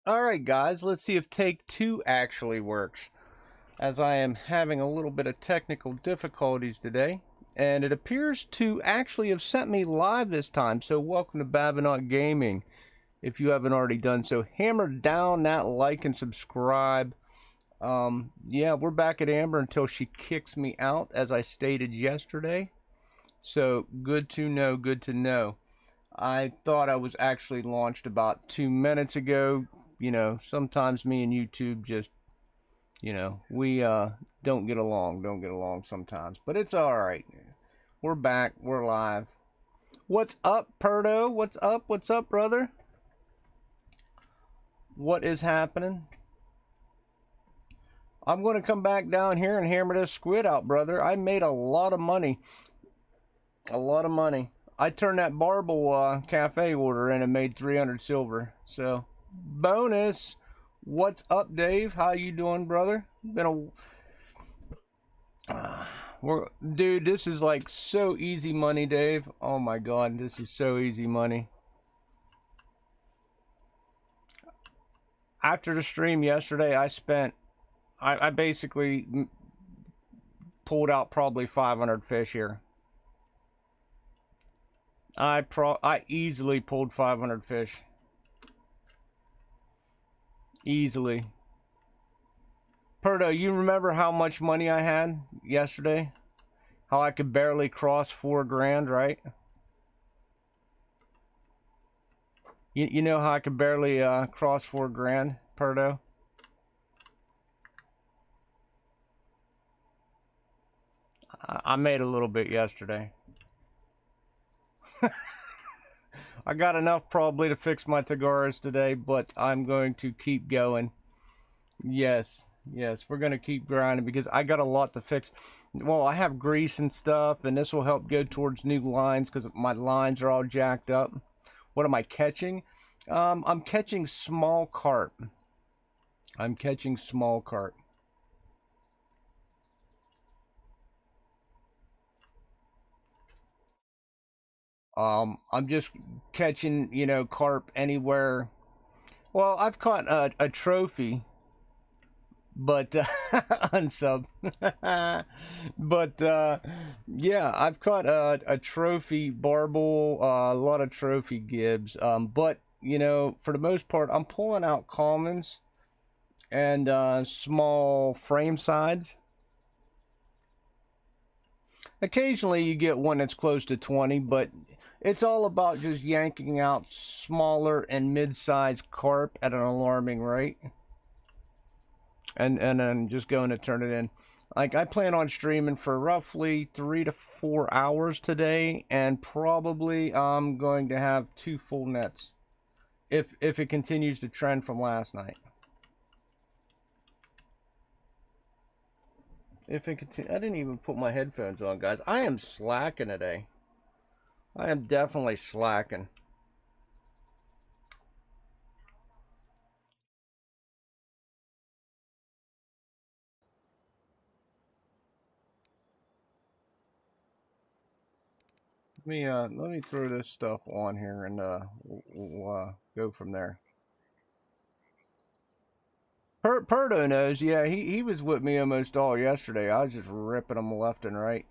Alright guys, let's see if take two actually works, as I am having a little bit of technical difficulties today, and it appears to actually have sent me live this time. So welcome to Babinot Gaming. If you haven't already done so, hammer down that like and subscribe. Yeah, we're back at Amber until she kicks me out, as I stated yesterday. So good to know, good to know. I thought I was actually launched about 2 minutes ago. You know, sometimes me and YouTube just, we don't get along sometimes, but it's all right. We're back, we're live. What's up, Perdo? What's up, brother? What is happening? I'm going to come back down here and hammer this squid out, brother. I made a lot of money. A lot of money. I turned that Barble cafe order in and made 300 silver. So, bonus. What's up, Dave? How you doing, brother? Been a dude, this is like so easy money, Dave. Oh my god, this is so easy money. After the stream yesterday, I basically pulled out probably 500 fish here. I easily pulled 500 fish. Easily. Perdo, you remember how much money I had yesterday? How I could barely cross 4 grand, right? You know how I could barely cross 4 grand, Perdo? I made a little bit yesterday. I got enough probably to fix my Tagaras today, but I'm going to keep going. Yes, we're going to keep grinding because I got a lot to fix. Well, I have grease and stuff, and this will help go towards new lines because my lines are all jacked up. What am I catching? I'm catching small carp. I'm catching small carp. I'm just catching, carp anywhere. Well, I've caught a trophy, but unsub. But yeah, I've caught a trophy barbel, a lot of trophy gibs. But for the most part, I'm pulling out commons and small frame sides. Occasionally, you get one that's close to 20, but it's all about just yanking out smaller and mid-sized carp at an alarming rate. And then just going to turn it in. Like, I plan on streaming for roughly 3 to 4 hours today, and probably I'm going to have 2 full nets if it continues to trend from last night. If it I didn't even put my headphones on, guys. I am slacking today. I am definitely slacking. Let me throw this stuff on here and we'll go from there. Perdo knows, yeah, he was with me almost all yesterday. I was just ripping them left and right.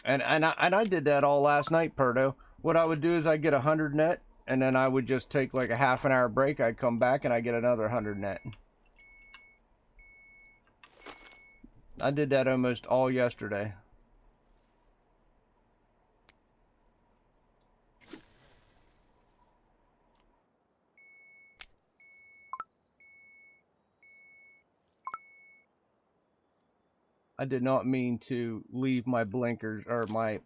And I did that all last night, Perdo. What I would do is I'd get 100 net, and then I would just take like a half an hour break. I'd come back and I'd get another 100 net. I did that almost all yesterday. I did not mean to leave my blinkers or my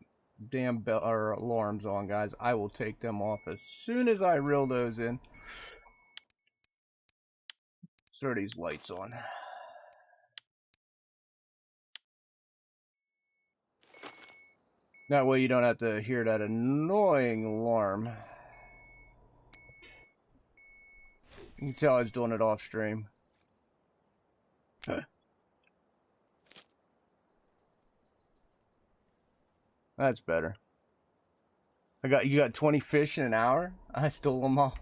damn bell or alarms on, guys. I will take them off as soon as I reel those in. Throw these lights on. That way you don't have to hear that annoying alarm. You can tell I was doing it off stream. That's better. You got 20 fish in an hour? I stole them all.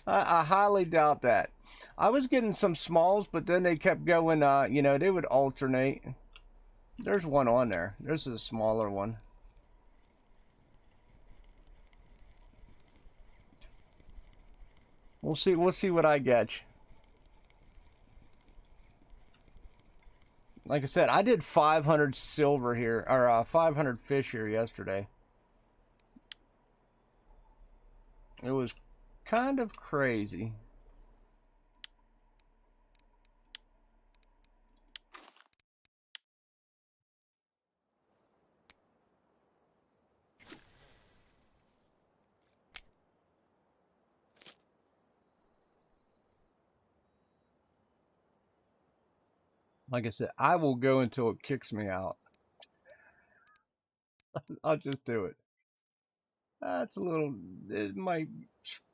I highly doubt that. I was getting some smalls, but then they kept going, you know, they would alternate. There's one on there. There's a smaller one. We'll see what I get. Like I said, I did 500 silver here, or 500 fish here yesterday. It was kind of crazy. Like I said, I will go until it kicks me out. I'll just do it. That's a little. It might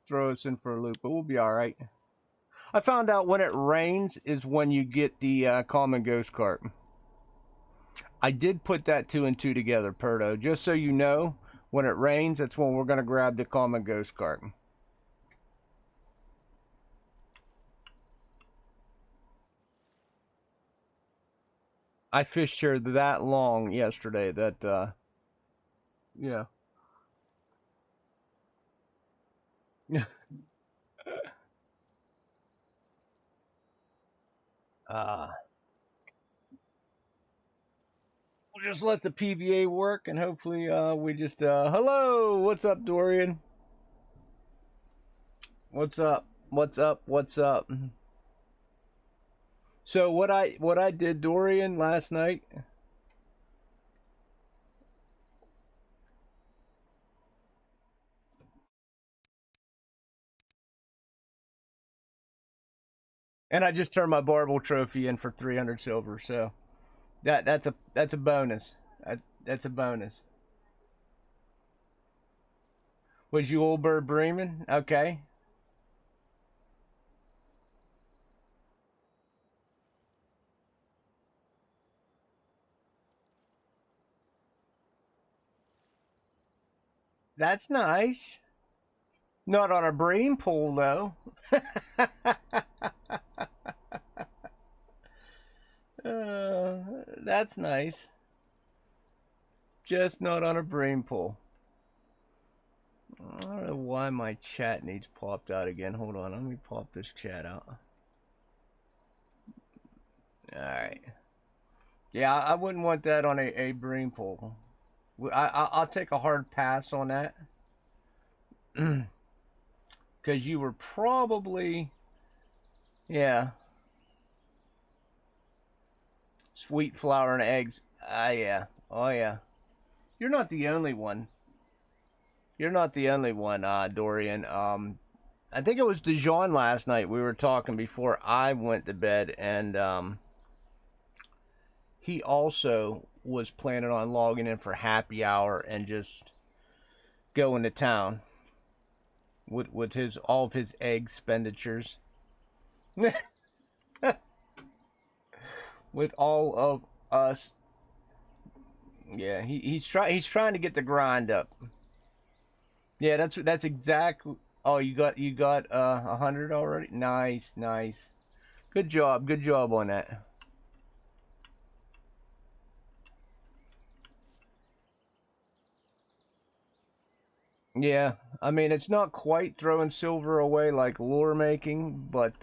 throw us in for a loop, but we'll be all right. I found out when it rains is when you get the common ghost carp. I did put that two and two together, Perdo. Just so you know, when it rains, that's when we're gonna grab the common ghost carp. I fished here that long yesterday that yeah. uh we'll just let the PVA work and hopefully we just hello, what's up, Dorian? What's up? What's up? What's up? So what I did, Dorian, last night, and I just turned my barbel trophy in for 300 silver. So that's a bonus. That's a bonus. Was you old bird Bremen? Okay. That's nice. Not on a bream pool though. That's nice. Just not on a bream pool. I don't know why my chat needs popped out again. Hold on, let me pop this chat out. Alright. Yeah, I wouldn't want that on a bream pool. I'll take a hard pass on that. Because you were probably, yeah, sweet flour and eggs. Ah, yeah. Oh, yeah. You're not the only one. You're not the only one, Dorian. I think it was Dijon last night. We were talking before I went to bed, and he also was planning on logging in for happy hour and just going to town with his all of his egg expenditures. With all of us. Yeah, he's trying to get the grind up. Yeah, that's exactly. Oh, you got 100 already. Nice, nice. Good job on that. Yeah, I mean it's not quite throwing silver away like lure making, but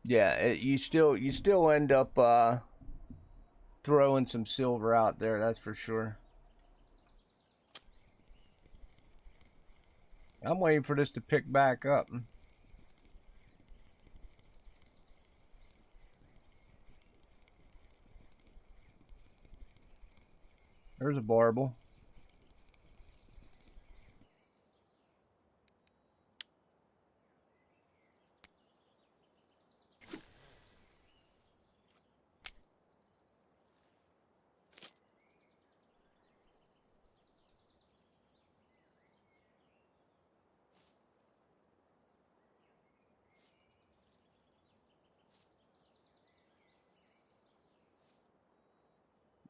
yeah, you still end up throwing some silver out there. That's for sure. I'm waiting for this to pick back up. There's a barbel.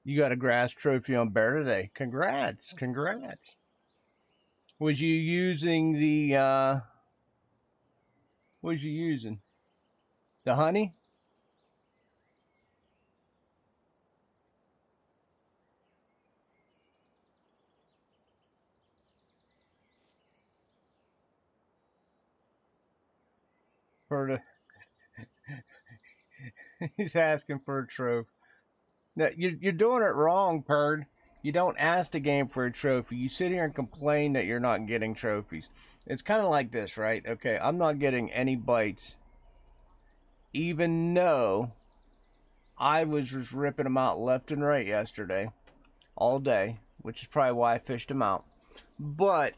You got a grass trophy on bear today. Congrats. Congrats. Was you using the, what was you using? The honey? For the, he's asking for a trophy. No, you're doing it wrong, Perd. You don't ask the game for a trophy. You sit here and complain that you're not getting trophies. It's kind of like this, right? Okay, I'm not getting any bites, even though I was just ripping them out left and right yesterday, all day, which is probably why I fished them out. But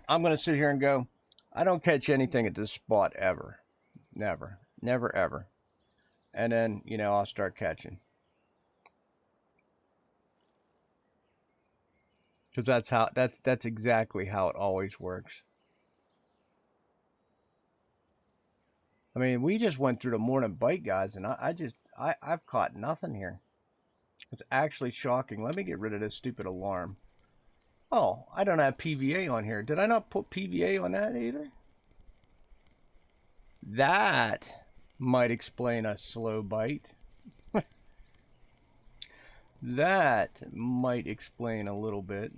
I'm going to sit here and go, I don't catch anything at this spot ever. Never. Never, ever. And then, you know, I'll start catching. Because that's exactly how it always works. I mean, we just went through the morning bite, guys, and I've caught nothing here. It's actually shocking. Let me get rid of this stupid alarm. Oh, I don't have PVA on here. Did I not put PVA on that either? That might explain a slow bite. That might explain a little bit.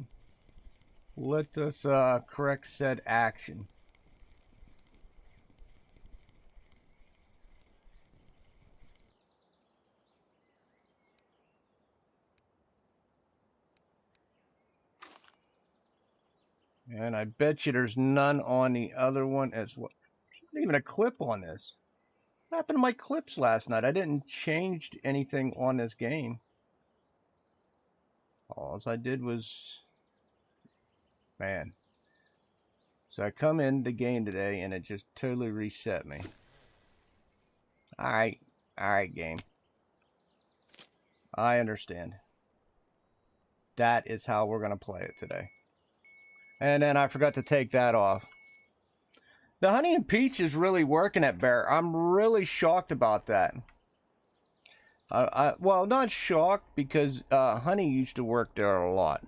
Let us correct said action. And I bet you there's none on the other one as well. There's not even a clip on this. What happened to my clips last night? I didn't change anything on this game. All I did was, man. So I come in the game today and it just totally reset me. Alright, game. I understand. That is how we're going to play it today. And then I forgot to take that off. The honey and peach is really working at bear. I'm really shocked about that. Well, not shocked because honey used to work there a lot.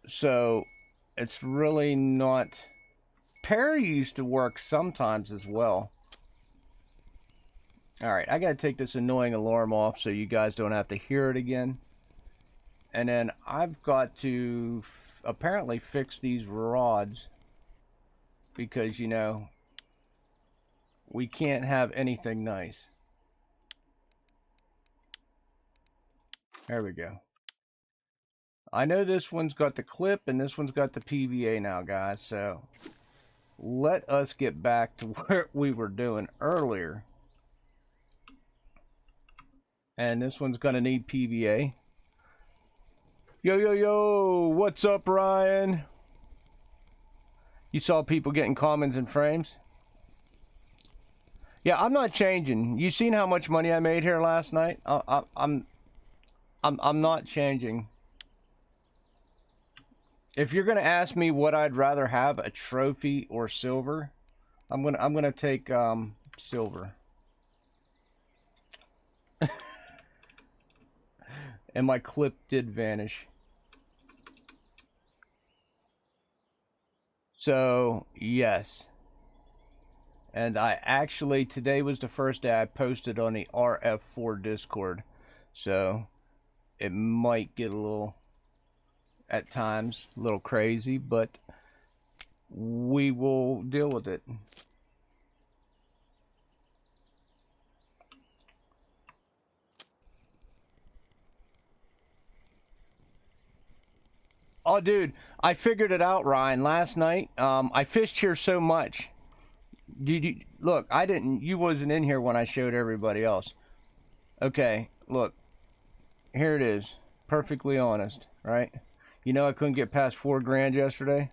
So it's really not. Pear used to work sometimes as well. All right, I gotta take this annoying alarm off so you guys don't have to hear it again. And then I've got to apparently fix these rods because, you know, we can't have anything nice. There we go. I know this one's got the clip and this one's got the PVA now, guys. So let us get back to what we were doing earlier. And this one's going to need PVA. Yo, yo, yo, what's up, Ryan? You saw people getting commons and frames? Yeah, I'm not changing. You seen how much money I made here last night? I'm not changing. If you're gonna ask me what I'd rather have, a trophy or silver, I'm gonna take silver. And my clip did vanish. So, yes. And I actually, today was the first day I posted on the RF4 Discord. So, it might get a little, at times, a little crazy, but we will deal with it. Oh, dude, I figured it out, Ryan, last night. I fished here so much. Look, you wasn't in here when I showed everybody else. Okay, look, here it is. Perfectly honest, right? You know I couldn't get past 4 grand yesterday?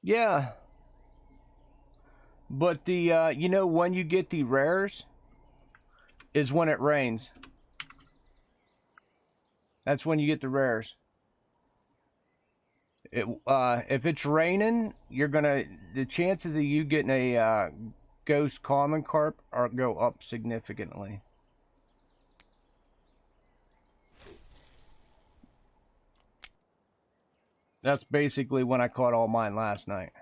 Yeah. But the, you know, when you get the rares is when it rains. That's when you get the rares. If it's raining, the chances of you getting a ghost common carp go up significantly. That's basically when I caught all mine last night.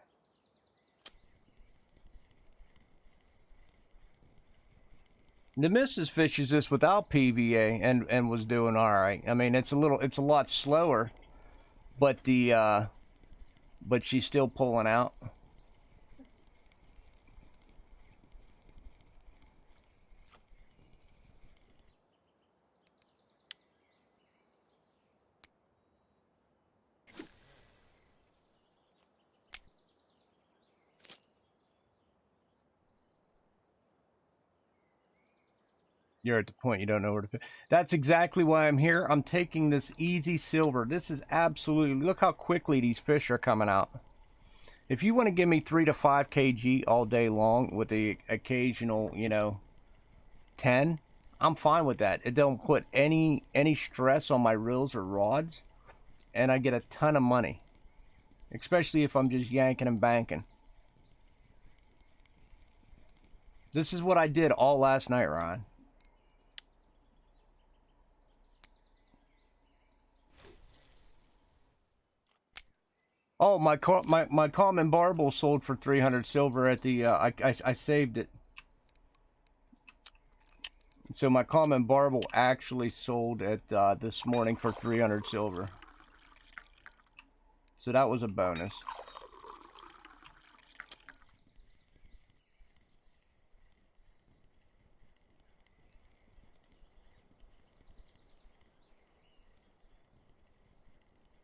The missus fishes this without PVA and was doing all right. I mean, it's a lot slower, but but she's still pulling out. You're at the point you don't know where to put. That's exactly why I'm here. I'm taking this easy silver. This is absolutely, look how quickly these fish are coming out. If you want to give me 3 to 5 kg all day long with the occasional, 10, I'm fine with that. It don't put any stress on my reels or rods, and I get a ton of money, especially if I'm just yanking and banking. This is what I did all last night, Ryan. Oh, my common barbel sold for 300 silver at the I saved it. So my common barbel actually sold at this morning for 300 silver. So that was a bonus.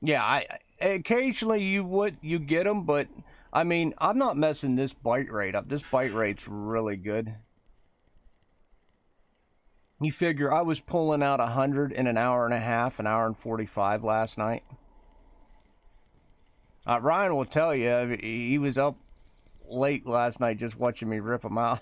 Yeah, I occasionally you get them, but I mean, I'm not messing this bite rate up. This bite rate's really good. You figure I was pulling out 100 in an hour and a half, an hour and 45 last night. Ryan will tell you, he was up late last night just watching me rip them out.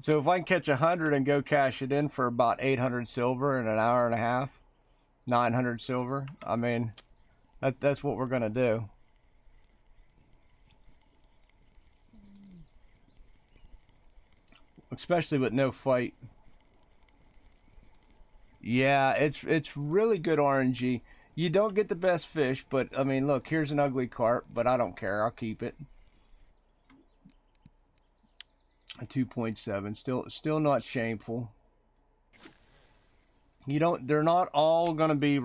So if I can catch 100 and go cash it in for about 800 silver in an hour and a half, 900 silver, I mean, that's what we're going to do. Especially with no fight. Yeah, it's really good RNG. You don't get the best fish, but I mean, look, here's an ugly carp, but I don't care. I'll keep it. A 2.7, still not shameful. They're not all gonna be,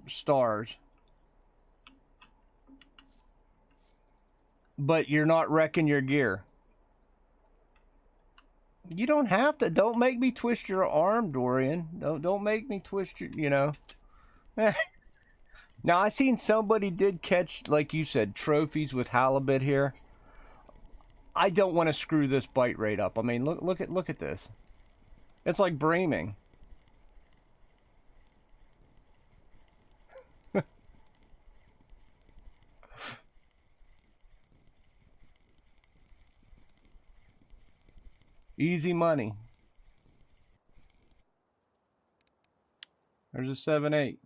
stars. But you're not wrecking your gear. You don't have to. Don't make me twist your arm, Dorian. Don't make me twist your, Now, I seen somebody did catch, like you said, trophies with halibut here. I don't want to screw this bite rate up. I mean, look at this. It's like breaming. Easy money. There's a 7/8.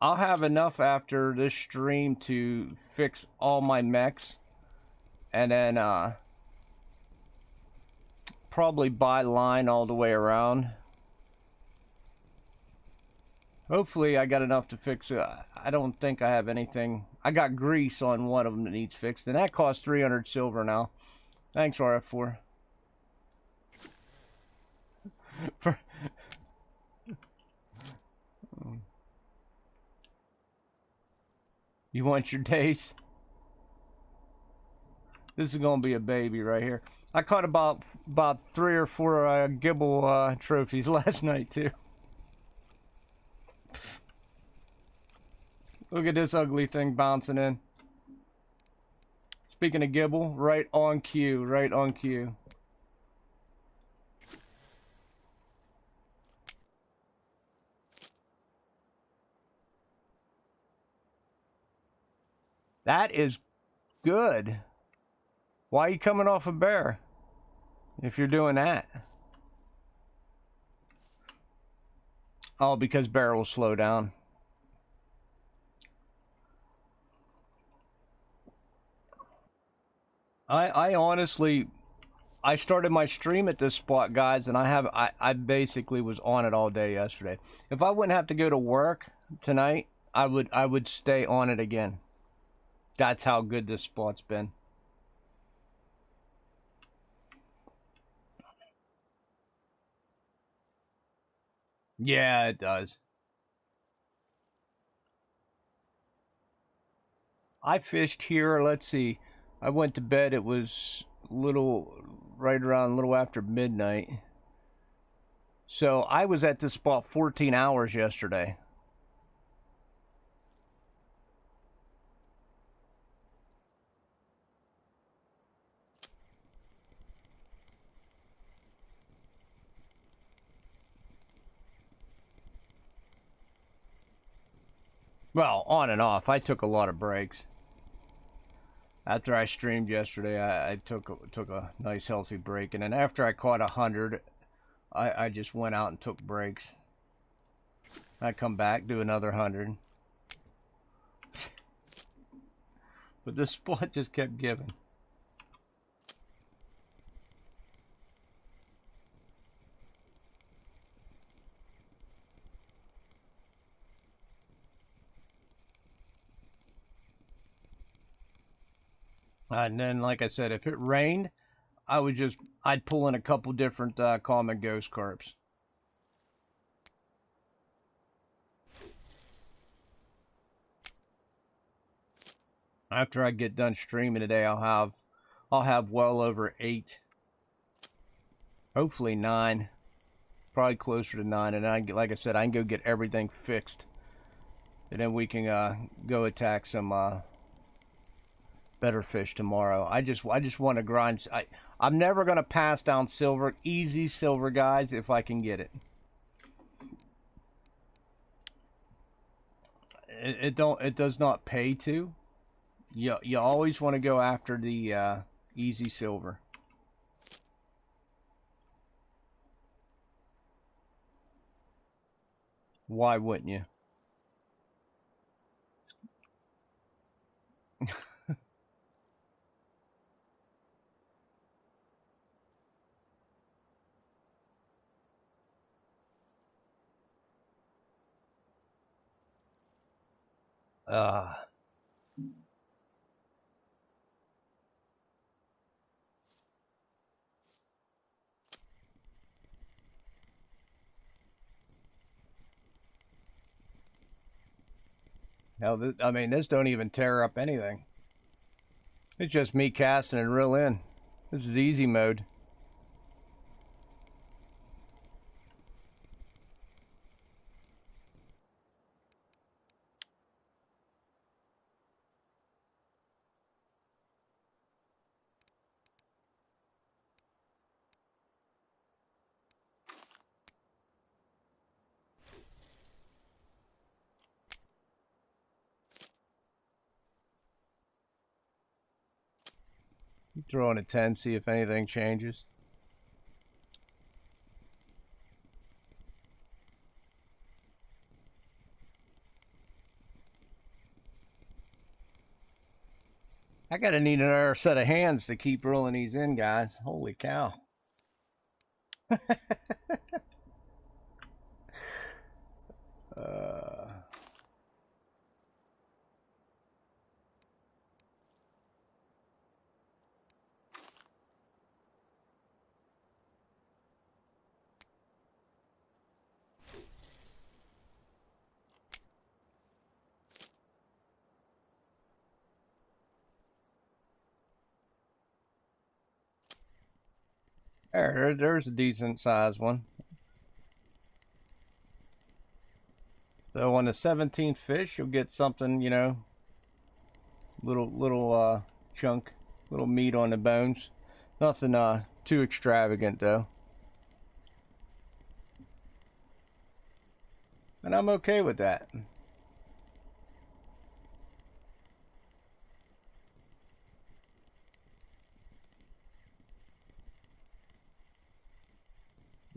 I'll have enough after this stream to fix all my mechs, and then probably buy line all the way around. Hopefully I got enough to fix it. I don't think I have anything. I got grease on one of them that needs fixed, and that costs 300 silver now. Thanks, RF4. You want your days? This is gonna be a baby right here. I caught about 3 or 4 gibble trophies last night too. Look at this ugly thing bouncing in. Speaking of gibble, right on cue, right on cue. That is good. Why are you coming off a bear if you're doing that? Oh, because bear will slow down. I honestly, I started my stream at this spot, guys, and I basically was on it all day yesterday. If I wouldn't have to go to work tonight, I would stay on it again. That's how good this spot's been. Yeah, it does. I fished here, let's see. I went to bed, it was right around a little after midnight. So I was at this spot 14 hours yesterday. Well, on and off. I took a lot of breaks. After I streamed yesterday, I took a nice healthy break, and then after I caught 100, I just went out and took breaks. I come back, do another 100, but this spot just kept giving. And then, like I said, if it rained, I'd pull in a couple different common ghost carps. After I get done streaming today, I'll have well over 8, hopefully 9, probably closer to 9. And like I said, I can go get everything fixed, and then we can go attack some better fish tomorrow. I just want to grind. I'm never gonna pass down silver, easy silver, guys, if I can get it. It does not pay to. You always want to go after the easy silver. Why wouldn't you? Uh, Hell, I mean, this don't even tear up anything. It's just me casting and reel in. This is easy mode. Throw in a 10, see if anything changes. I gotta need another set of hands to keep rolling these in, guys. Holy cow. There's a decent sized one. So on the 17th fish, you'll get something, you know, little chunk, little meat on the bones. Nothing too extravagant though. And I'm okay with that.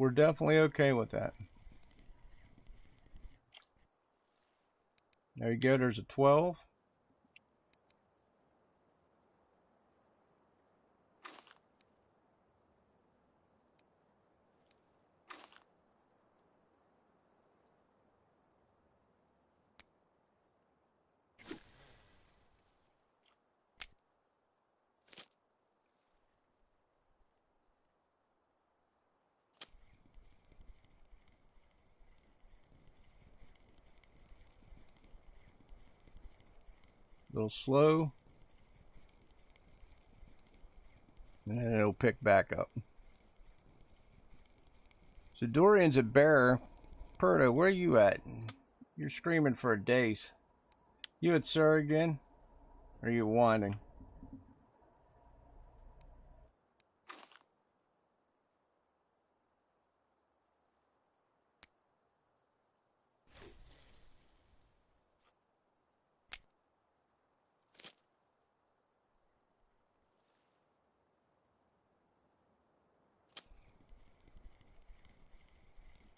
We're definitely okay with that. There you go. There's a 12. A little slow. And then it'll pick back up. So Dorian's a bearer. Perto, where are you at? You're screaming for a dace. You at Sir again? Or are you winding?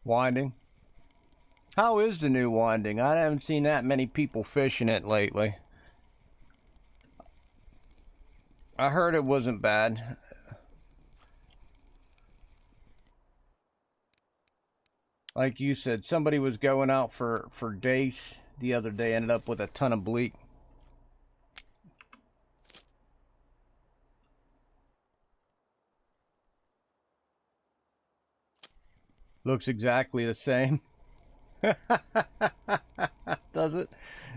Winding. How is the new winding? I haven't seen that many people fishing it lately. I heard it wasn't bad. Like you said, somebody was going out for dace the other day, ended up with a ton of bleak. Looks exactly the same. Does it?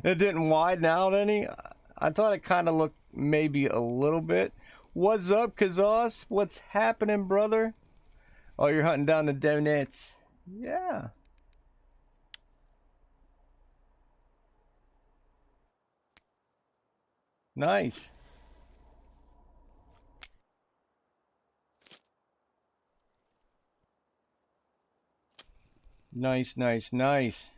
It didn't widen out any? I thought it kind of looked maybe a little bit. What's up, Kazos? What's happening, brother? Oh, you're hunting down the donuts. Yeah. Nice. Nice, nice, nice.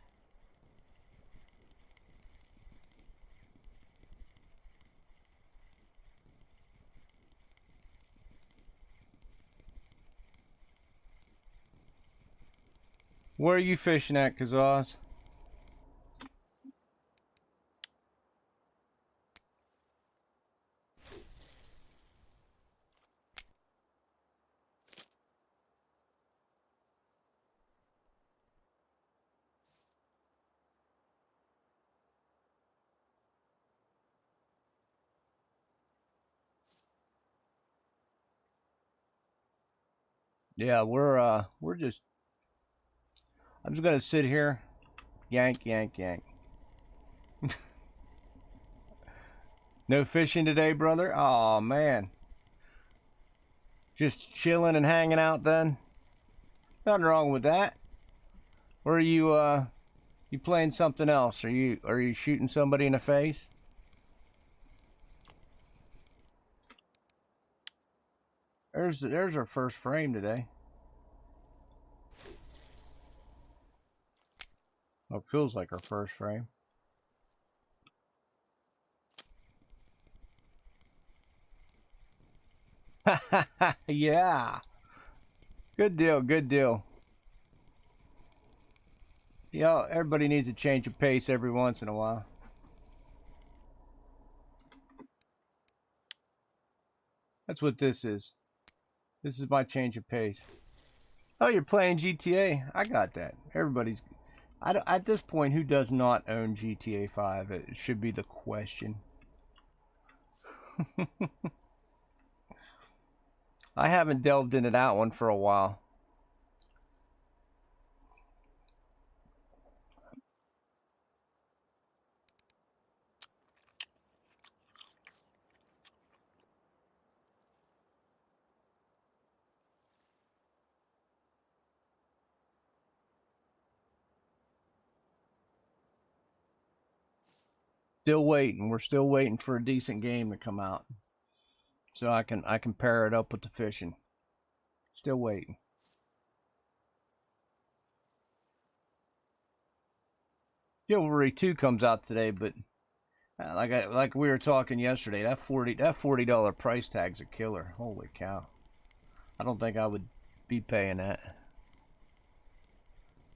Where are you fishing at, Kazaz? Yeah, we're just I'm just gonna sit here, yank, yank, yank. No fishing today, brother? Oh man. Just chilling and hanging out then? Nothing wrong with that. Or are you playing something else? Are you shooting somebody in the face? There's our first frame today. Oh, feels like our first frame. Yeah. Good deal, good deal. You know, everybody needs a change of pace every once in a while. That's what this is. This is my change of pace. Oh, you're playing GTA? I got that. Everybody's... at this point, who does not own GTA 5? It should be the question. I haven't delved into that one for a while. Still waiting. We're still waiting for a decent game to come out, so I can pair it up with the fishing. Still waiting. Chivalry 2 comes out today, but like we were talking yesterday, that $40 price tag's a killer. Holy cow! I don't think I would be paying that.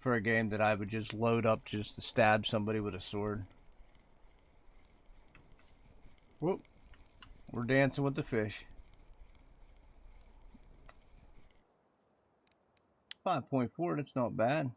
for a game that I would just load up just to stab somebody with a sword. Whoop. We're dancing with the fish. 5.4, that's not bad.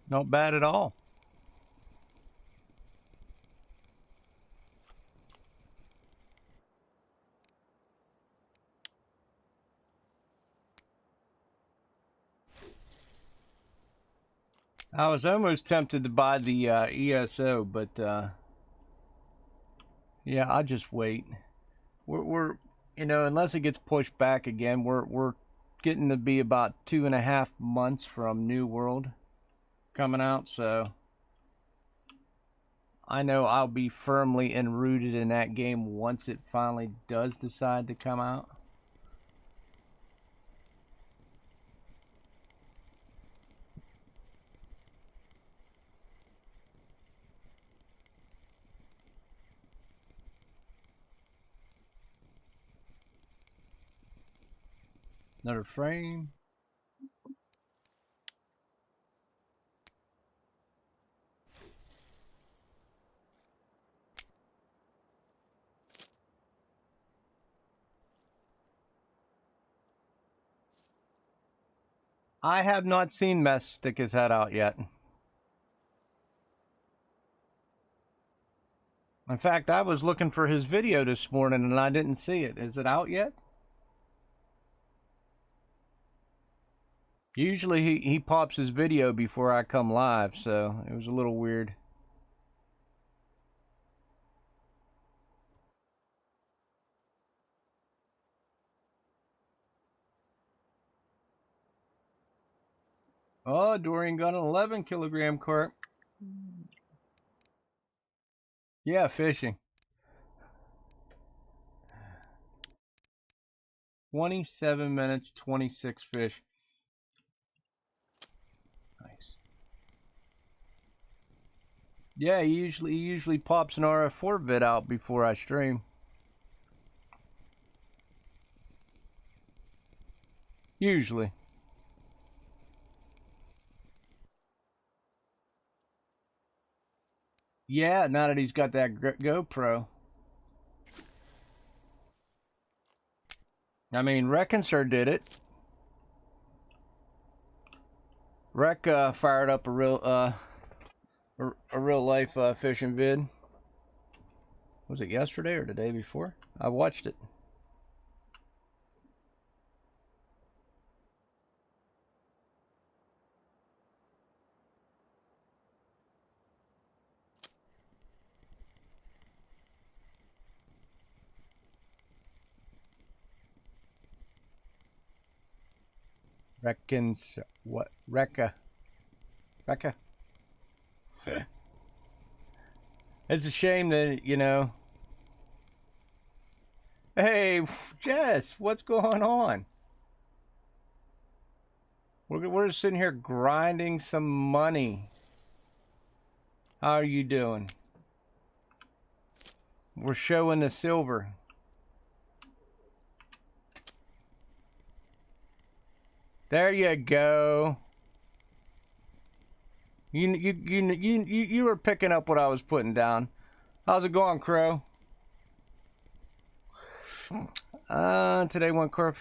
Not bad at all. I was almost tempted to buy the ESO, but yeah, I'll just wait. We're you know, unless it gets pushed back again, we're getting to be about 2.5 months from New World coming out, so I know I'll be firmly enrooted in that game once it finally does decide to come out. Another frame. I have not seen Mess stick his head out yet. In fact, I was looking for his video this morning and I didn't see it. Is it out yet? Usually he pops his video before I come live, so it was a little weird. Oh, Dorian got an 11 kilogram carp. Yeah, fishing. 27 minutes, 26 fish. Nice. Yeah, he usually pops an RF4 vid out before I stream. Usually. Yeah, now that he's got that GoPro. I mean, Reconsur did it. Rec fired up a real life fishing vid. Was it yesterday or the day before? I watched it. Reckons what? Recca. It's a shame that, you know. Hey, Jess, what's going on? We're just sitting here grinding some money. How are you doing? We're showing the silver. There you go. You were picking up what I was putting down. How's it going, Crow? Today one corp.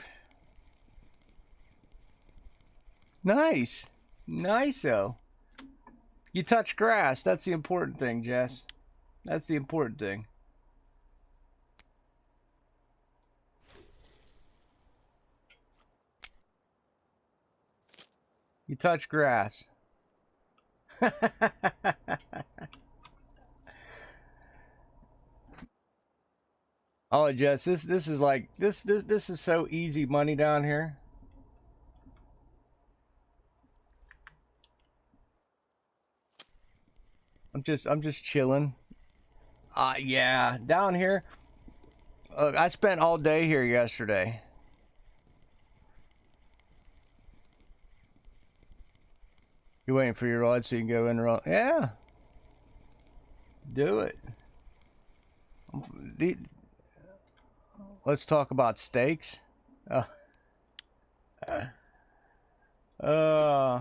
Nice. Nice-o. You touch grass. That's the important thing, Jess. That's the important thing. You touch grass. Oh, Jess, this is like this is so easy money down here. I'm just chilling. Yeah, down here. Look, I spent all day here yesterday. You waiting for your rod so you can go in and yeah. Do it. Let's talk about steaks. Uh, uh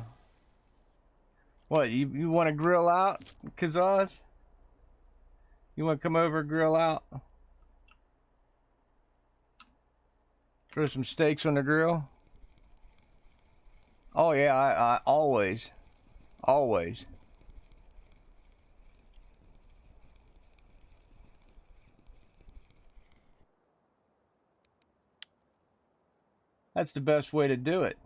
what, you want to grill out, Kazaz? You want to come over and grill out? Throw some steaks on the grill? Oh yeah, I always. Always. That's the best way to do it.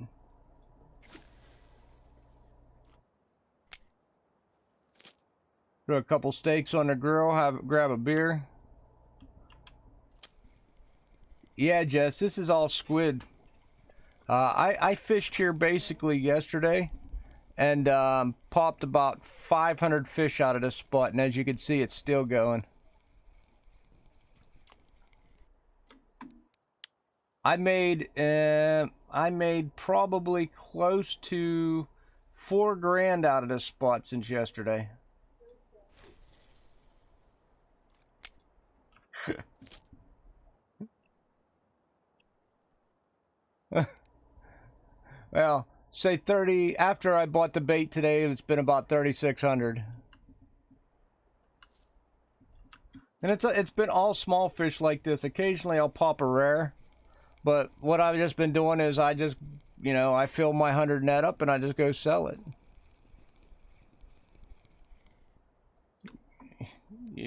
Throw a couple steaks on the grill, grab a beer. Yeah, Jess, this is all squid. I fished here basically yesterday and popped about 500 fish out of this spot, and as you can see, it's still going. I made probably close to $4 grand out of this spot since yesterday. Well, say 30. After I bought the bait today, it's been about 3,600. And it's been all small fish like this. Occasionally I'll pop a rare, but what I've just been doing is I just, I fill my 100 net up and I just go sell it.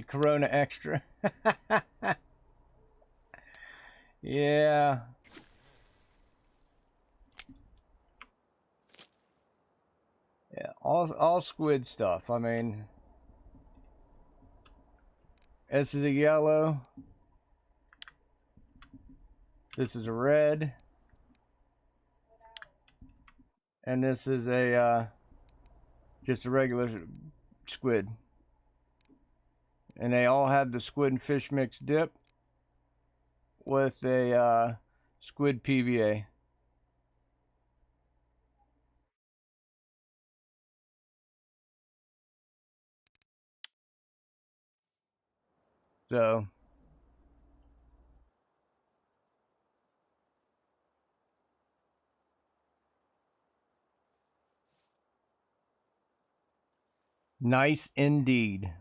Corona Extra. Yeah. Yeah, all squid stuff. I mean, this is a yellow. This is a red. And this is a just a regular squid. And they all have the squid and fish mix dip with a squid PVA. So nice indeed.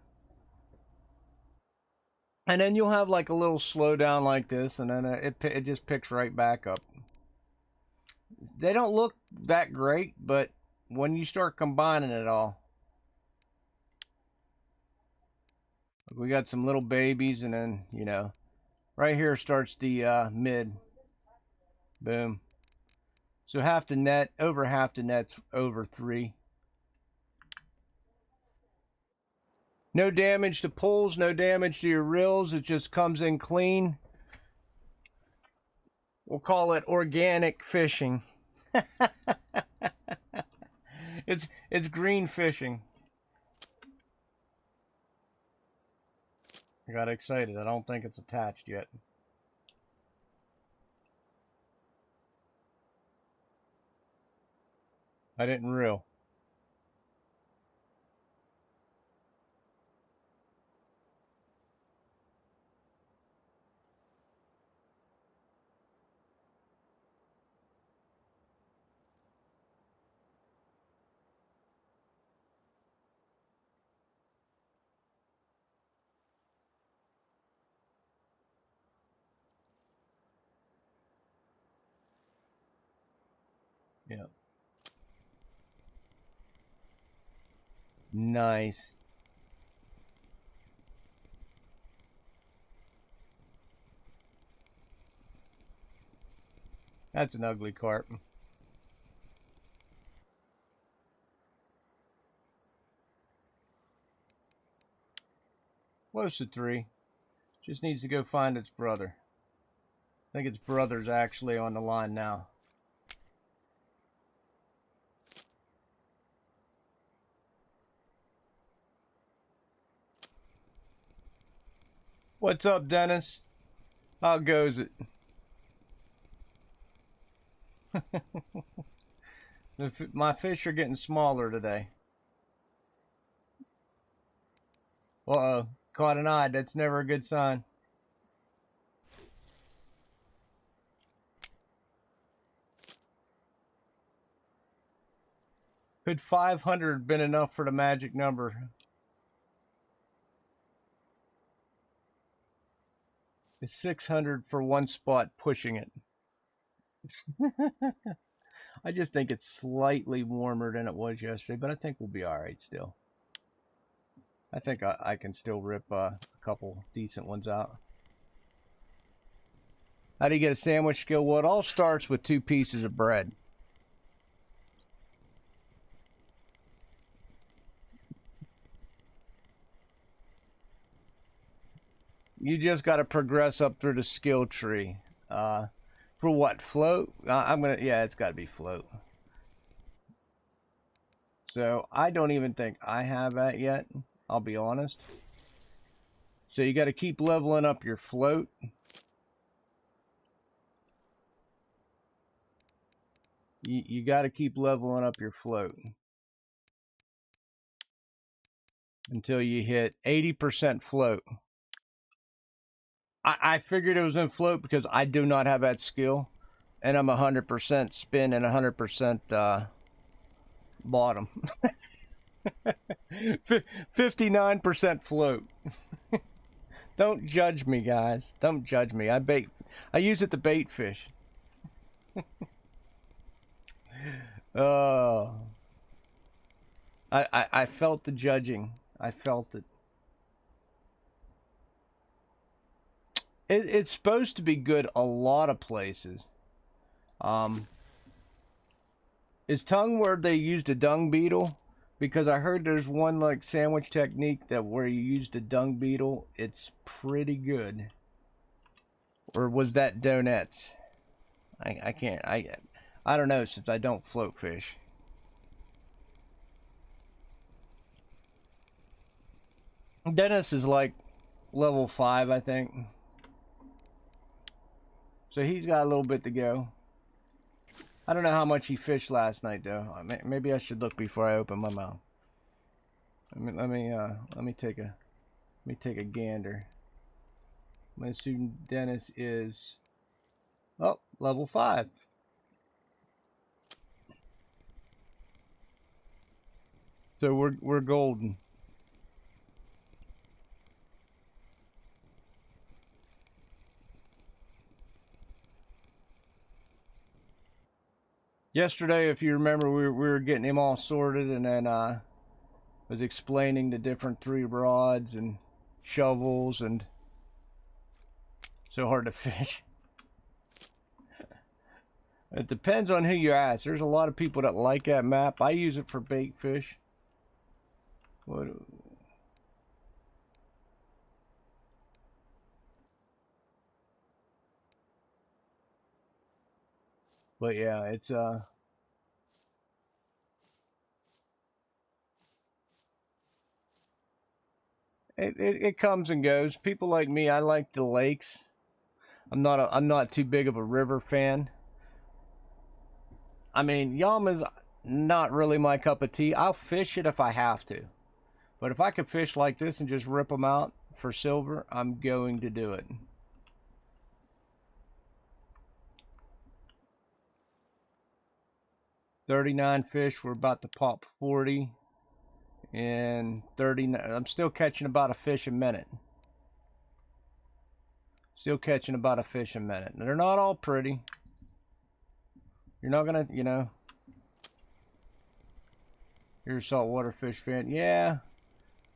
And then you'll have like a little slowdown like this, and then it just picks right back up. They don't look that great, but when you start combining it all, we got some little babies, and then right here starts the mid. Boom. So half the net, over half the net's over 3. No damage to pulls, no damage to your reels. It just comes in clean. We'll call it organic fishing. It's green fishing. I got excited. I don't think it's attached yet. I didn't reel. Yeah. Nice. That's an ugly carp. Close to 3. Just needs to go find its brother. I think its brother's actually on the line now. What's up, Dennis? How goes it? My fish are getting smaller today. Uh-oh. Caught an eye. That's never a good sign. Could 500 been enough for the magic number? Is 600 for one spot pushing it? I just think it's slightly warmer than it was yesterday, but I think we'll be all right still. I think I can still rip a couple decent ones out. How do you get a sandwich skill? Well, it all starts with 2 pieces of bread. You just got to progress up through the skill tree. For what? Float? Yeah, it's got to be float. So I don't even think I have that yet. I'll be honest. So you got to keep leveling up your float. You got to keep leveling up your float until you hit 80% float. I figured it was in float because I do not have that skill, and I'm 100% spin and 100% bottom. 59% float. Don't judge me, guys. Don't judge me. I use it to bait fish. Oh. I felt the judging. I felt it. It's supposed to be good a lot of places. Is tongue where they used a dung beetle? Because I heard there's one like sandwich technique that where you used a dung beetle. It's pretty good. Or was that donuts? I can't. I don't know since I don't float fish. Dennis is like level 5, I think. So he's got a little bit to go. I don't know how much he fished last night though. Maybe I should look before I open my mouth. Let me take a gander. My student Dennis is level 5. So we're golden. Yesterday, if you remember, we were getting him all sorted, and then was explaining the different 3 rods and shovels, and so hard to fish. It depends on who you ask. There's a lot of people that like that map. I use it for bait fish. What? But yeah, it's it comes and goes. People like me, I like the lakes. I'm not too big of a river fan. I mean, Yama's not really my cup of tea. I'll fish it if I have to. But if I could fish like this and just rip them out for silver, I'm going to do it. $39 fish. We're about to pop 40. And 39. I'm still catching about a fish a minute. Still catching about a fish a minute. They're not all pretty. You're not gonna, you're a saltwater fish fan. Yeah,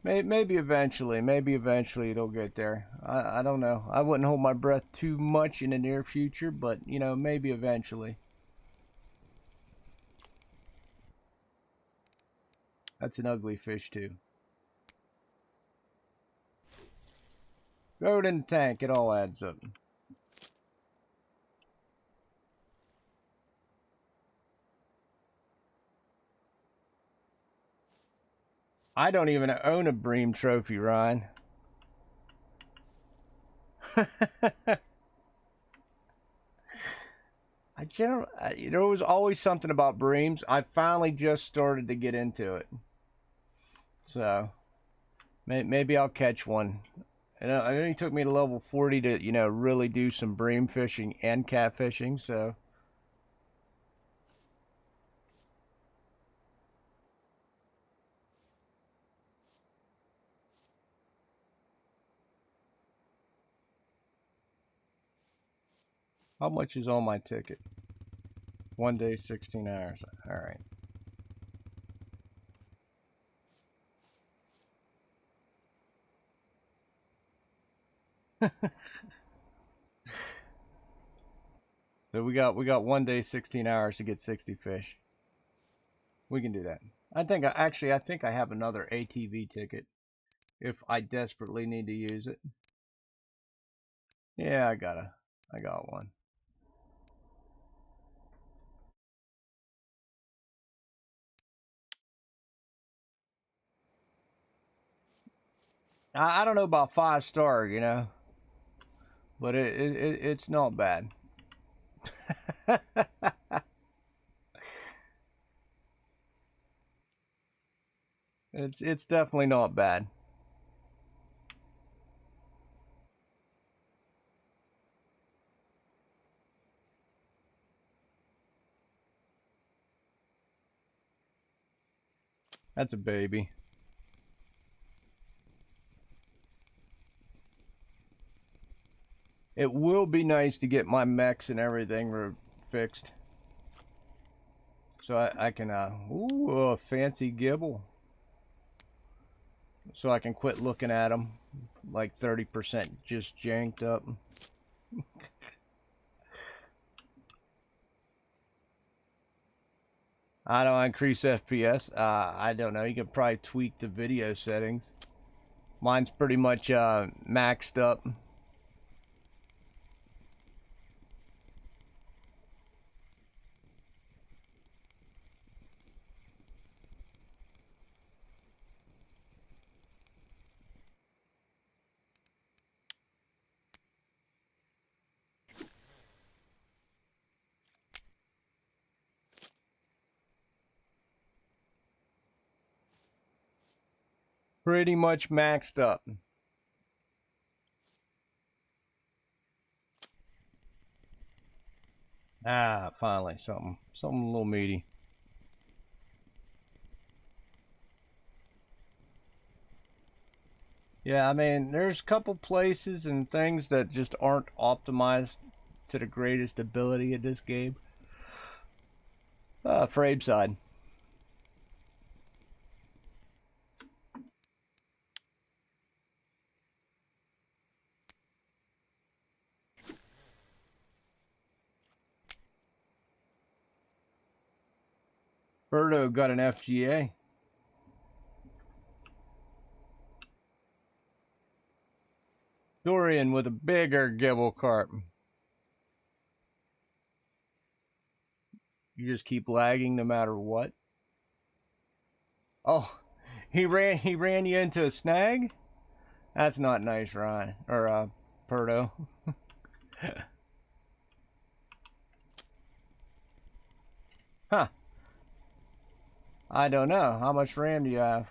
maybe eventually. Maybe eventually it'll get there. I don't know. I wouldn't hold my breath too much in the near future, but, maybe eventually. That's an ugly fish, too. Throw it in the tank. It all adds up. I don't even own a Bream trophy, Ryan. There was always something about breams. I finally just started to get into it. So, maybe I'll catch one. And it only took me to level 40 to, really do some bream fishing and catfishing, so. How much is on my ticket? 1 day, 16 hours. All right. So we got 1 day, 16 hours to get 60 fish. We can do that. I think I have another ATV ticket if I desperately need to use it. Yeah, I got one. I don't know about 5-star, but it's not bad. It's definitely not bad. That's a baby. It will be nice to get my mechs and everything fixed. So I can, ooh, a fancy gibble. So I can quit looking at them like 30% just janked up. I don't increase FPS. I don't know. You could probably tweak the video settings. Mine's pretty much maxed up. Pretty much maxed up. Ah, finally something a little meaty. Yeah, I mean, there's a couple places and things that just aren't optimized to the greatest ability of this game. Frame side. Birdo got an FGA. Dorian with a bigger gibble carp. You just keep lagging no matter what. Oh, he ran you into a snag? That's not nice, Ryan. Or Birdo. Huh. I don't know. How much RAM do you have?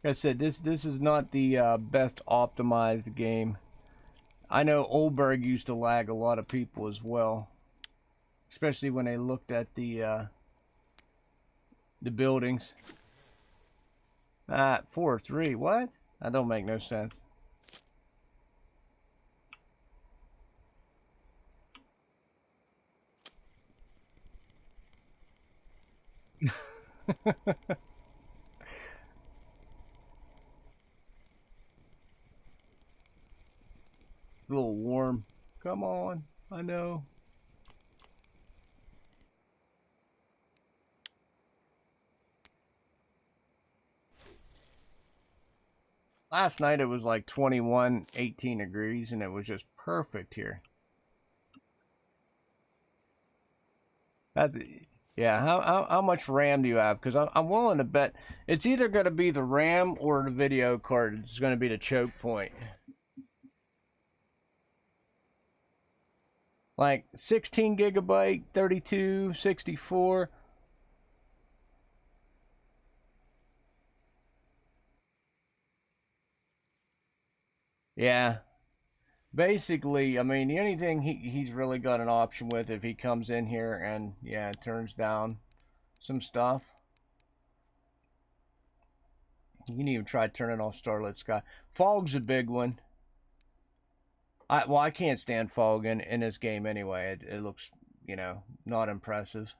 Like I said, this is not the best optimized game. I know Oldberg used to lag a lot of people as well, especially when they looked at the buildings. 4-3. What? That don't make no sense. A little warm. Come on. I know. Last night it was like 21, 18 degrees, and it was just perfect here. That's, Yeah, how much RAM do you have? Because I'm willing to bet it's either going to be the RAM or the video card. It's going to be the choke point. Like 16 gigabyte, 32, 64. Yeah. Basically, I mean, the only thing he's really got an option with if he comes in here and, yeah, turns down some stuff. You can even try turning off Starlit Sky. Fog's a big one. I can't stand fog in this game anyway. It looks, not impressive.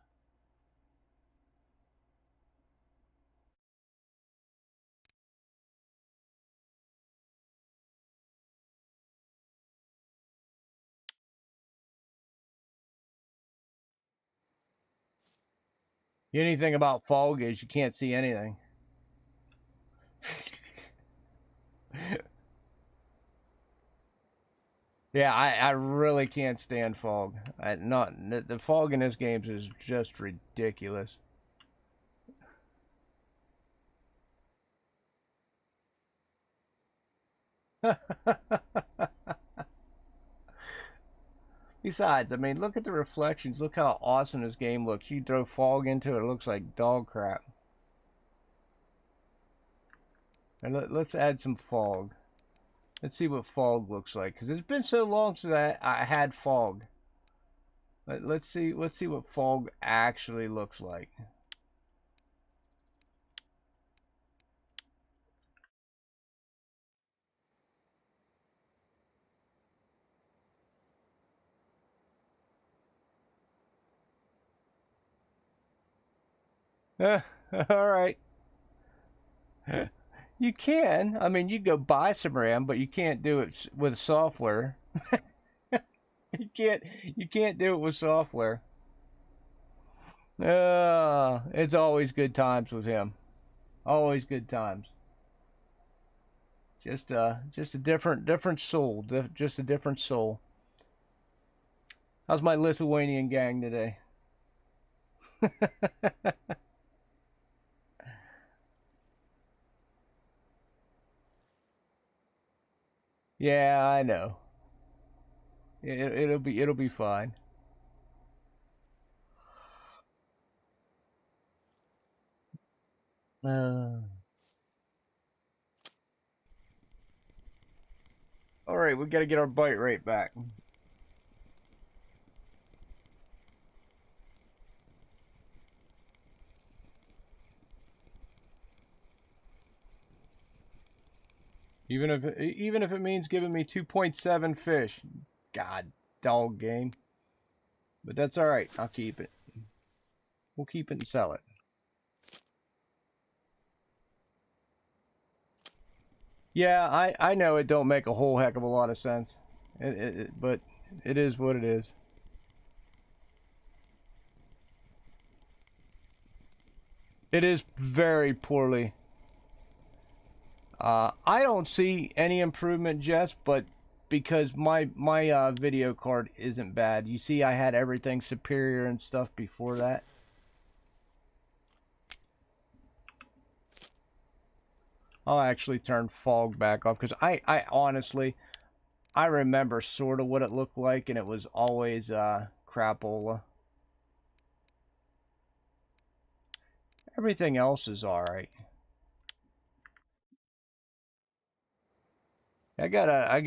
The only thing about fog is you can't see anything. Yeah, I really can't stand fog. The fog in this game is just ridiculous. Besides, I mean, look at the reflections. Look how awesome this game looks. You throw fog into it, it looks like dog crap. And let's add some fog. Let's see what fog looks like, because it's been so long since I had fog. Let's see what fog actually looks like. All right. You can. I mean, you go buy some RAM, but you can't do it with software. You can't do it with software. It's always good times with him. Always good times. Just a different soul. Just a different soul. How's my Lithuanian gang today? Yeah, I know. It'll be fine. Uh, all right, we got to get our bite rate back. Even if it means giving me 2.7 fish. God, dog game. But that's all right. I'll keep it. We'll keep it and sell it. Yeah, I know it don't make a whole heck of a lot of sense. But it is what it is. It is very poorly. I don't see any improvement, Jess, but because my video card isn't bad. You see, I had everything superior and stuff before that. I'll actually turn fog back off because I honestly I remember sort of what it looked like, and it was always crapola. Everything else is all right. I get I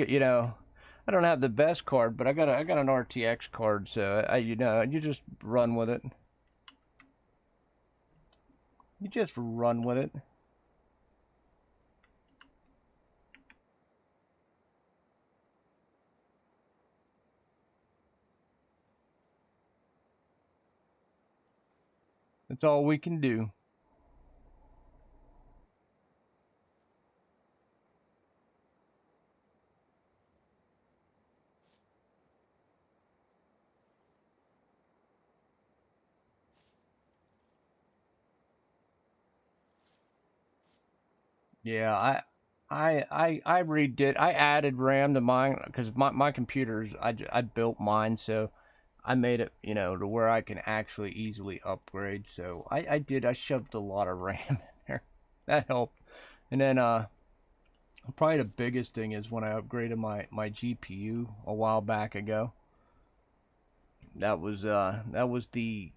don't have the best card, but I got an RTX card, so you just run with it. You just run with it. That's all we can do. Yeah, I redid. I added RAM to mine because my computers. I built mine, so I made it, you know, to where I can actually easily upgrade. So I did. I shoved a lot of RAM in there. That helped. And then probably the biggest thing is when I upgraded my GPU a while back ago. That was the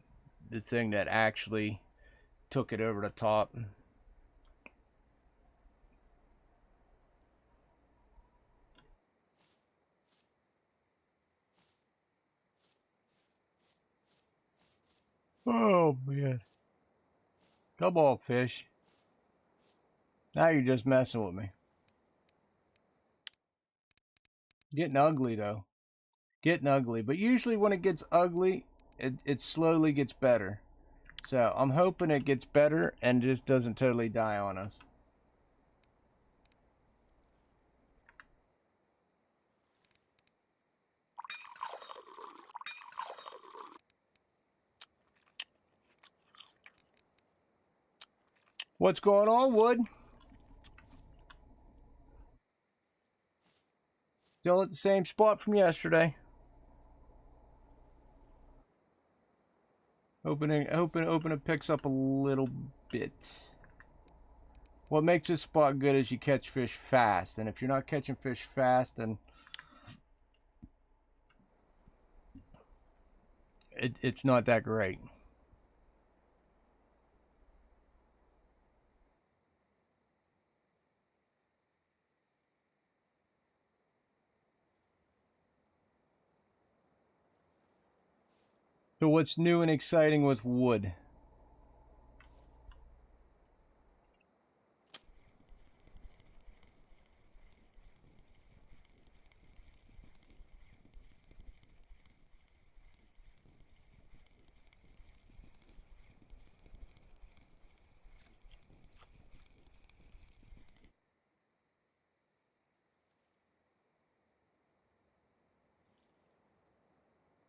thing that actually took it over the top. Oh man. Come on, fish. Now you're just messing with me. Getting ugly though. Getting ugly. But usually when it gets ugly, it slowly gets better. So I'm hoping it gets better and just doesn't totally die on us. What's going on, Wood? Still at the same spot from yesterday. Hoping it picks up a little bit. What makes this spot good is you catch fish fast. And if you're not catching fish fast, then it's not that great. So what's new and exciting with wood?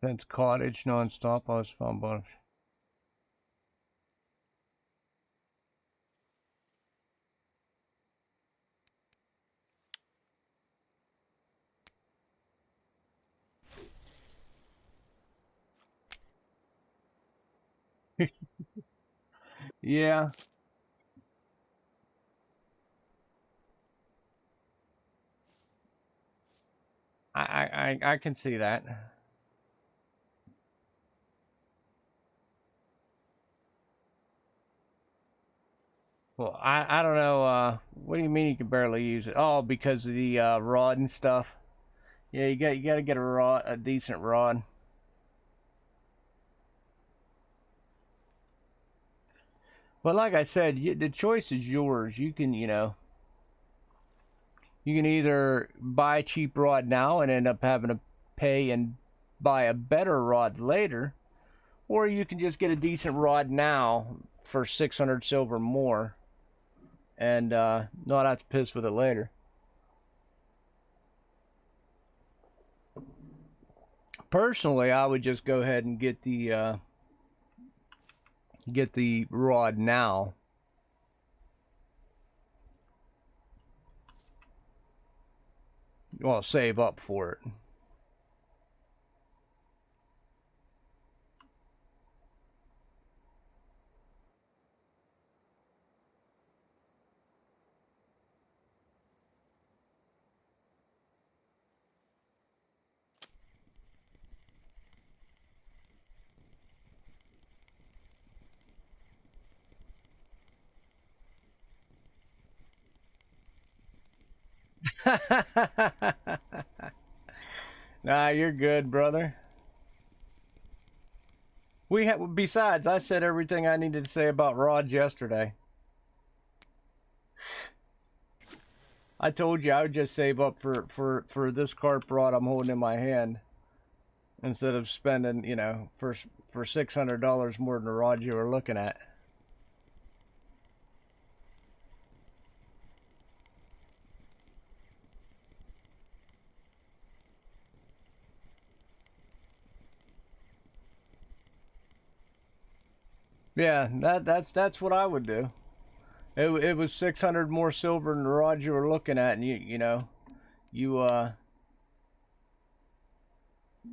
Since cottage nonstop, I was fun bonus. Yeah, I can see that. Well, I don't know. What do you mean you can barely use it? Oh, because of the rod and stuff. Yeah, you got to get a decent rod. But like I said, the choice is yours. You can, you know, you can either buy a cheap rod now and end up having to pay and buy a better rod later, or you can just get a decent rod now for 600 silver more and not have to piss with it later. Personally, I would just go ahead and get the rod now. Well, save up for it. Nah, you're good, brother. Besides, I said everything I needed to say about rods yesterday. I told you I would just save up for this carp rod I'm holding in my hand instead of spending, you know, for $600 more than the rod you were looking at. Yeah, that's what I would do. It was 600 more silver than the rod you were looking at, and you know, you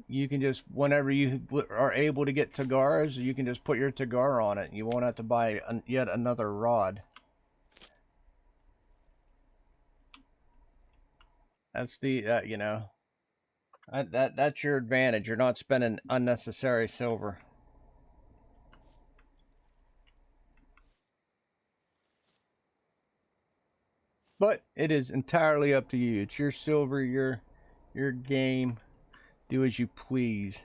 You can just, whenever you are able to get tagaras, you can just put your tagara on it. You won't have to buy yet another rod. That's the, you know, that's your advantage. You're not spending unnecessary silver. But it is entirely up to you. It's your silver, your game. Do as you please.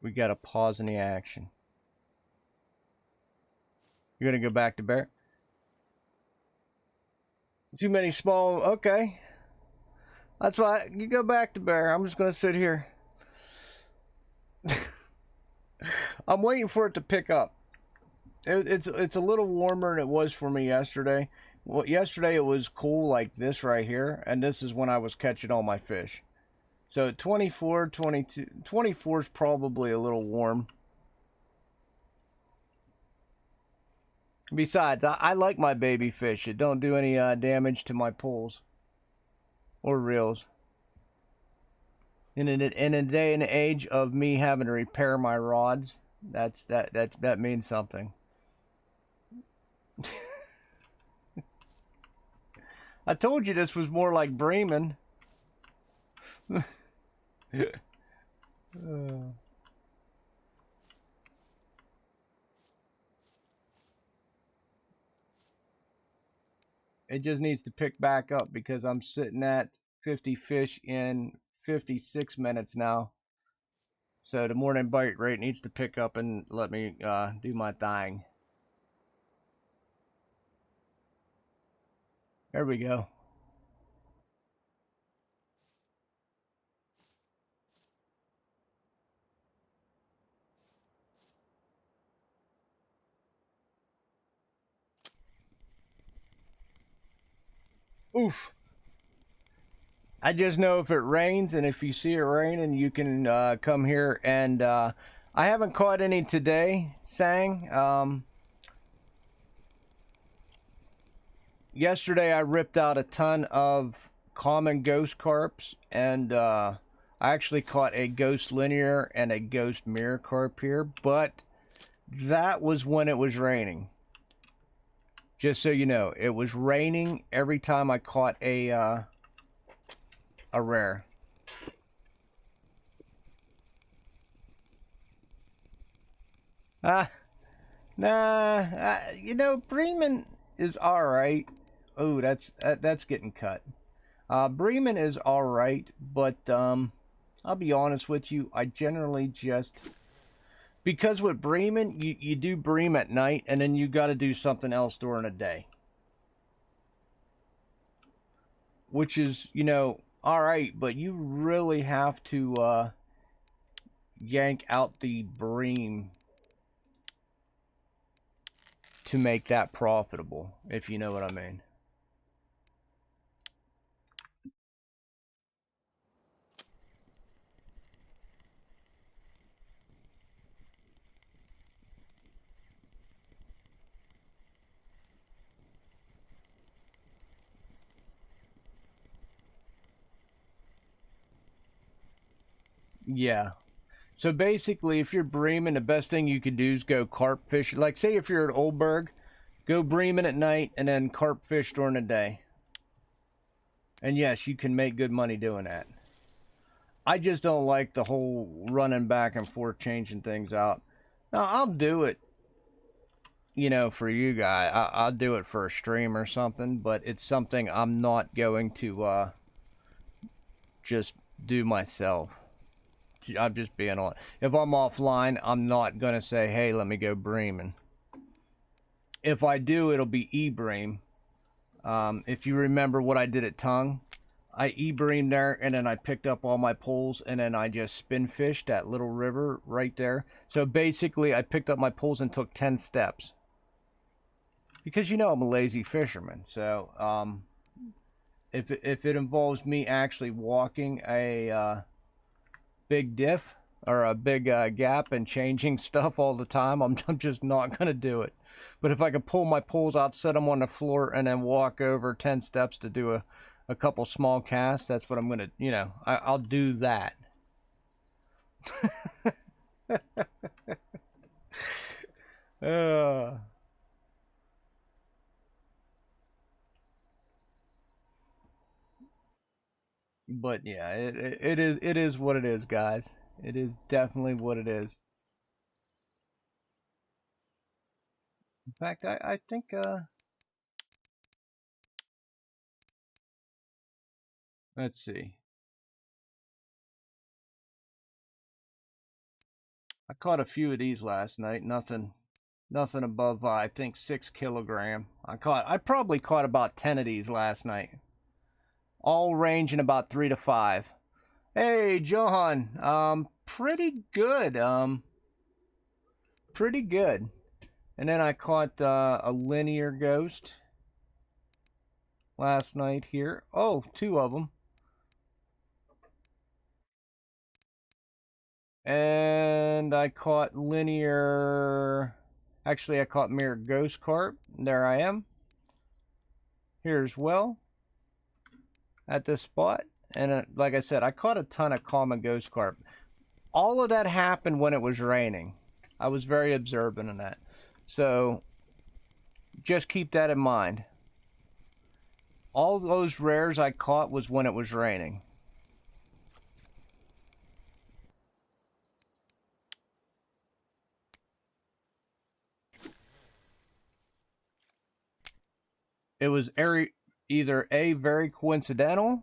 We got to pause in the action. You're gonna go back to bear. Too many small. Okay, that's why you go back to bear. I'm just gonna sit here. I'm waiting for it to pick up. It's a little warmer than it was for me yesterday. Well, yesterday it was cool like this right here, and this is when I was catching all my fish. So 24, 22, 24 is probably a little warm. Besides, I like my baby fish. It don't do any damage to my poles or reels. In a day and age of me having to repair my rods, that means something. I told you this was more like Bremen. It just needs to pick back up because I'm sitting at 50 fish in 56 minutes now. So the morning bite rate needs to pick up and let me do my thing. There we go. Oof. I just know if it rains, and if you see it raining, you can come here. And I haven't caught any today, Sang. Yesterday I ripped out a ton of common ghost carps, and I actually caught a ghost linear and a ghost mirror carp here, but that was when it was raining. Just so you know, it was raining every time I caught a rare. You know, Bremen is all right. Oh, that's getting cut. Bremen is all right, but I'll be honest with you. I generally just, because with Bremen, you do bream at night, and then you got to do something else during the day, which is, you know, all right, but you really have to yank out the bream to make that profitable, if you know what I mean. Yeah. So basically, if you're breaming, the best thing you can do is go carp fish. Like, say if you're at Oldberg, go breaming at night and then carp fish during the day. And yes, you can make good money doing that. I just don't like the whole running back and forth, changing things out. Now, I'll do it, you know, for you guys. I'll do it for a stream or something, but it's something I'm not going to just do myself. I'm just being honest. If I'm offline, I'm not going to say, hey, let me go breaming. If I do, it'll be e-bream. If you remember what I did at Tongue, I e-breamed there, and then I picked up all my poles, and then I just spin fished that little river right there. So basically, I picked up my poles and took 10 steps. Because you know I'm a lazy fisherman. So if it involves me actually walking a big diff or a big gap and changing stuff all the time, I'm just not going to do it. But if I could pull my poles out, set them on the floor, and then walk over 10 steps to do a couple small casts, that's what I'm gonna, you know, I'll do that. uh, but yeah, it is what it is, guys. It is definitely what it is. In fact, I think let's see. I caught a few of these last night. Nothing above I think 6 kilogram. I probably caught about 10 of these last night, all ranging about 3 to 5. Hey, Johan. Pretty good. Pretty good. And then I caught a linear ghost last night here. Oh, 2 of them. And I caught linear. Actually, I caught mirror ghost carp. There I am. Here as well at this spot. And like I said, I caught a ton of common ghost carp. All of that happened when it was raining. I was very observant of that. So just keep that in mind. All those rares I caught was when it was raining. It was either A, very coincidental,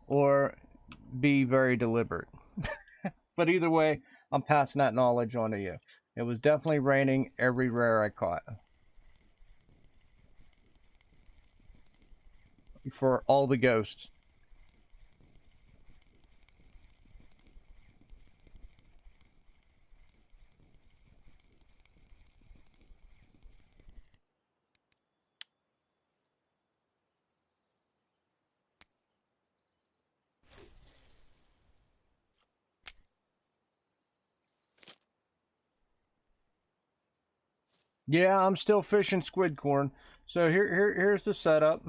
or B, very deliberate. But either way, I'm passing that knowledge on to you. It was definitely raining every rare I caught. For all the ghosts. Yeah, I'm still fishing squid corn. So here's the setup.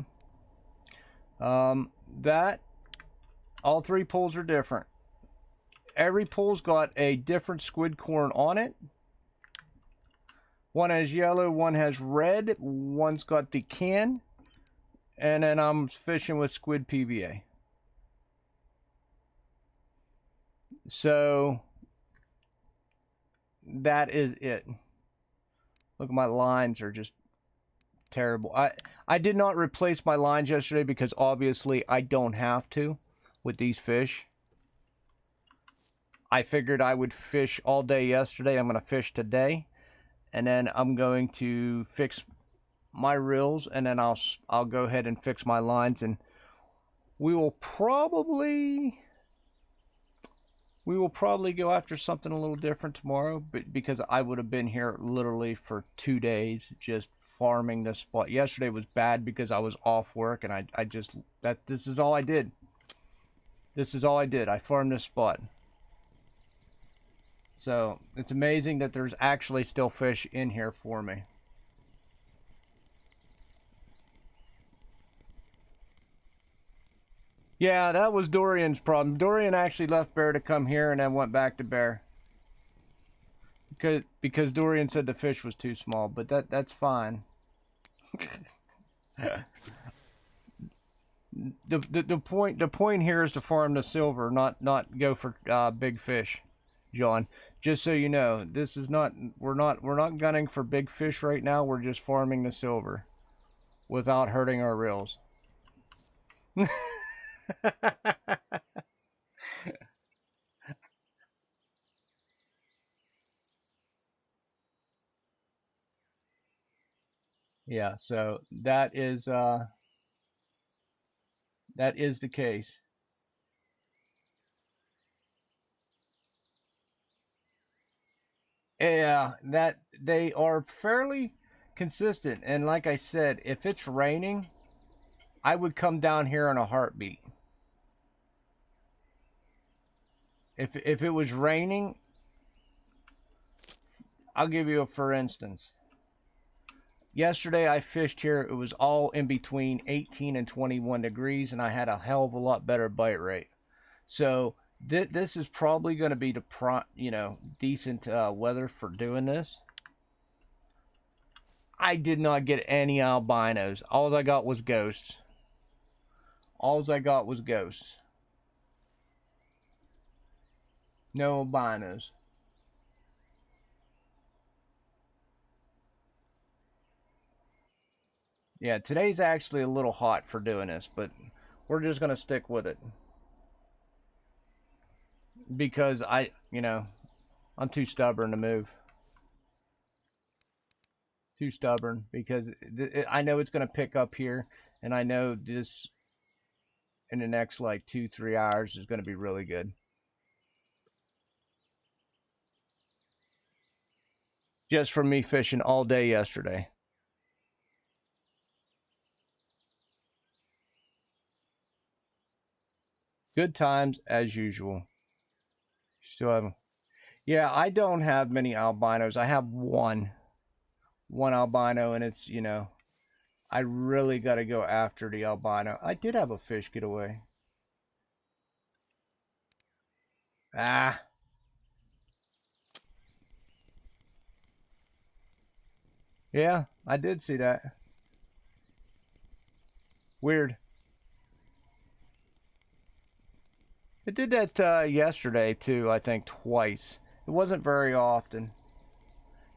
That all 3 pools are different. Every pool's got a different squid corn on it. One has yellow, one has red, one's got the can, and then I'm fishing with squid PVA. So that is it. Look, my lines are just terrible. I did not replace my lines yesterday because obviously I don't have to with these fish. I figured I would fish all day yesterday. I'm going to fish today, and then I'm going to fix my reels, and then I'll go ahead and fix my lines, and we will probably go after something a little different tomorrow, but because I would have been here literally for 2 days just farming this spot. Yesterday was bad because I was off work, and this is all I did. This is all I did. I farmed this spot. So it's amazing that there's actually still fish in here for me. Yeah, that was Dorian's problem. Dorian actually left Bear to come here and then went back to Bear. Because Dorian said the fish was too small, but that's fine. the point here is to farm the silver, not go for big fish, John. Just so you know, this is not we're not gunning for big fish right now. We're just farming the silver without hurting our reels. Yeah, so that is the case. Yeah, that they are fairly consistent, and like I said, if it's raining, I would come down here in a heartbeat. If it was raining, I'll give you a for instance. Yesterday I fished here. It was all in between 18 and 21 degrees, and I had a hell of a lot better bite rate. So this is probably going to be decent weather for doing this. I did not get any albinos. All I got was ghosts. All I got was ghosts. No albinos. Yeah, today's actually a little hot for doing this, but we're just going to stick with it. Because I'm too stubborn to move. Too stubborn because I know it's going to pick up here, and I know this in the next like 2-3 hours is going to be really good. Just from me fishing all day yesterday. Good times as usual. Still have. Yeah, I don't have many albinos. I have one albino, and it's I really got to go after the albino. I did have a fish get away. Ah. Yeah, I did see that. Weird. It did that yesterday too, I think twice. It wasn't very often.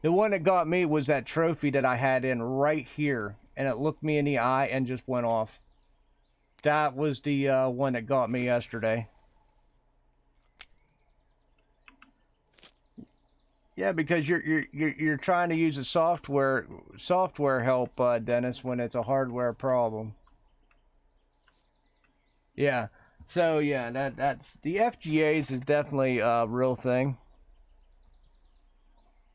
The one that got me was that trophy that I had in right here, and it looked me in the eye and just went off. That was the one that got me yesterday. Yeah, because you're trying to use a software help, Dennis, when it's a hardware problem. Yeah. So yeah, that's the FGAs is definitely a real thing.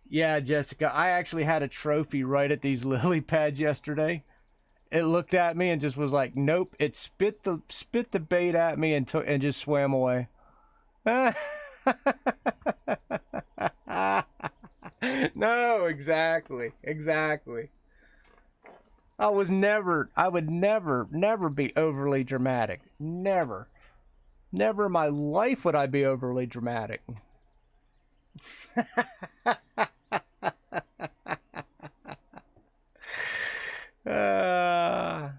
Yeah, Jessica, I actually had a trophy right at these lily pads yesterday. It looked at me and just was like, "Nope." It spit the bait at me and just swam away. No, exactly. I would never be overly dramatic. Never. Never in my life would I be overly dramatic. uh...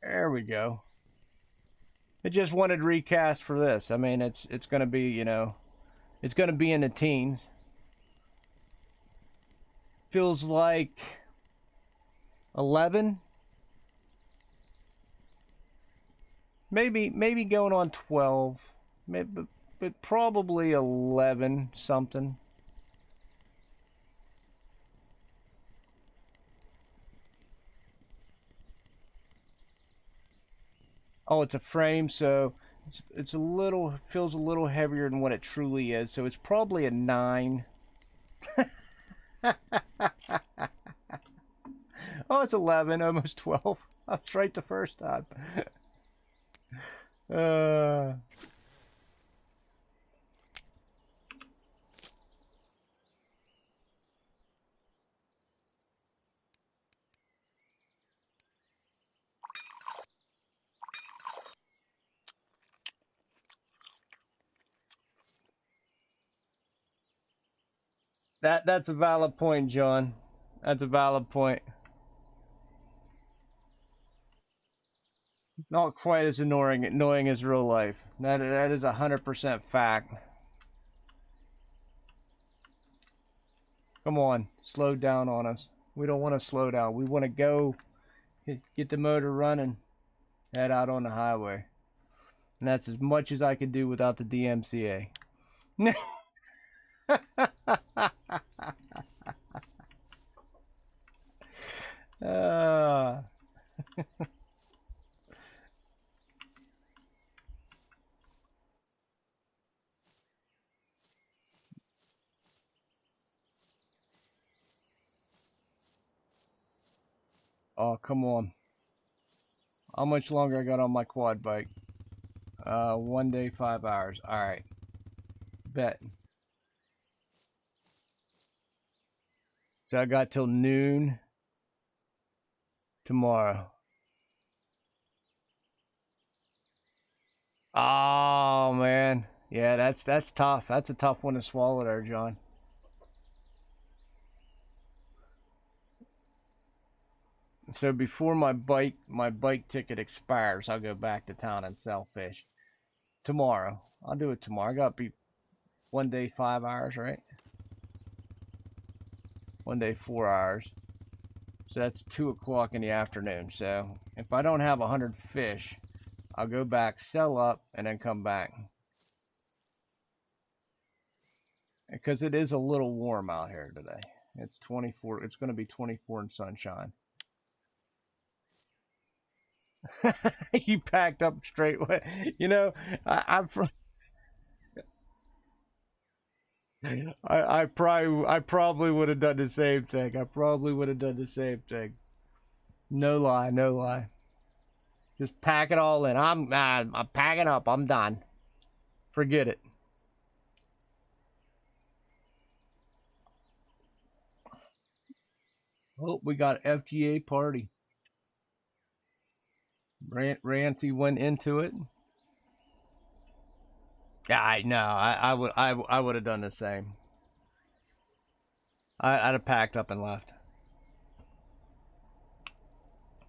There we go. It just wanted recast for this. I mean, it's going to be, it's going to be in the teens. Feels like 11. Maybe going on 12. Maybe, but probably 11 something. Oh, it's a frame, so it's a little, feels a little heavier than what it truly is. So it's probably a 9. Oh, it's 11, almost 12. I was right the first time. uh... That's a valid point, John. That's a valid point. Not quite as annoying as real life. That is 100% fact. Come on, slow down on us. We don't want to slow down. We want to go get the motor running, head out on the highway. And that's as much as I can do without the DMCA. uh. Oh, come on. How much longer I got on my quad bike? 1 day, 5 hours. All right. Bet. So I got till noon tomorrow. Oh man. Yeah, that's tough. That's a tough one to swallow there, John. So before my bike ticket expires, I'll go back to town and sell fish. Tomorrow. I'll do it tomorrow. I got to be 1 day, 5 hours, right? 1 day, 4 hours. So that's 2 o'clock in the afternoon. So if I don't have 100 fish, I'll go back, sell up, and then come back. Because it is a little warm out here today. It's 24. It's going to be 24 in sunshine. You packed up straight away. You know, I'm from. I probably would have done the same thing. I probably would have done the same thing. No lie, no lie. Just pack it all in. I'm packing up. I'm done. Forget it. Oh, we got FGA party. Ranty went into it. Yeah, I know. I would have done the same. I'd have packed up and left.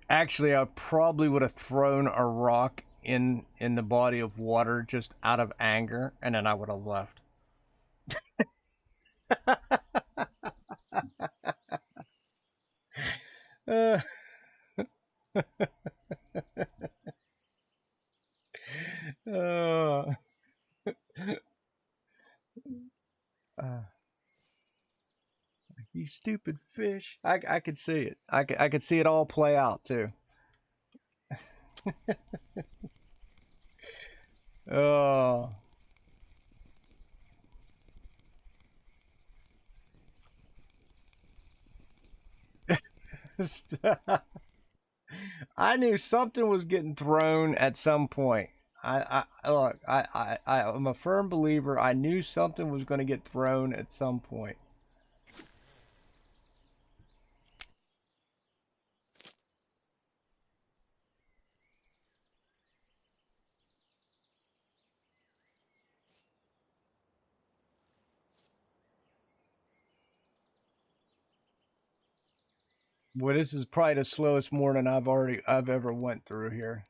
Actually, I probably would have thrown a rock in the body of water just out of anger, and then I would have left. uh, uh, uh, you stupid fish! I could see it. I could see it all play out too. Oh. I knew something was getting thrown at some point. I look. I'm a firm believer. I knew something was going to get thrown at some point. Well, this is probably the slowest morning I've ever went through here.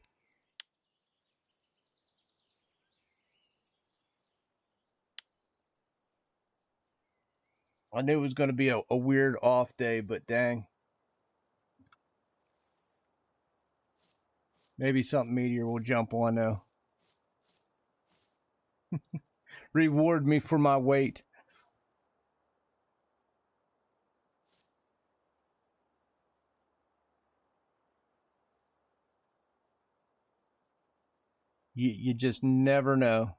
I knew it was going to be a weird off day, but dang, maybe something meteor will jump on though. Reward me for my wait. You just never know.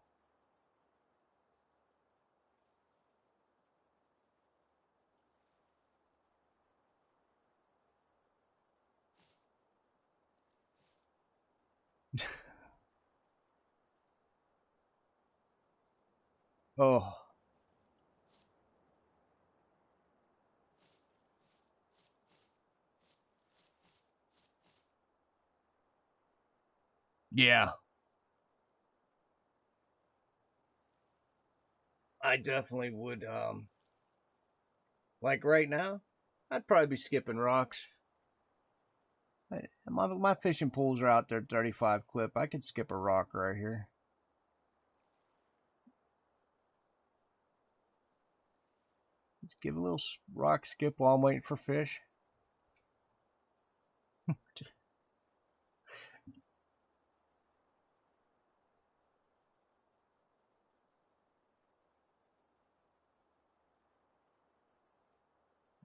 Oh, yeah. I definitely would. Like right now, I'd probably be skipping rocks. My fishing poles are out there 35 clip. I could skip a rock right here. Let's give a little rock skip while I'm waiting for fish.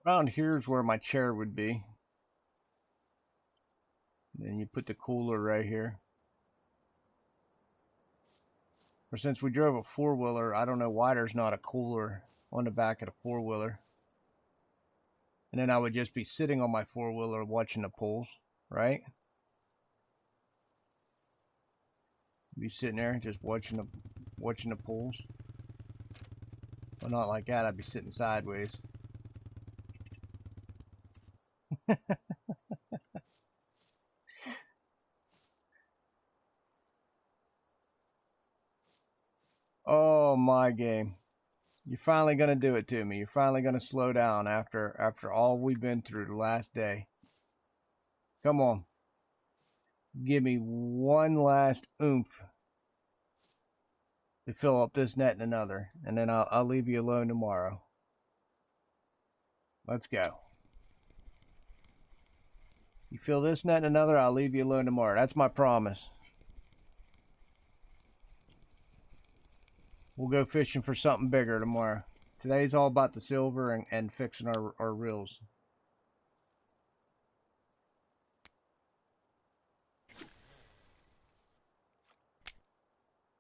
Around here is where my chair would be. Then you put the cooler right here. Or since we drove a four-wheeler, I don't know why there's not a cooler on the back of the four-wheeler. And then I would just be sitting on my four-wheeler watching the pools, right? Be sitting there just watching the pools. Well, not like that. I'd be sitting sideways. Oh, my game. You're finally going to do it to me. You're finally going to slow down after all we've been through the last day. Come on. Give me one last oomph to fill up this net and another. And then I'll leave you alone tomorrow. Let's go. You fill this net and another, I'll leave you alone tomorrow. That's my promise. We'll go fishing for something bigger tomorrow. Today's all about the silver and fixing our reels.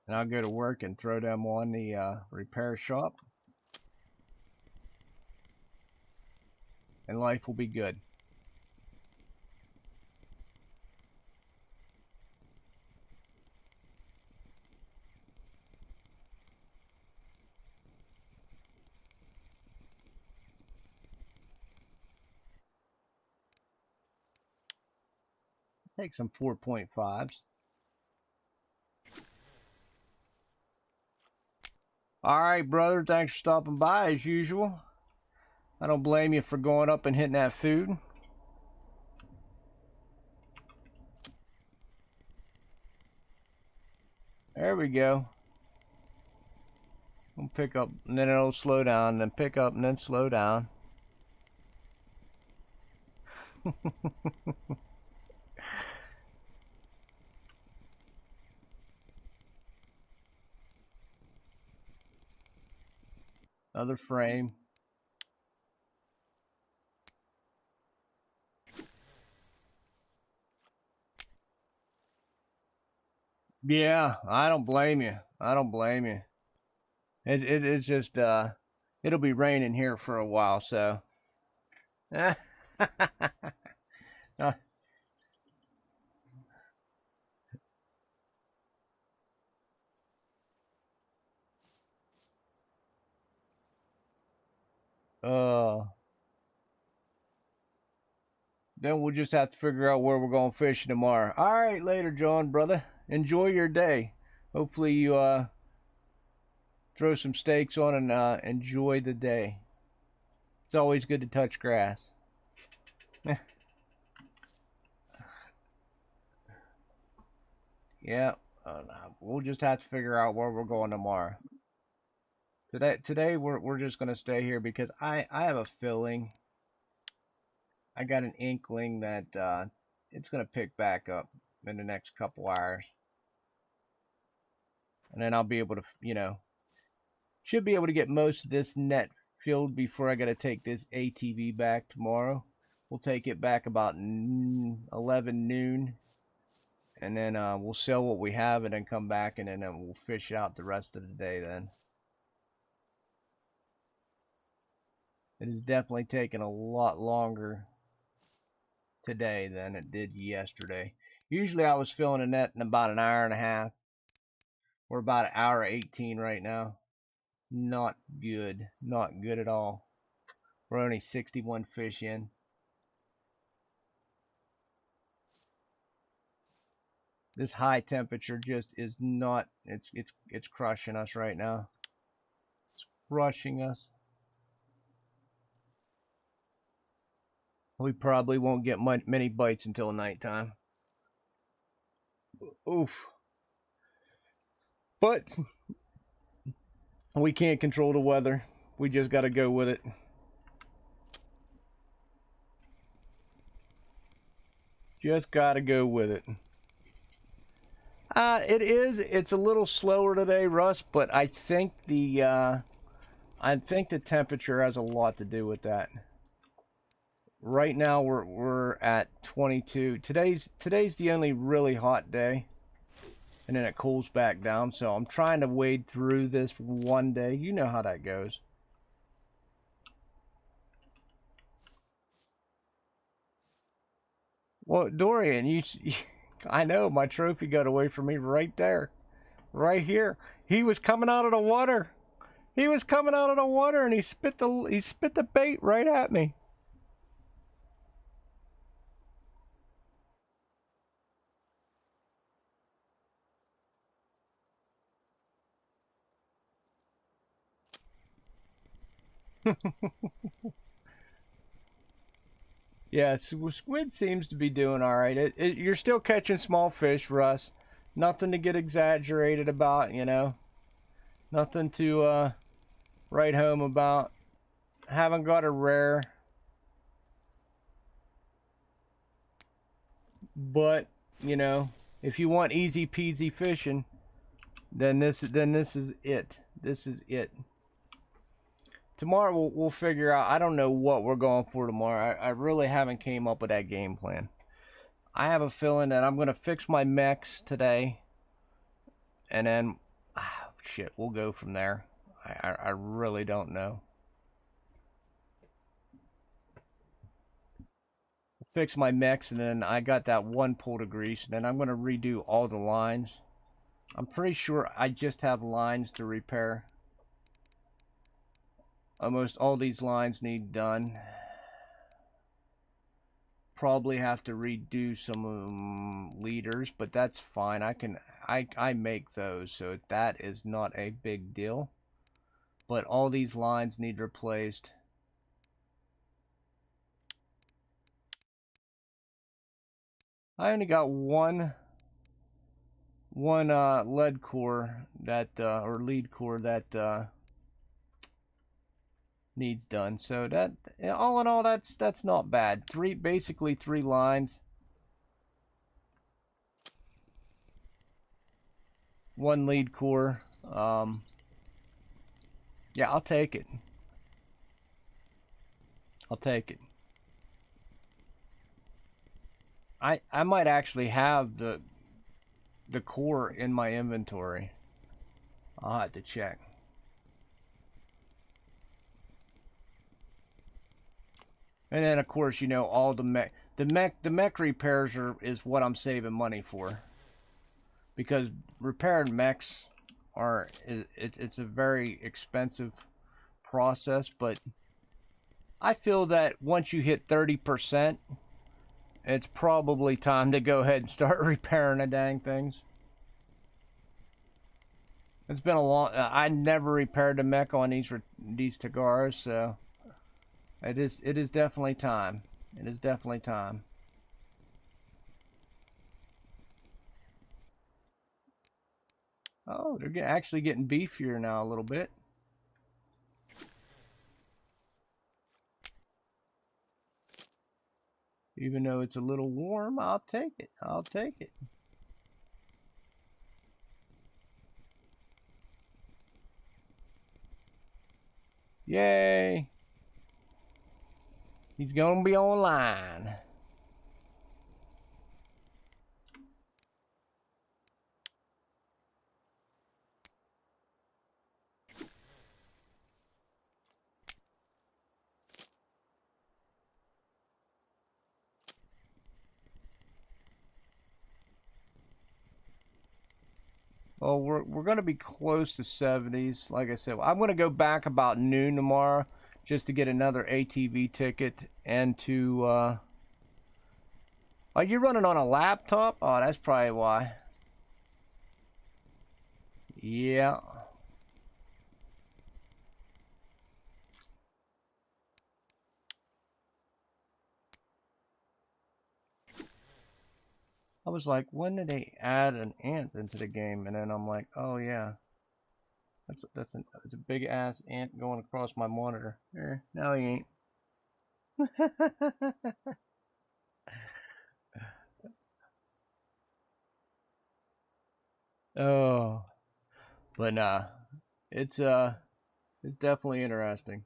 And I'll go to work and throw them on the repair shop. And life will be good. Take some 4.5s. All right, brother. Thanks for stopping by as usual. I don't blame you for going up and hitting that food. There we go. We'll pick up, and then it'll slow down, and then pick up, and then slow down. Another frame. Yeah, I don't blame you. I don't blame you. It's just it'll be raining here for a while, so. uh, then we'll just have to figure out where we're going fishing tomorrow. All right, later, John, brother. Enjoy your day. Hopefully you throw some steaks on and enjoy the day. It's always good to touch grass. Yeah, we'll just have to figure out where we're going tomorrow. Today we're just gonna stay here because I have a feeling, I got an inkling that it's gonna pick back up in the next couple hours, and then I'll be able to, should be able to get most of this net filled before I gotta take this ATV back tomorrow. We'll take it back about 11 noon, and then we'll sell what we have, and then come back, and then we'll fish out the rest of the day. Then it is definitely taking a lot longer today than it did yesterday. Usually I was filling a net in about an hour and a half. We're about an hour 18 right now. Not good. Not good at all. We're only 61 fish in. This high temperature just is not, it's crushing us right now. It's crushing us. We probably won't get many bites until nighttime. Oof. But we can't control the weather. We just got to go with it. Just got to go with it. It's a little slower today, Russ, but I think the temperature has a lot to do with that. Right now we're at 22. Today's the only really hot day, and then it cools back down. So I'm trying to wade through this one day. You know how that goes. Well, Dorian, I know my trophy got away from me right there. Right here. He was coming out of the water. He was coming out of the water and he spit the bait right at me. Yeah, squid seems to be doing all right. You're still catching small fish, Russ. Nothing to get exaggerated about, you know. Nothing to write home about. Haven't got a rare, but you know, if you want easy peasy fishing, then this is it. This is it. Tomorrow we'll figure out. I don't know what we're going for tomorrow. I really haven't came up with that game plan. I have a feeling that I'm gonna fix my mechs today, and then shit, we'll go from there. I really don't know. Fix my mechs, and then I got that one pull to grease, and then I'm gonna redo all the lines. I'm pretty sure I just have lines to repair. Almost all these lines need done. Probably have to redo some leaders, but that's fine. I make those, so that is not a big deal. But all these lines need replaced. I only got one lead core that or lead core that needs done. So that all in all, that's not bad. Basically three lines. One lead core. Yeah, I'll take it. I'll take it. I might actually have the core in my inventory. I'll have to check. And then of course, you know, all the mech repairs is what I'm saving money for. Because repairing mechs it's a very expensive process, but I feel that once you hit 30%, it's probably time to go ahead and start repairing the dang things. It's been a long. I never repaired the mech on these Tagaras, so it is definitely time. It is definitely time. Oh, they're actually getting beefier now a little bit. Even though it's a little warm, I'll take it. I'll take it. Yay! He's gonna be online. Well, we're gonna be close to 70s. Like I said, I'm gonna go back about noon tomorrow just to get another ATV ticket and to. Oh, you're running on a laptop? Oh, that's probably why. Yeah. I was like, when did they add an ant into the game? And then I'm like, oh yeah, that's a big ass ant going across my monitor. No he ain't. Oh, but nah, it's definitely interesting.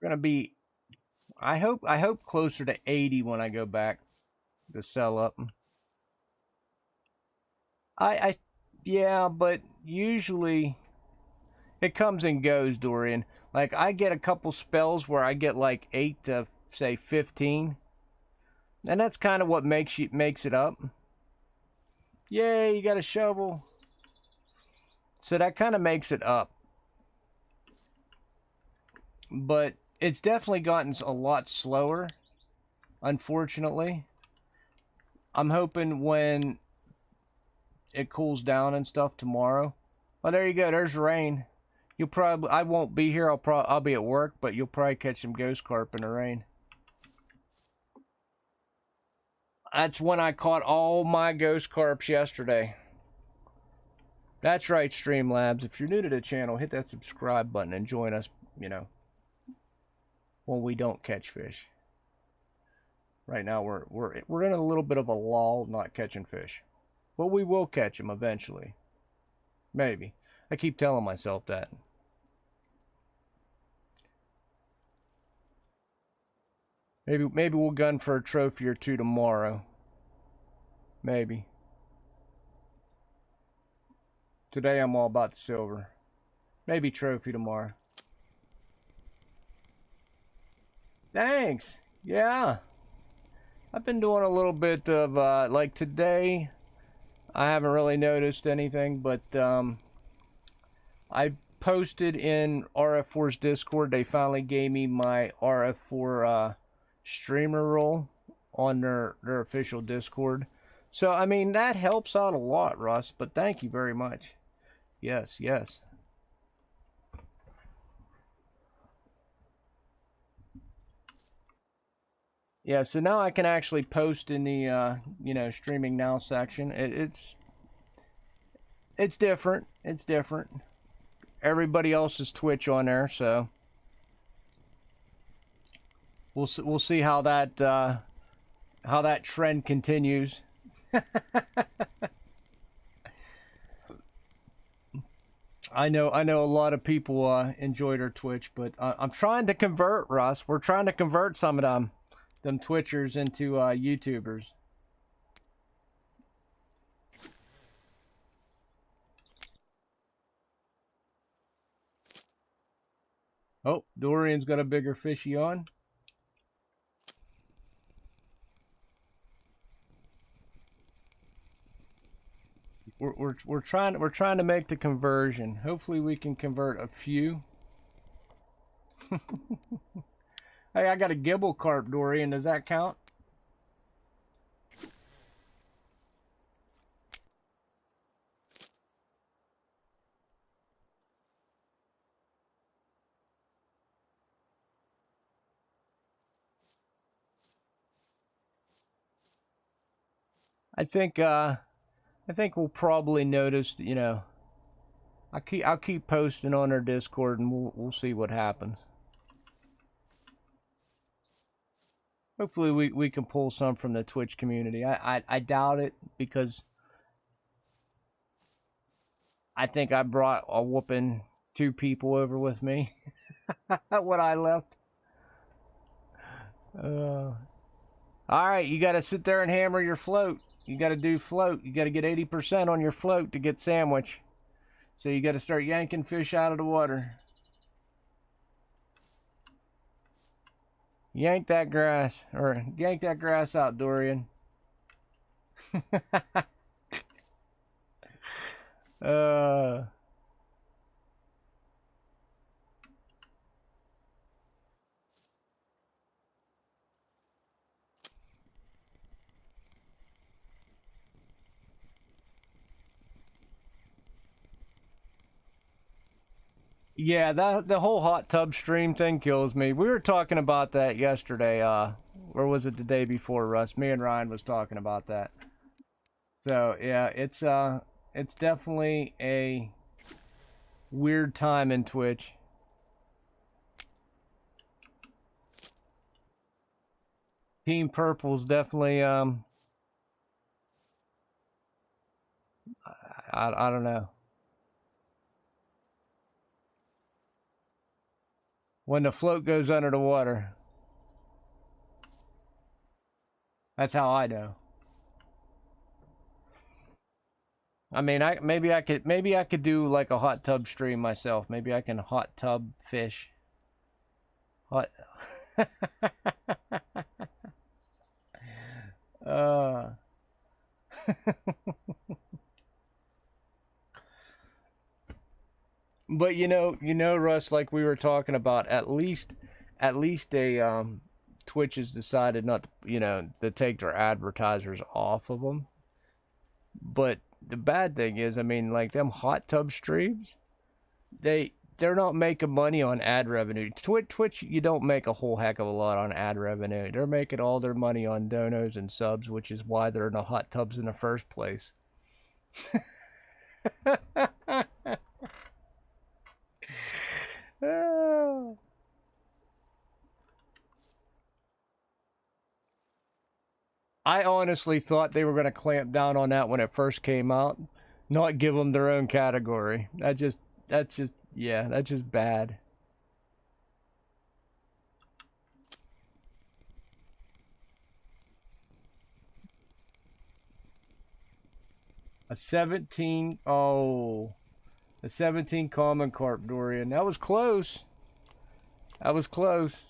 Gonna be, I hope closer to 80 when I go back to sell up. I yeah, but usually it comes and goes, Dorian. Like, I get a couple spells where I get like 8 to, say, 15. And that's kind of what makes it up. Yay, you got a shovel. So that kind of makes it up. But it's definitely gotten a lot slower, unfortunately. I'm hoping when it cools down and stuff tomorrow. Oh, there you go. There's rain. You'll probably, I won't be here. I'll be at work, but you'll probably catch some ghost carp in the rain. That's when I caught all my ghost carps yesterday. That's right, Streamlabs. If you're new to the channel, hit that subscribe button and join us, you know, when we don't catch fish. Right now we're in a little bit of a lull, not catching fish. But we will catch them eventually. Maybe. I keep telling myself that. Maybe we'll gun for a trophy or two tomorrow. Maybe. Today I'm all about the silver. Maybe trophy tomorrow. Thanks. Yeah. I've been doing a little bit of, like today, I haven't really noticed anything, but I posted in RF4's Discord. They finally gave me my RF4 streamer role on their official Discord. So, I mean, that helps out a lot, Russ, but thank you very much. Yes, yes. Yeah, so now I can actually post in the, you know, streaming now section. It's different. It's different. Everybody else's Twitch on there, so we'll see how that trend continues. I know a lot of people enjoyed our Twitch, but I'm trying to convert, Russ. We're trying to convert some of them Twitchers into YouTubers. Oh, Dorian's got a bigger fishy on. We're trying to make the conversion. Hopefully we can convert a few. Hey, I got a gibble carp, Dorian. Does that count? I think we'll probably notice, you know, I'll keep posting on our Discord and we'll see what happens. Hopefully we can pull some from the Twitch community. I doubt it, because I think I brought a whooping 2 people over with me when I left. Alright, you gotta sit there and hammer your float. You gotta do float. You gotta get 80% on your float to get sandwich. So you gotta start yanking fish out of the water. Yank that grass, or yank that grass out, Dorian. Yeah, the whole hot tub stream thing kills me. We were talking about that yesterday, or was it the day before, Russ? Me and Ryan was talking about that. So yeah, it's definitely a weird time in Twitch. Team Purple's definitely I don't know. When the float goes under the water. That's how I know. I mean, maybe I could do like a hot tub stream myself. Maybe I can hot tub fish. Hot. uh. But Russ, like we were talking about, at least Twitch has decided not to, to take their advertisers off of them. But the bad thing is, I mean, like them hot tub streams, they're not making money on ad revenue. Twitch, you don't make a whole heck of a lot on ad revenue. They're making all their money on donos and subs, which is why they're in the hot tubs in the first place. I honestly thought they were going to clamp down on that when it first came out, not give them their own category. That's just bad. A 17, oh, a 17 common carp, Dorian. That was close. That was close.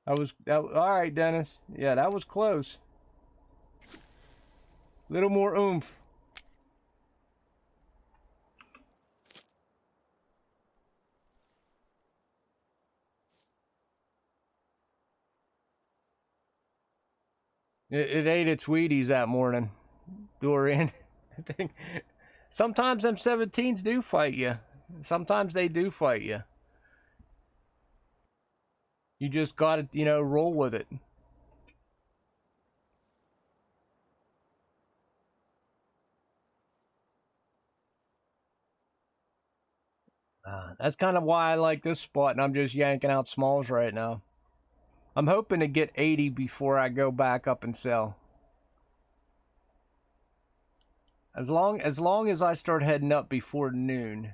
All right, Dennis. Yeah, that was close. Little more oomph. It ate its Wheaties that morning, Dorian. I think sometimes them 17s do fight you. Sometimes they do fight you. You just gotta, roll with it. That's kind of why I like this spot, and I'm just yanking out smalls right now. I'm hoping to get 80 before I go back up and sell. As long as I start heading up before noon.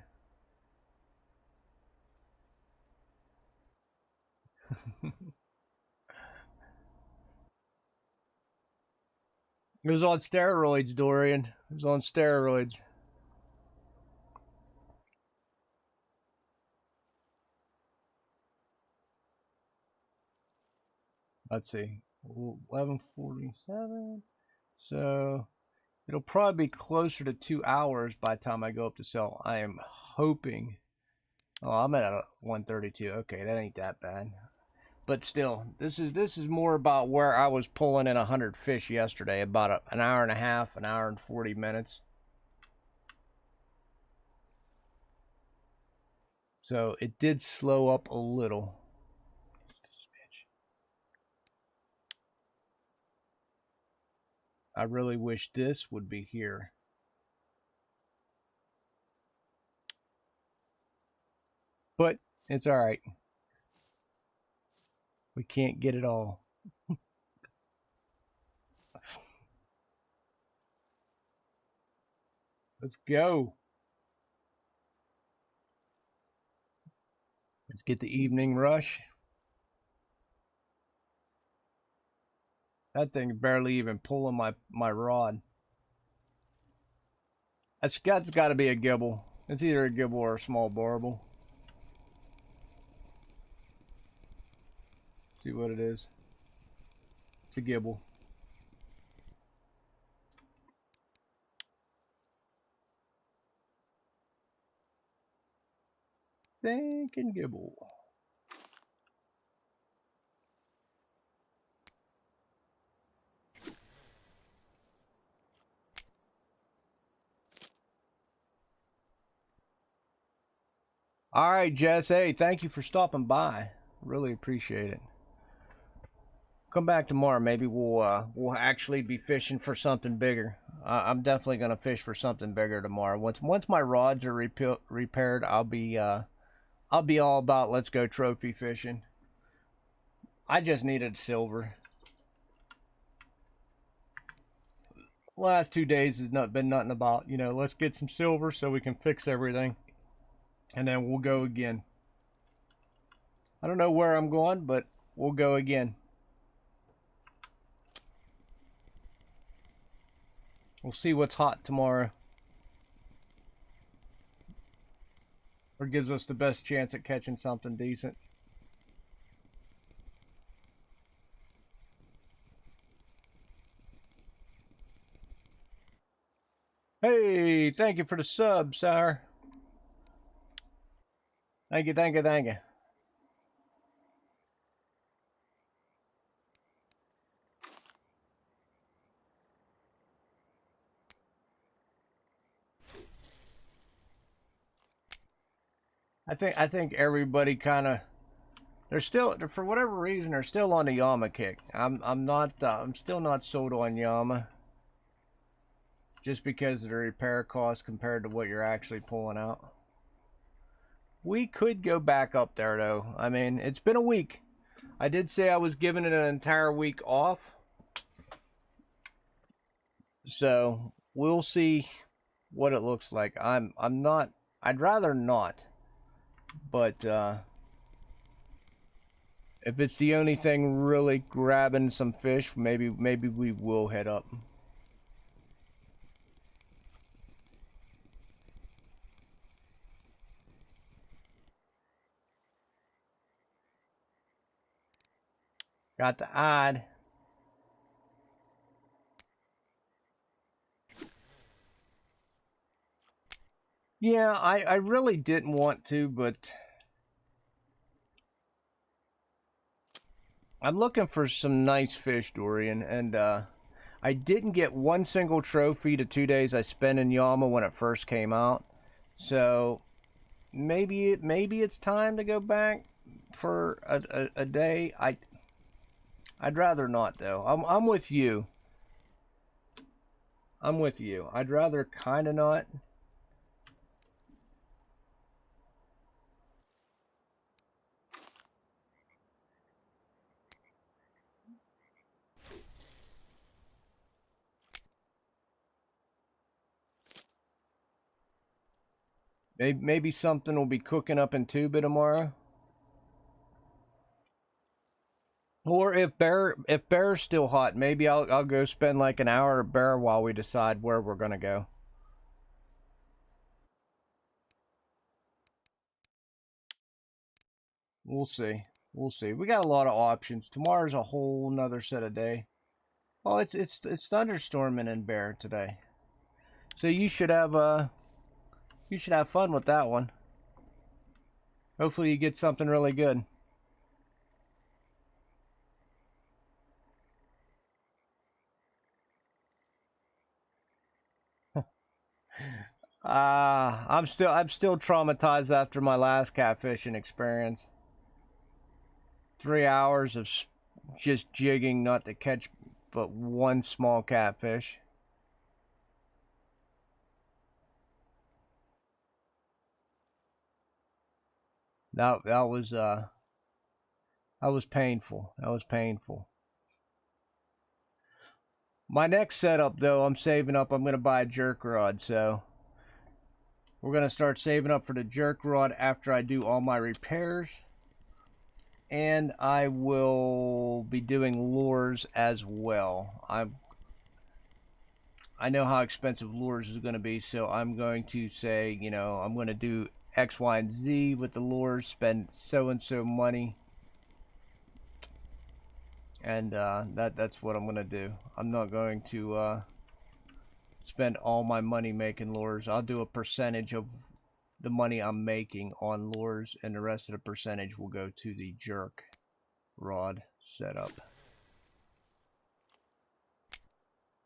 It was on steroids, Dorian. It was on steroids. Let's see. 11:47. So it'll probably be closer to 2 hours by the time I go up to sell. I am hoping. Oh, I'm at 132. Okay, that ain't that bad. But still, this is more about where I was pulling in 100 fish yesterday, about an hour and a half, an hour and 40 minutes. So it did slow up a little. I really wish this would be here. But it's all right. We can't get it all. Let's go. Let's get the evening rush. That thing's barely even pulling my rod. That's got to be a gibble. It's either a gibble or a small barbel. See what it is. It's a gibble. Thinking gibble. All right, Jess. Hey, thank you for stopping by. Really appreciate it. Come back tomorrow. Maybe we'll actually be fishing for something bigger. I'm definitely gonna fish for something bigger tomorrow. Once my rods are repaired, I'll be all about let's go trophy fishing. I just needed silver. Last 2 days has not been nothing about, let's get some silver so we can fix everything. And then we'll go again. I don't know where I'm going, but we'll go again. We'll see what's hot tomorrow, or gives us the best chance at catching something decent. Hey, thank you for the sub, sir. Thank you, thank you, thank you. I think everybody kind of, they're still, for whatever reason, they're still on the Yama kick. I'm not I'm still not sold on Yama, just because of the repair cost compared to what you're actually pulling out. We could go back up there though. I mean, it's been a week. I did say I was giving it an entire week off, so we'll see what it looks like. I'm not. I'd rather not, but if it's the only thing really grabbing some fish, maybe we will head up. Got the odd. Yeah, I really didn't want to, but I'm looking for some nice fish, Dorian, and I didn't get one single trophy the 2 days I spent in Yama when it first came out. So maybe it's time to go back for a day. I'd rather not though. I'm with you. I'm with you. I'd rather kind of not. Maybe something will be cooking up in Tuba tomorrow. Or if Bear's still hot, maybe I'll go spend like an hour at Bear while we decide where we're gonna go. We'll see. We'll see. We got a lot of options. Tomorrow's a whole nother set of day. Oh, it's thunderstorming in Bear today. So you should have fun with that one. Hopefully you get something really good. I'm still traumatized after my last catfishing experience. 3 hours of just jigging not to catch but one small catfish. That was painful. That was painful. My next setup though, I'm saving up. I'm gonna buy a jerk rod, so we're gonna start saving up for the jerk rod after I do all my repairs. And I will be doing lures as well. I know how expensive lures is going to be, so I'm going to say, I'm going to do X, Y, and Z with the lures, spend so and so money, and that's what I'm going to do. I'm not going to spend all my money making lures. I'll do a percentage of the money I'm making on lures, and the rest of the percentage will go to the jerk rod setup.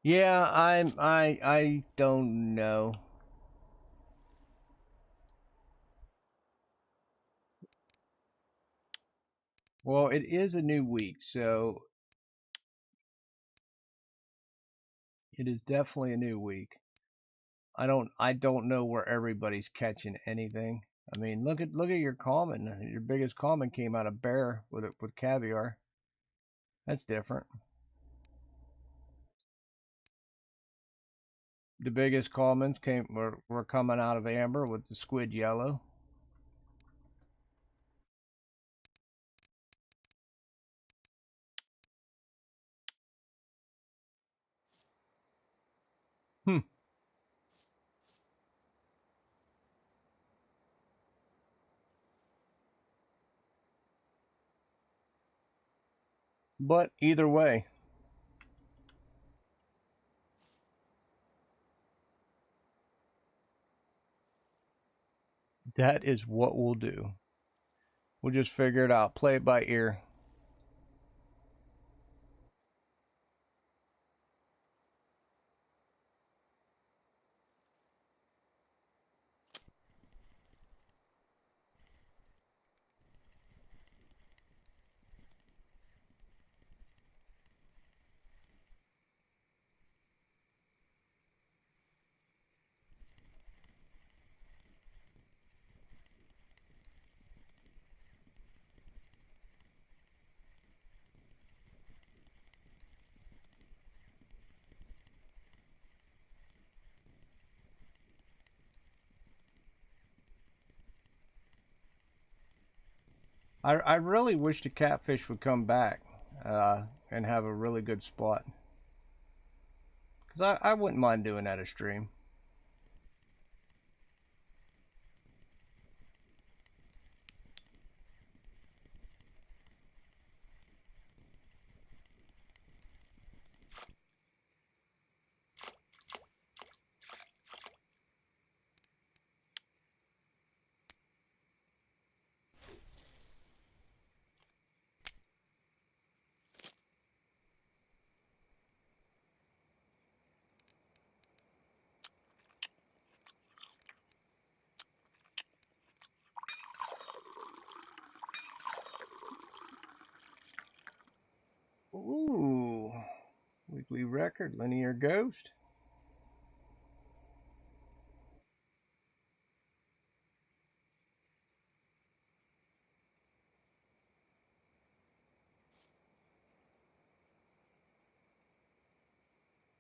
Yeah, I don't know. Well, it is a new week, so it is definitely a new week. I don't know where everybody's catching anything. I mean, look at your common. Your biggest common came out of Bear with caviar. That's different. The biggest commons were coming out of Amber with the squid yellow. But either way, that is what we'll do. We'll just figure it out, play it by ear. I really wish the catfish would come back and have a really good spot. Because I wouldn't mind doing that a stream. Ooh, weekly record, linear ghost.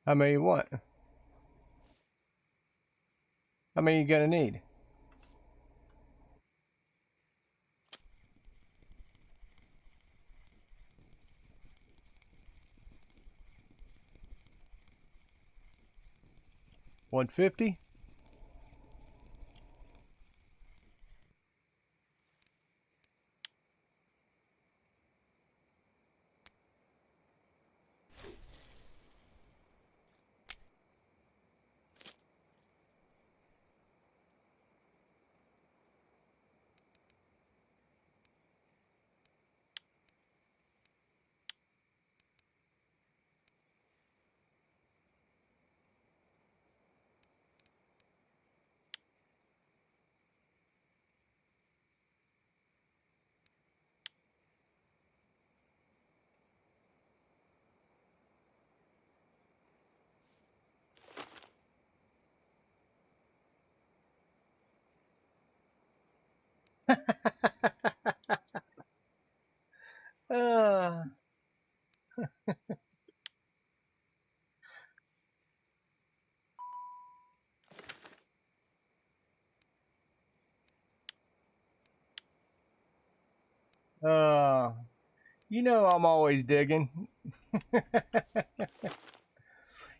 How many what? How many you gonna need? $150? uh, uh, you know I'm always digging.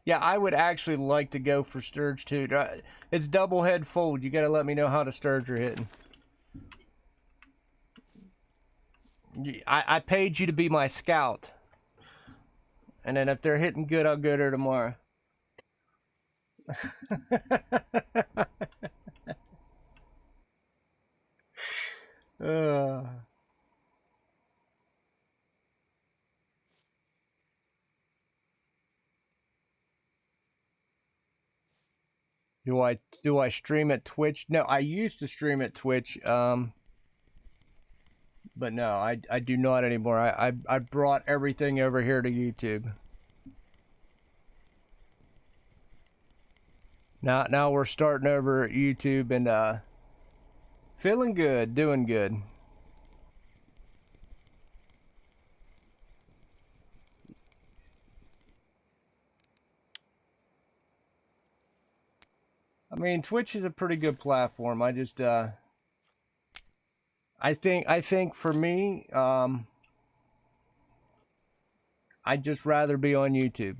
Yeah, I would actually like to go for sturge too. It's double head fold. You gotta let me know how the sturge are hitting. I paid you to be my scout. And then if they're hitting good, I'll go there tomorrow. uh, do I stream at Twitch? No, I used to stream at Twitch. But no, I do not anymore. I brought everything over here to YouTube. Now we're starting over at YouTube and feeling good, doing good. I mean, Twitch is a pretty good platform. I think for me, I'd just rather be on YouTube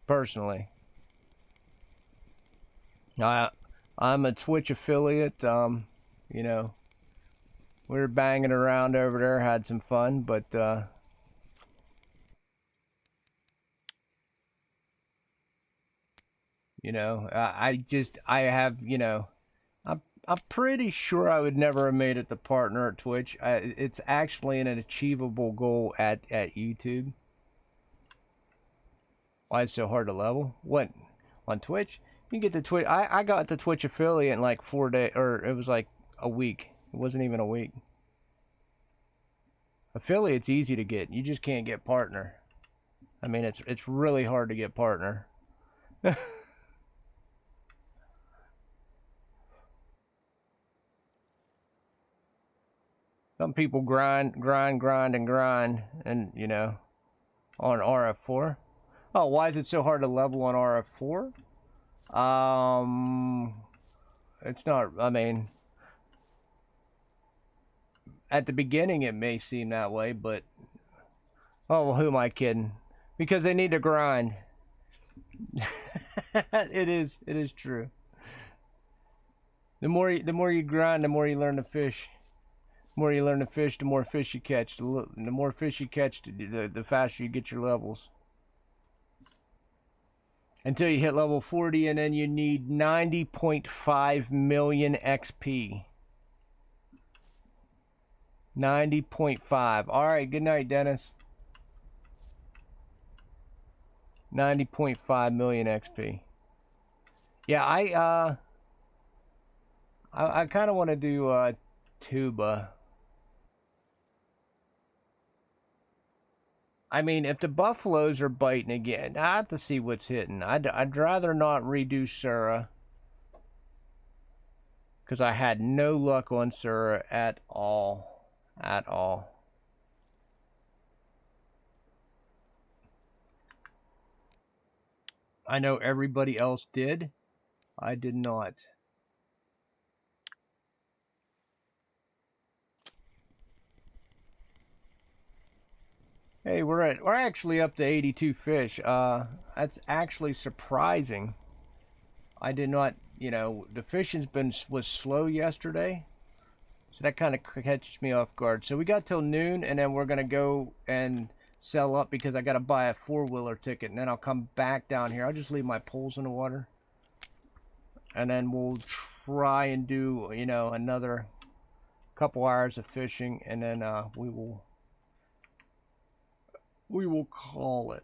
personally. I I'm a Twitch affiliate. You know, We were banging around over there, had some fun, but you know, I have, you know, I'm pretty sure I would never have made it to partner at Twitch. It's actually an achievable goal at YouTube. Why it's so hard to level? What, on Twitch? You get the Twitch. I got the Twitch affiliate in like 4 days, or it was like a week. It wasn't even a week. Affiliate's easy to get. You just can't get partner. I mean, it's really hard to get partner. Some people grind, and you know, on RF4. Oh, why is it so hard to level on RF4? It's not. I mean, at the beginning it may seem that way, but oh, well, who am I kidding? Because they need to grind. It is true. The more you grind, the more you learn to fish. The more you learn to fish, the more fish you catch. The more fish you catch, the faster you get your levels. Until you hit level 40, and then you need 90.5 million XP. 90.5. Alright, good night, Dennis. 90.5 million XP. Yeah, I kind of want to do tuba. I mean, if the buffaloes are biting again, I have to see what's hitting. I'd rather not redo Sura, because I had no luck on Sura at all. At all. I know everybody else did. I did not. Hey, we're actually up to 82 fish. That's actually surprising. I did not, you know, the fishing's was slow yesterday, so that kind of catches me off guard. So we got till noon, and then we're gonna go and sell up because I gotta buy a 4-wheeler ticket, and then I'll come back down here. I'll just leave my poles in the water, and then we'll try and do, you know, another couple hours of fishing, and then we will call it.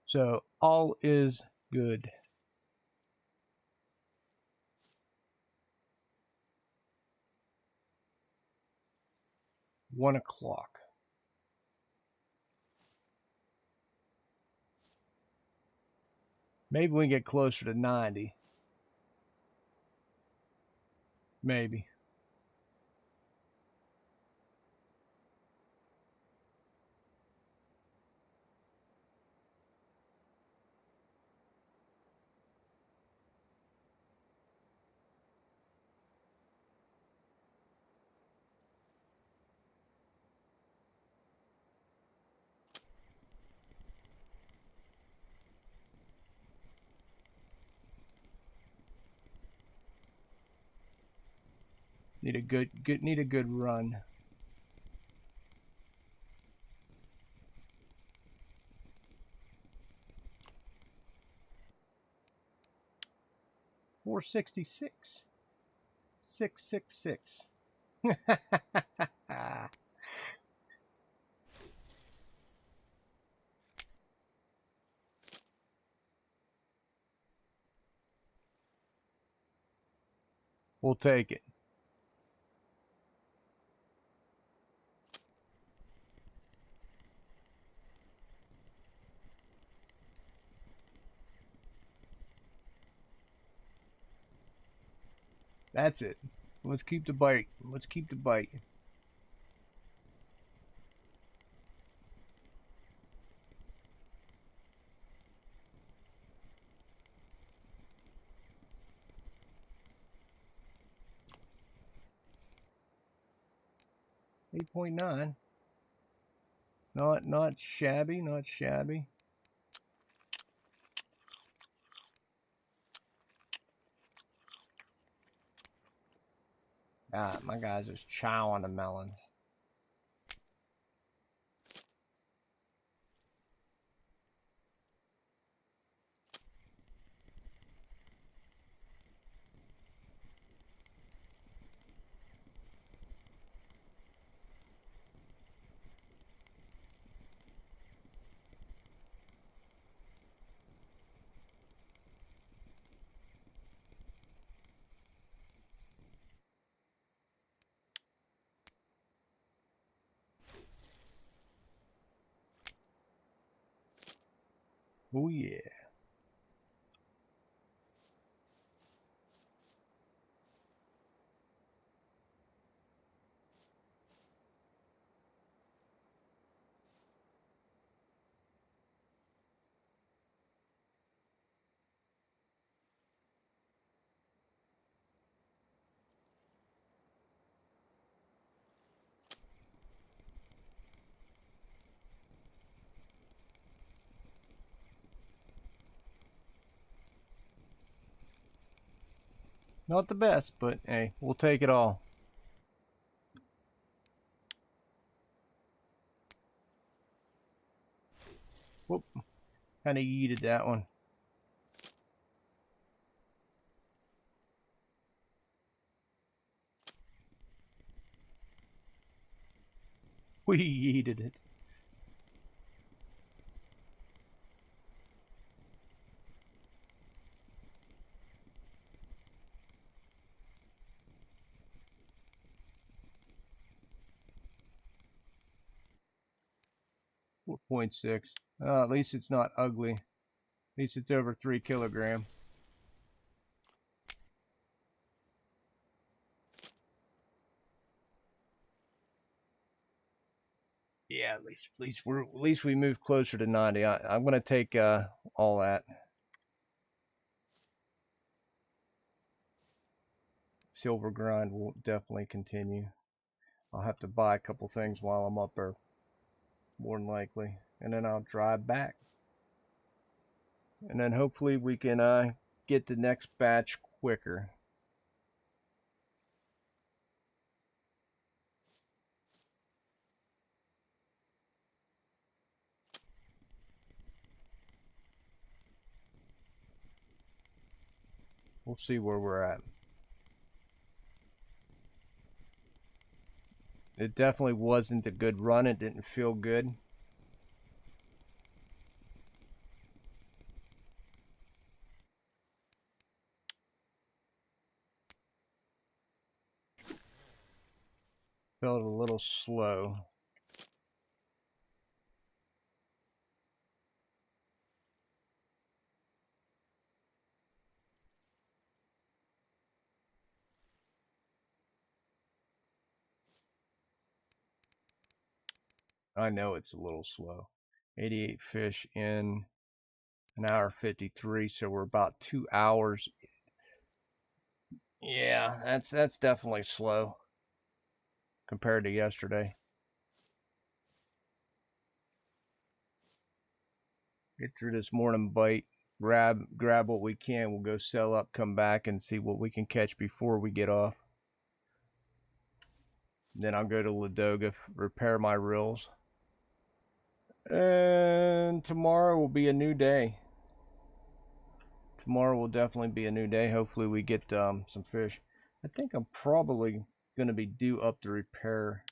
So all is good. $1 o'clock. Maybe we can get closer to 90. Maybe. Need a good run. $466. 666. We'll take it. That's it. Let's keep the bite. Let's keep the bite. 8.9. Not shabby, not shabby. Ah, my guy's just chowing the melons. Oh yeah. Not the best, but hey, we'll take it all. Whoop. Kind of yeeted that one. We yeeted it. Four 4.6. At least it's not ugly. At least it's over 3 kilograms. Yeah, at least we move closer to 90. I'm gonna take all that. Silver grind will definitely continue. I'll have to buy a couple things while I'm up there, more than likely, and then I'll drive back. And then hopefully we can get the next batch quicker. We'll see where we're at. It definitely wasn't a good run. It didn't feel good. Felt a little slow. I know it's a little slow. 88 fish in an hour 53, so we're about 2 hours. Yeah, that's definitely slow compared to yesterday. Get through this morning bite, grab what we can. We'll go sell up, come back, and see what we can catch before we get off. Then I'll go to Ladoga, repair my reels. And tomorrow will be a new day. Tomorrow will definitely be a new day. Hopefully we get some fish. I think I'm probably going to be due up to repair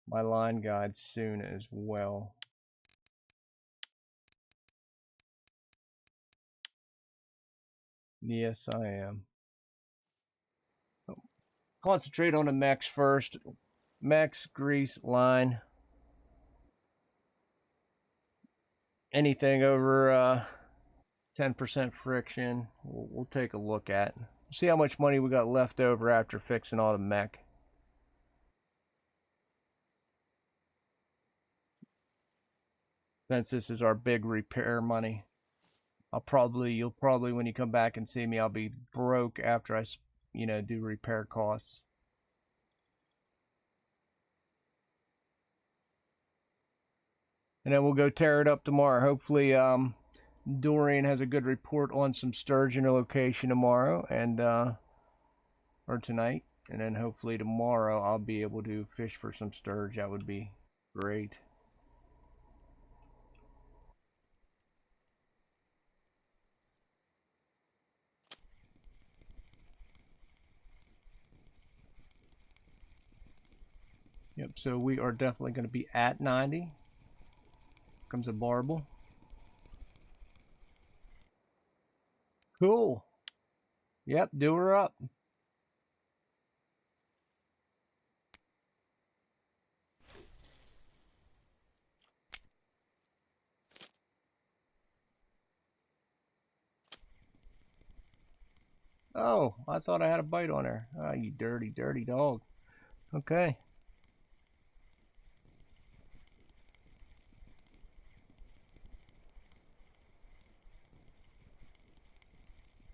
my line guide soon as well. Yes, I am. Concentrate on the mechs first. Mechs, grease, line. Anything over 10% friction, we'll take a look at. See how much money we got left over after fixing all the mech. Since this is our big repair money. You'll probably, when you come back and see me, I'll be broke after I you know, do repair costs. And then we'll go tear it up tomorrow. Hopefully, Dorian has a good report on some sturgeon location tomorrow, and or tonight, and then hopefully tomorrow I'll be able to fish for some sturge. That would be great. Yep, so we are definitely going to be at 90. Comes a barbel. Cool. Yep, do her up. Oh, I thought I had a bite on her. Ah, you dirty, dirty dog. Okay.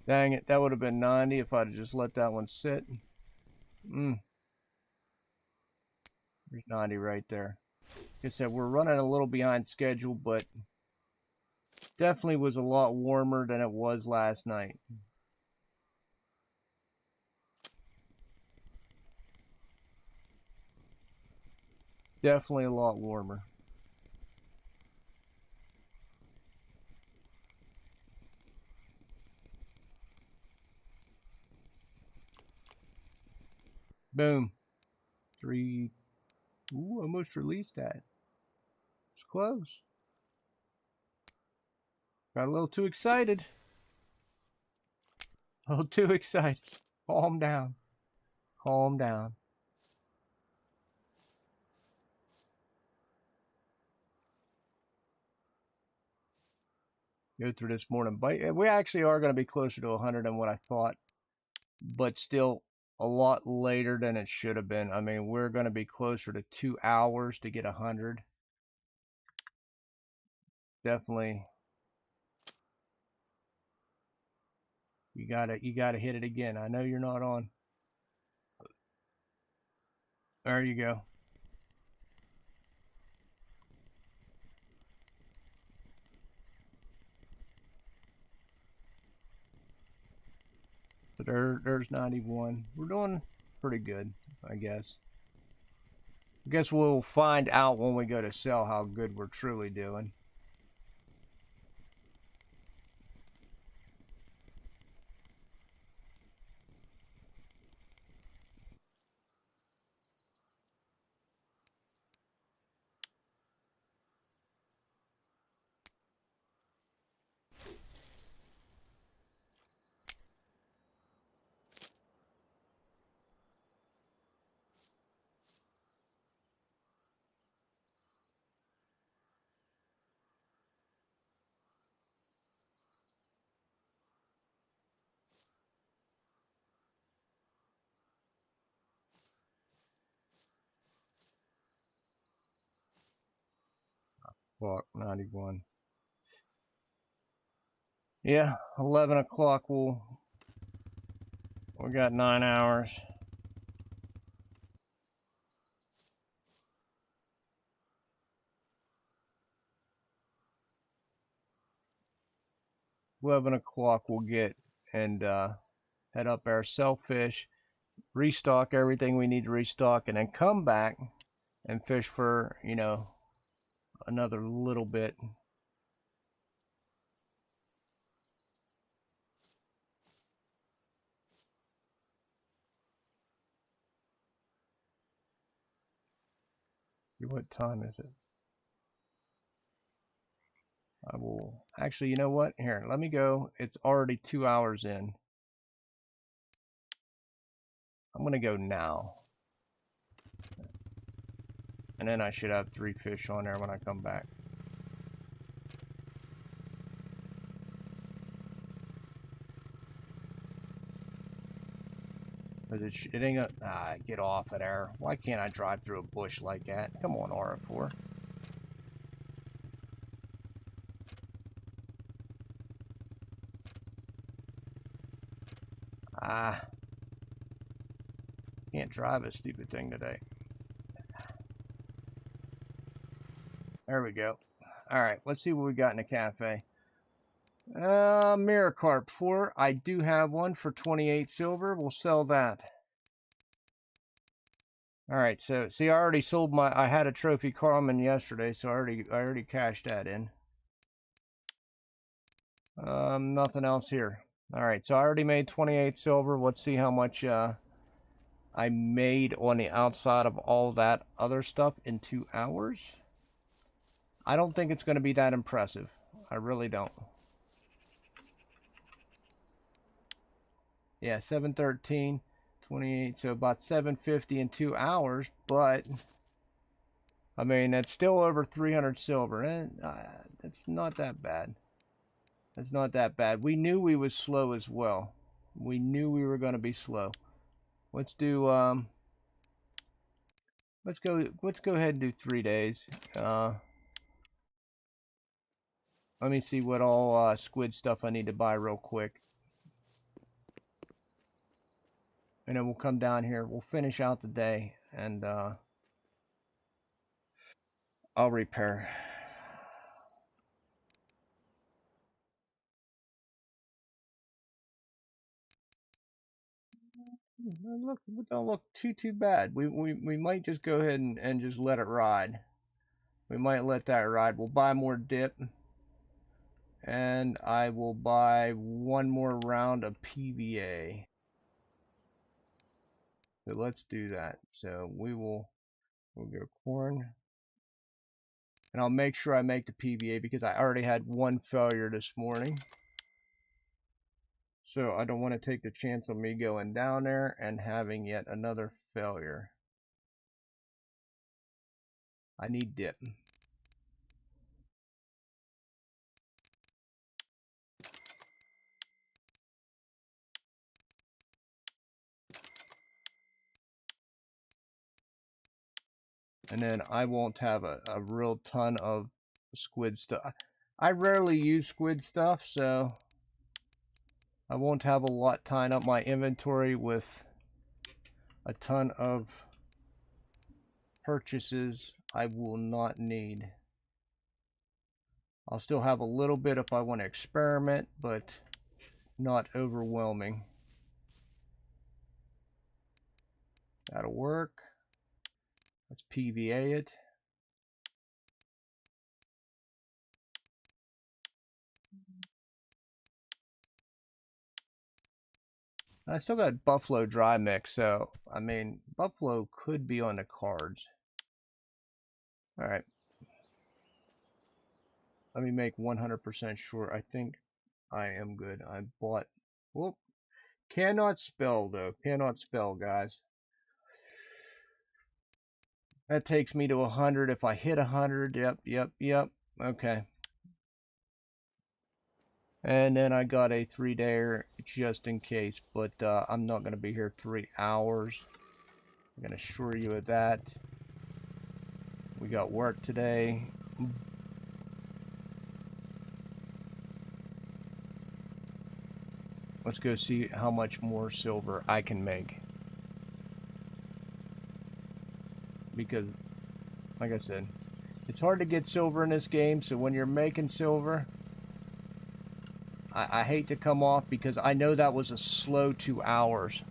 Dang it, that would have been 90 if I'd have just let that one sit. There's 90 right there. Like I said, we're running a little behind schedule, but definitely was a lot warmer than it was last night. Definitely a lot warmer. Boom. 3. Ooh, almost released that. It's close. Got a little too excited. A little too excited. Calm down. Calm down. Go through this morning bite. We actually are going to be closer to 100 than what I thought, but still a lot later than it should have been. I mean, we're going to be closer to 2 hours to get 100. Definitely. You gotta hit it again. I know you're not on. There you go. So there's 91. We're doing pretty good, I guess. I guess we'll find out when we go to sell how good we're truly doing. Clock 91. Yeah, 11 o'clock. We got 9 hours. $11 we'll get and head up our sell fish, restock everything we need to restock, and then come back and fish for, you know, another little bit. What time is it? I will actually, you know what? Here, let me go. It's already 2 hours in. I'm gonna go now. And then I should have 3 fish on there when I come back. But it ain't gonna, get off of there. Why can't I drive through a bush like that? Come on, RF4. Can't drive a stupid thing today. There we go. All right, let's see what we got in the cafe. Mirror carp 4. I do have one for 28 silver. We'll sell that. All right, so see, I already sold my. I had a trophy Carmen yesterday, so I already cashed that in. Nothing else here. All right, so I already made 28 silver. Let's see how much I made on the outside of all that other stuff in 2 hours. I don't think it's going to be that impressive. I really don't. Yeah, 713, 28, so about 750 in 2 hours, but I mean, that's still over 300 silver, and it's not that bad. It's not that bad. We knew we was slow as well. We knew we were going to be slow. Let's do let's go ahead and do 3 days. Let me see what all squid stuff I need to buy real quick. And then we'll come down here. We'll finish out the day, and I'll repair. Look, it don't look too bad. We might just go ahead and just let it ride. We might let that ride. We'll buy more dip, and I will buy one more round of PVA. So let's do that. So we'll go corn, and I'll make sure I make the PVA because I already had one failure this morning. So I don't want to take the chance of me going down there and having yet another failure. I need dip. And then I won't have a real ton of squid stuff. I rarely use squid stuff, so I won't have a lot tying up my inventory with a ton of purchases I will not need. I'll still have a little bit if I want to experiment, but not overwhelming. That'll work. Let's PVA it. I still got Buffalo dry mix, so I mean, Buffalo could be on the cards. All right. Let me make 100% sure. I think I am good. I bought. Whoop. Cannot spell, though. Cannot spell, guys. That takes me to 100. If I hit 100, yep. Okay. And then I got a 3-dayer just in case, but I'm not going to be here 3 hours. I can assure you of that. We got work today. Let's go see how much more silver I can make. Because, like I said, it's hard to get silver in this game, so when you're making silver, I hate to come off because I know that was a slow 2 hours.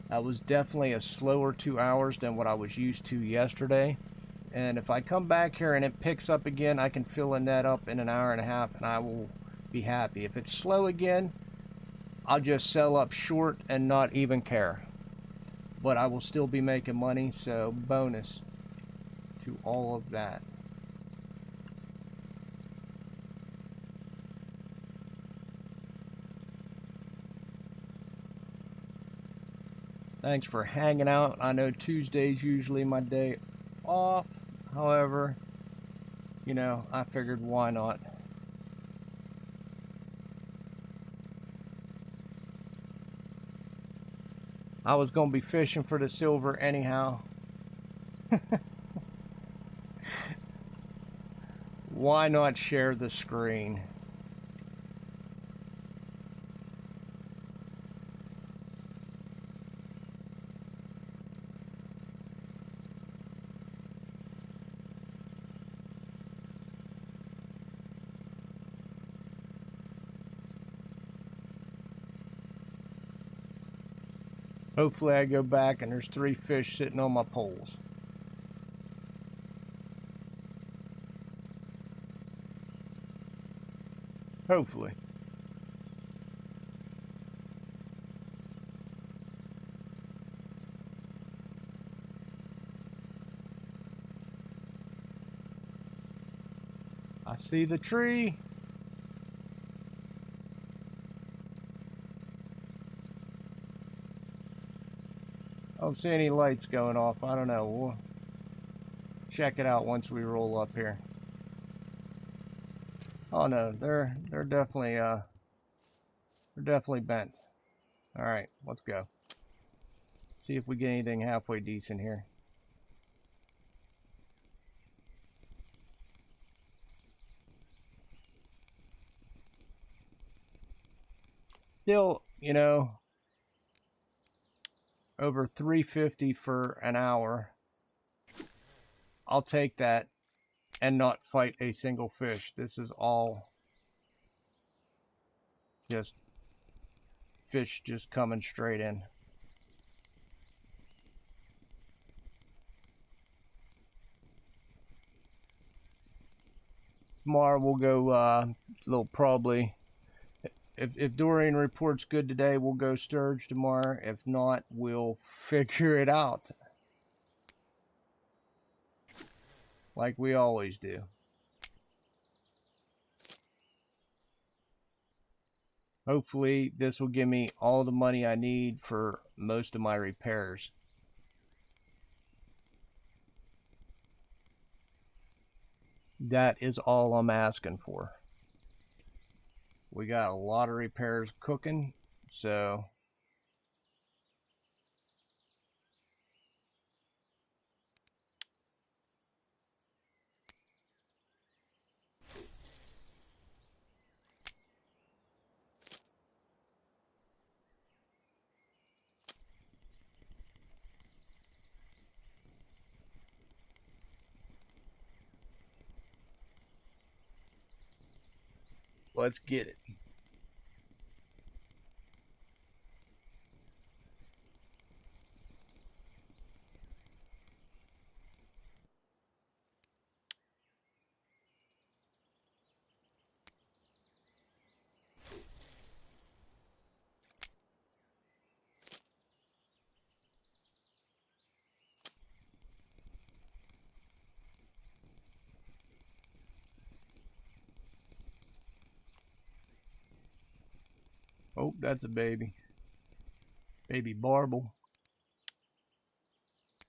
That was definitely a slower 2 hours than what I was used to yesterday. And if I come back here and it picks up again, I can fill a net up in an hour and a half and I will be happy. If it's slow again, I'll just sell up short and not even care. But I will still be making money, so bonus to all of that. Thanks for hanging out. I know Tuesday's usually my day off. However, you know, I figured why not. I was going to be fishing for the silver anyhow. Why not share the screen? Hopefully I go back and there's 3 fish sitting on my poles. Hopefully. I see the tree. I don't see any lights going off. I don't know. We'll check it out once we roll up here. Oh no, they're definitely bent. All right, let's go. See if we get anything halfway decent here. Still, you know, over 350 for an hour. I'll take that and not fight a single fish. This is all just fish just coming straight in. Tomorrow we'll go a little probably. If Dorian reports good today, we'll go sturge tomorrow. If not, we'll figure it out. Like we always do. Hopefully this will give me all the money I need for most of my repairs. That is all I'm asking for. We got a lot of repairs cooking, so let's get it. Oh, that's a baby. Baby barbel.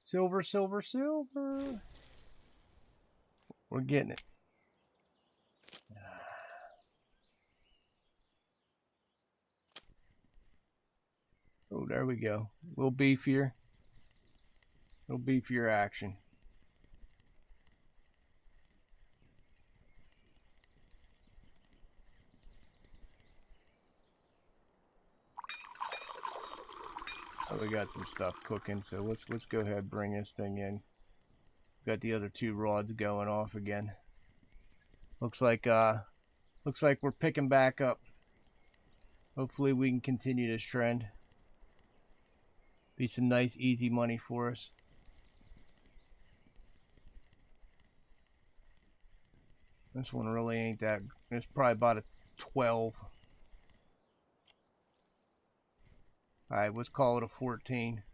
Silver, silver, silver. We're getting it. Oh, there we go. A little beefier. A little beefier action. Oh, we got some stuff cooking, so let's go ahead and bring this thing in. Got the other 2 rods going off again. Looks like we're picking back up. Hopefully we can continue this trend. Be some nice easy money for us. This one really ain't that. It's probably about a 12. Alright, let's call it a 14.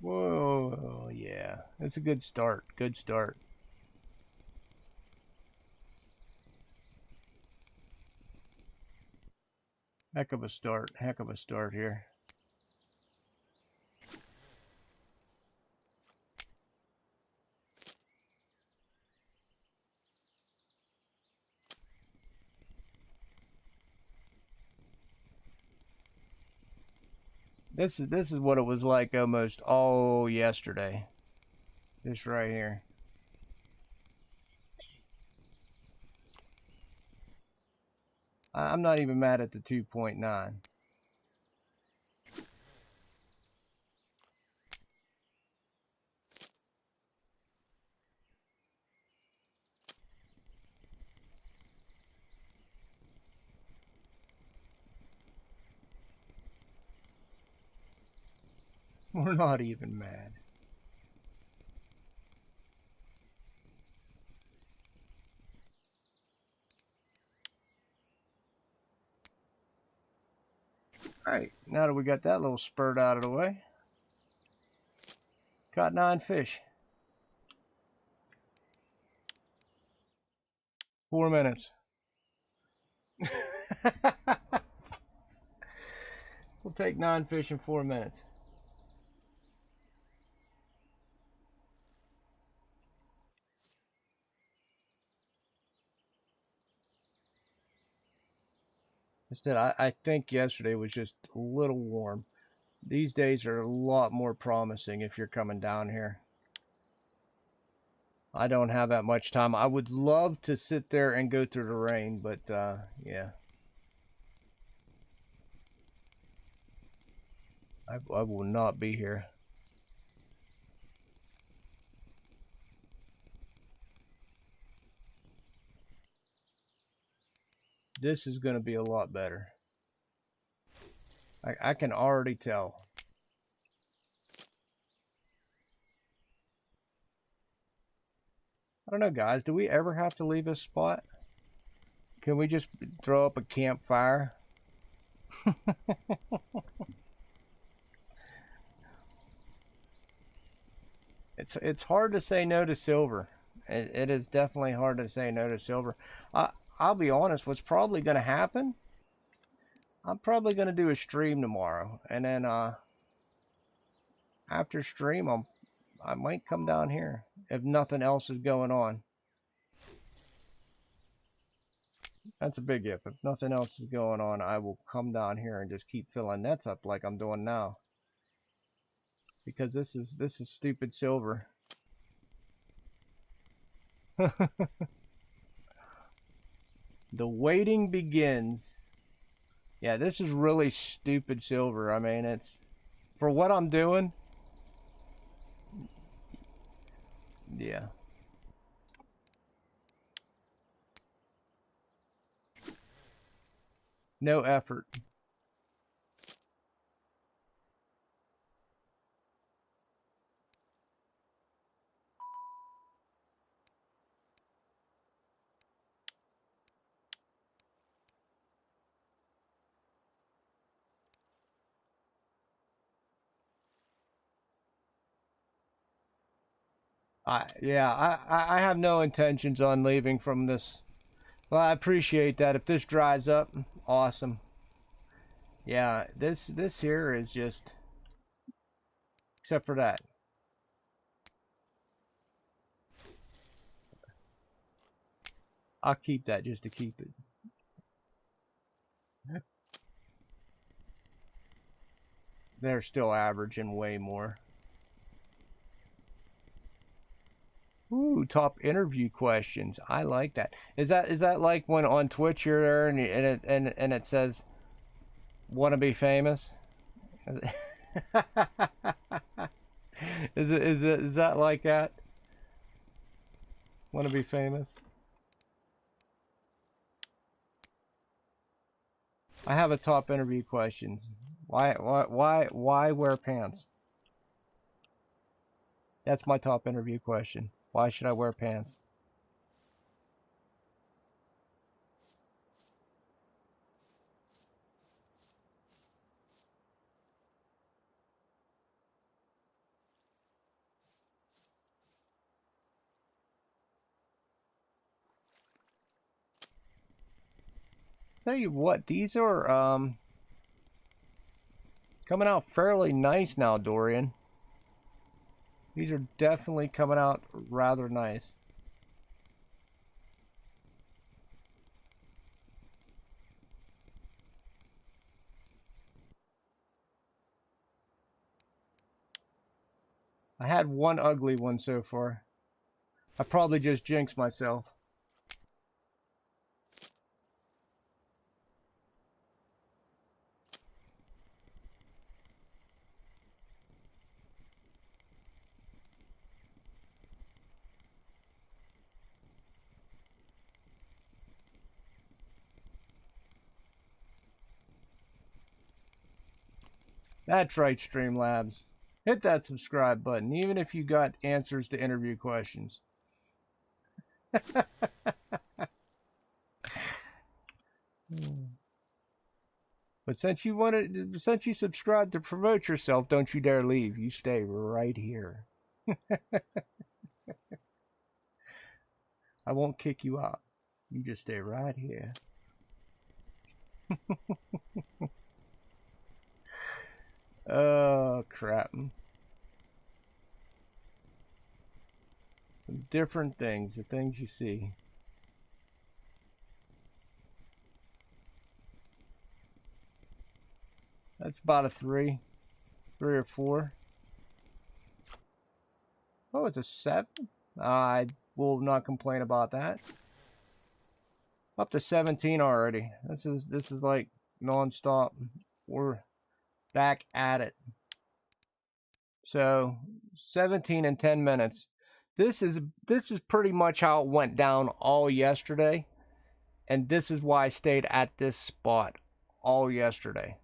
Whoa, yeah. That's a good start. Good start. Heck of a start. Heck of a start here. This is what it was like almost all yesterday. This right here. I'm not even mad at the 2.9. We're not even mad. Alright, now that we got that little spurt out of the way, caught 9 fish. 4 minutes. We'll take 9 fish in 4 minutes. Instead, I think yesterday was just a little warm. These days are a lot more promising if you're coming down here. I don't have that much time. I would love to sit there and go through the rain, but yeah. I will not be here. This is going to be a lot better. I can already tell. I don't know, guys. Do we ever have to leave this spot? Can we just throw up a campfire? It's hard to say no to silver. It is definitely hard to say no to silver. I'll be honest. What's probably going to happen? I'm probably going to do a stream tomorrow, and then after stream, I might come down here if nothing else is going on. That's a big if. If nothing else is going on, I will come down here and just keep filling nets up like I'm doing now. Because this is stupid silver. The waiting begins. Yeah, this is really stupid silver. I mean, it's for what I'm doing. Yeah. No effort. I have no intentions on leaving from this. Well, I appreciate that. If this dries up, awesome. Yeah, this here is just, except for that. I'll keep that just to keep it. They're still averaging way more. Ooh, top interview questions. I like that. Is that like when on Twitch you're there and it says wanna be famous? Is that like that? Wanna be famous? I have a top interview question. Why wear pants? That's my top interview question. Why should I wear pants? Tell you what, these are coming out fairly nice now, Dorian. These are definitely coming out rather nice. I had one ugly one so far. I probably just jinxed myself. That's right, Streamlabs. Hit that subscribe button, even if you got answers to interview questions. But since you subscribed to promote yourself, don't you dare leave. You stay right here. I won't kick you out. You just stay right here. Oh, crap. Some different things, the things you see. That's about a 3 or 4. Oh, it's a 7. I will not complain about that. Up to 17 already. This is like non-stop. We're back at it. So 17 in 10 minutes. This is pretty much how it went down all yesterday, and this is why I stayed at this spot all yesterday.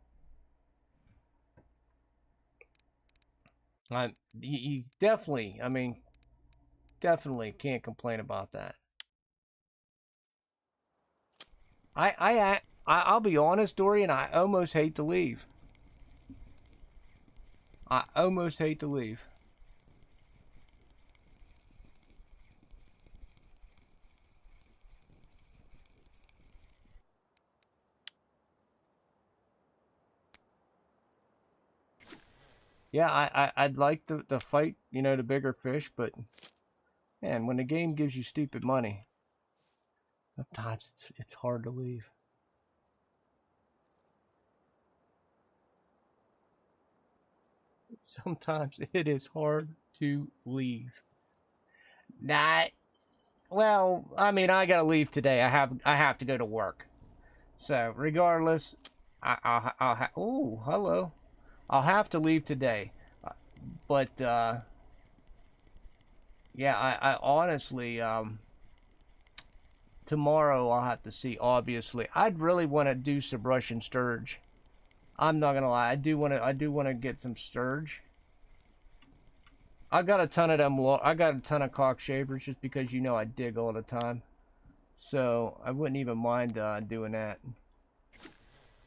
You definitely, I mean, definitely can't complain about that. I'll be honest, Dorian, I almost hate to leave. I almost hate to leave. Yeah, I'd like to fight, you know, the bigger fish, but man, when the game gives you stupid money, sometimes it's hard to leave. Sometimes it is hard to leave. Well, I mean, I gotta leave today. I have to go to work. So regardless, oh, hello. I'll have to leave today, but yeah, I honestly tomorrow I'll have to see. Obviously, I'd really want to do some Russian sturge. I'm not gonna lie, I do want to get some sturge. I got a ton of them. I got a ton of cockchafers just because, you know, I dig all the time, so I wouldn't even mind doing that.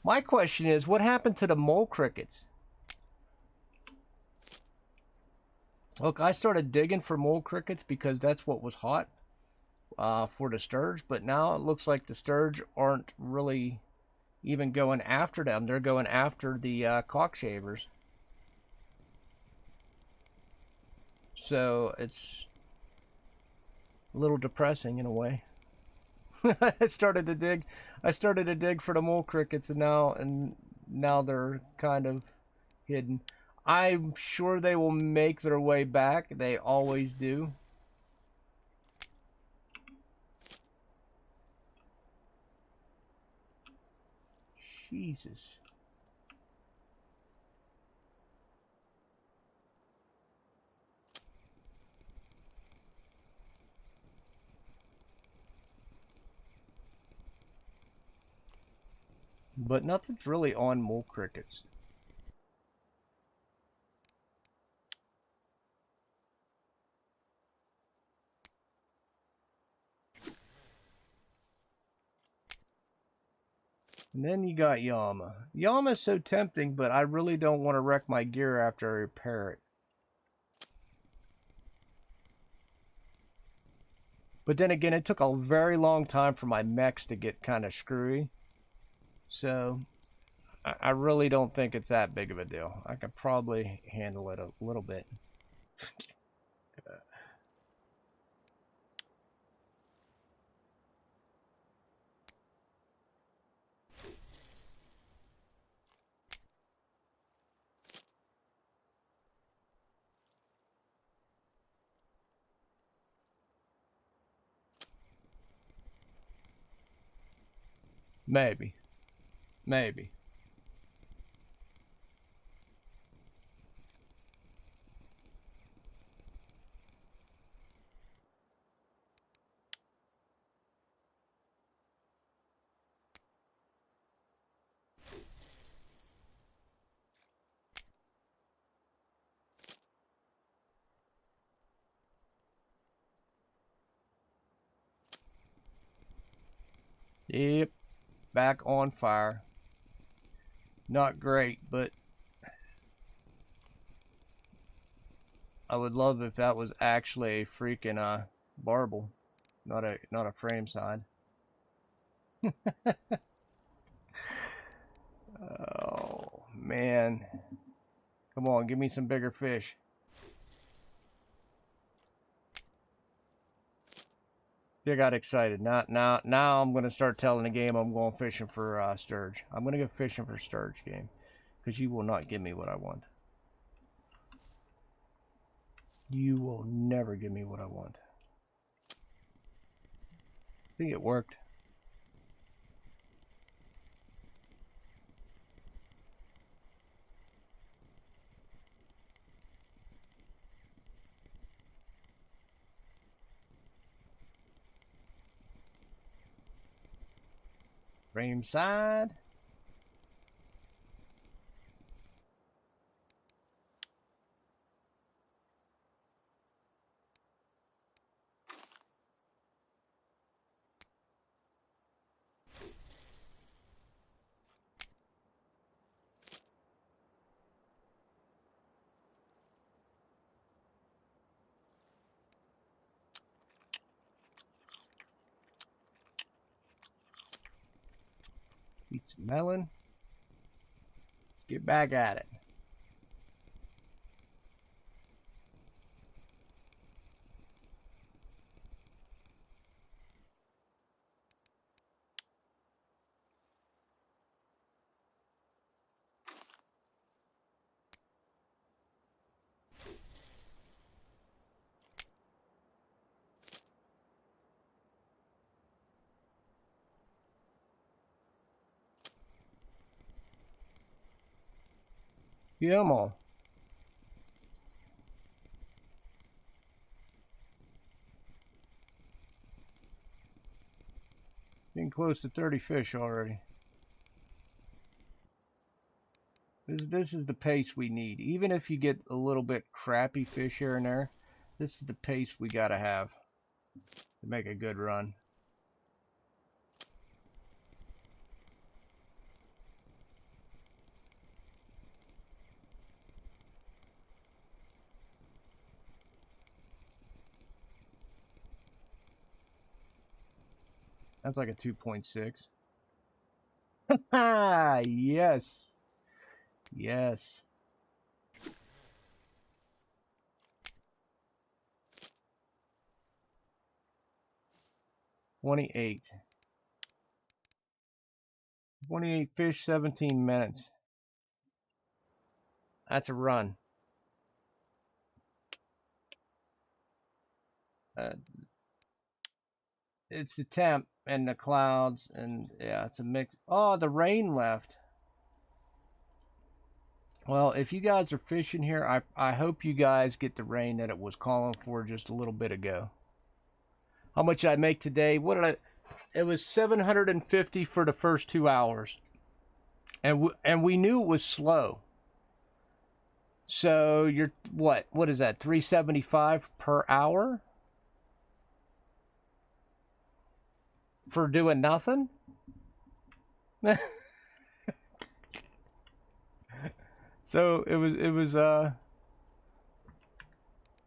My question is, what happened to the mole crickets? Look, I started digging for mole crickets because that's what was hot for the sturge, but now it looks like the sturge aren't really even going after them. They're going after the cockchafers. So it's a little depressing in a way. I started to dig for the mole crickets, and now they're kind of hidden. I'm sure they will make their way back. They always do. Jesus. But nothing's really on mole crickets. And then you got Yama. Yama's so tempting, but I really don't want to wreck my gear after I repair it. But then again, it took a very long time for my mechs to get kind of screwy. So I really don't think it's that big of a deal. I could probably handle it a little bit. Maybe. Maybe. Yep, back on fire. Not great, but I would love if that was actually a freaking barbel, not a frame side. Oh man, come on, give me some bigger fish. I got excited. Now I'm gonna start telling the game I'm going fishing for sturge. I'm gonna go fishing for sturge, game, because you will not give me what I want. You will never give me what I want. I think it worked. Frame side. Eat some melon. Get back at it. Come on. Getting close to 30 fish already. This is the pace we need. Even if you get a little bit crappy fish here and there, this is the pace we gotta have to make a good run. That's like a 2.6. Ah, yes. Yes. $28 fish, 17 minutes. That's a run. It's the temp and the clouds, and yeah, it's a mix. Oh, the rain left. Well, if you guys are fishing here, I hope you guys get the rain that it was calling for just a little bit ago. How much did I make today? What did I? It was 750 for the first 2 hours, and we knew it was slow. So you're what? What is that? 375 per hour for doing nothing? So it was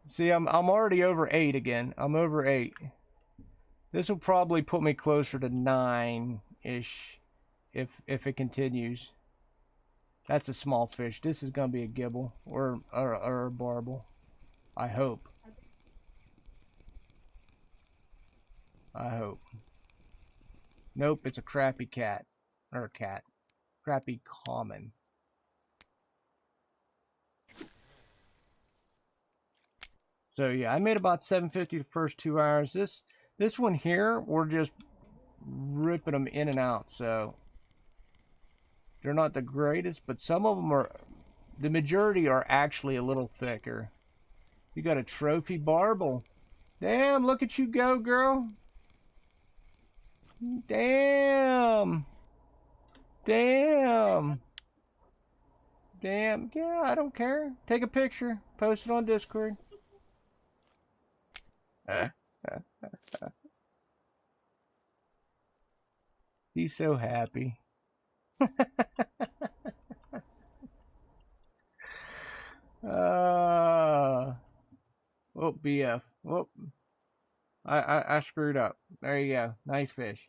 see, I'm already over 8 again. I'm over 8. This will probably put me closer to 9-ish if it continues. That's a small fish. This is gonna be a gibble or a barbel. I hope. I hope. Nope, it's a crappy cat. Or cat. Crappy common. So yeah, I made about 750 the first 2 hours. This one here, we're just ripping them in and out. So they're not the greatest, but some of them are. The majority are actually a little thicker. You got a trophy barbel. Damn, look at you go, girl. Damn. Damn. Damn. Yeah, I don't care. Take a picture. Post it on Discord. He's so happy. Oh, BF. Whoop. I screwed up. There you go. Nice fish.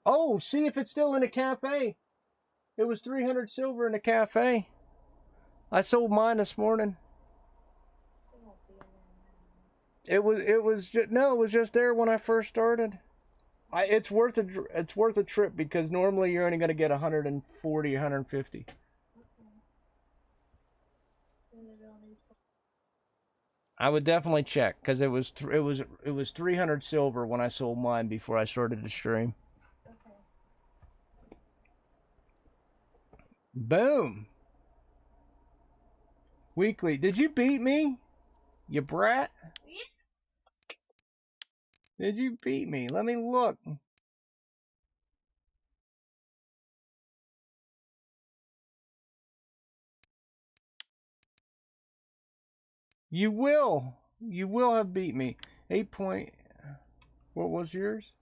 Oh, see if it's still in the cafe. It was 300 silver in the cafe. I sold mine this morning. No, it was just there when I first started. It's worth a trip because normally you're only going to get 140, 150. I would definitely check because it was 300 silver when I sold mine before I started the stream. Boom. Weekly. Did you beat me? You brat? Did you beat me? Let me look. You will. You will have beat me. 8 point. What was yours?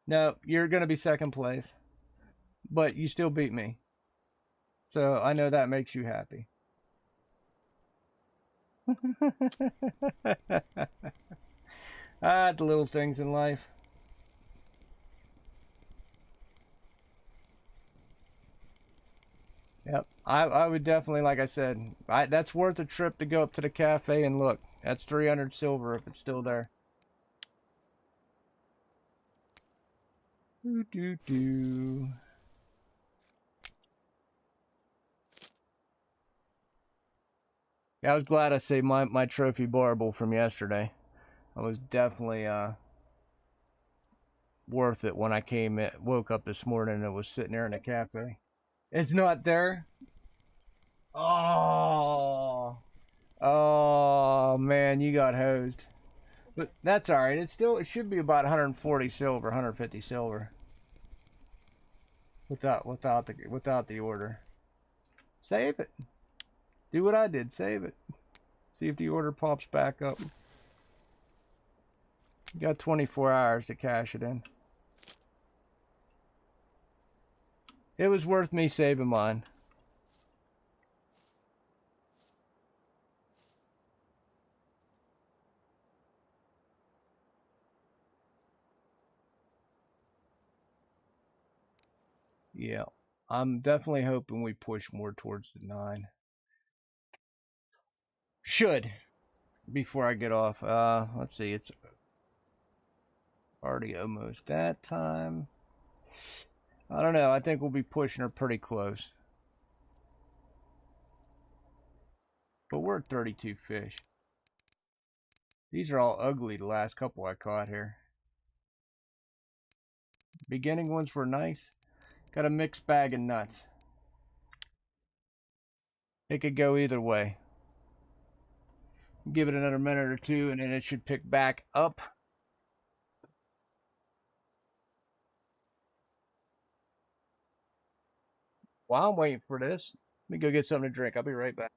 No, you're going to be second place. But you still beat me. So I know that makes you happy. The little things in life. Yep. I would definitely, like I said, that's worth a trip to go up to the cafe and look. That's 300 silver if it's still there. Doo doo doo. Yeah, I was glad I saved my trophy barbel from yesterday. I was definitely worth it when I woke up this morning and it was sitting there in the cafe. It's not there. Oh, oh man, you got hosed. But that's all right. It should be about 140 silver, 150 silver. Without the order. Save it. Do what I did. Save it. See if the order pops back up. You got 24 hours to cash it in. It was worth me saving mine. Yeah. I'm definitely hoping we push more towards the 9. Should. Before I get off. Let's see. It's already almost that time. I don't know. I think we'll be pushing her pretty close. But we're at 32 fish. These are all ugly, the last couple I caught here. Beginning ones were nice. Got a mixed bag of nuts. It could go either way. Give it another minute or two and then it should pick back up. While I'm waiting for this, let me go get something to drink. I'll be right back.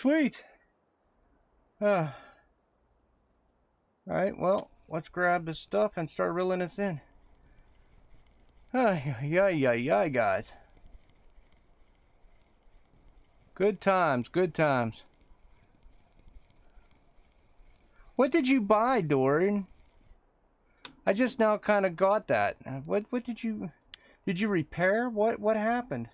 Sweet. All right, well, let's grab this stuff and start reeling this in. Yeah, guys. Good times, good times. What did you buy, Dorian? I just now kind of got that. What did you repair? What happened?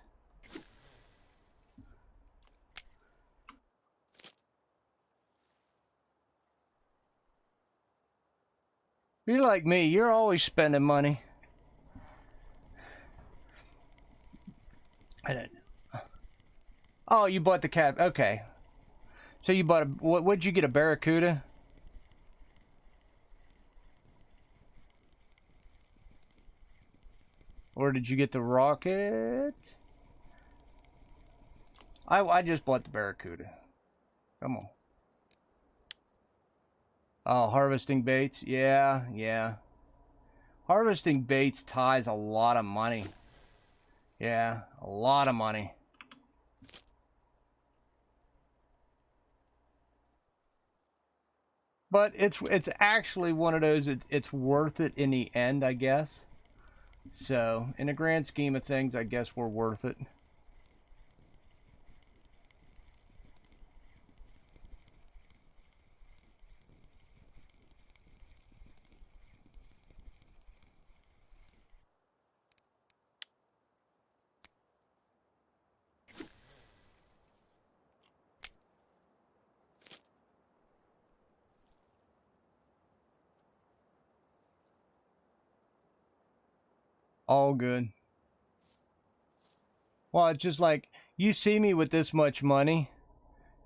You're like me. You're always spending money. I don't know. Oh, you bought the cat. Okay. So you bought a what'd you get, a Barracuda? Or did you get the rocket? I just bought the Barracuda. Come on. Oh, harvesting baits. Yeah, yeah. Harvesting baits ties a lot of money. Yeah, a lot of money. But it's actually one of those, it's worth it in the end, I guess. So, in the grand scheme of things, I guess we're worth it. All good. Well, it's just like, you see me with this much money,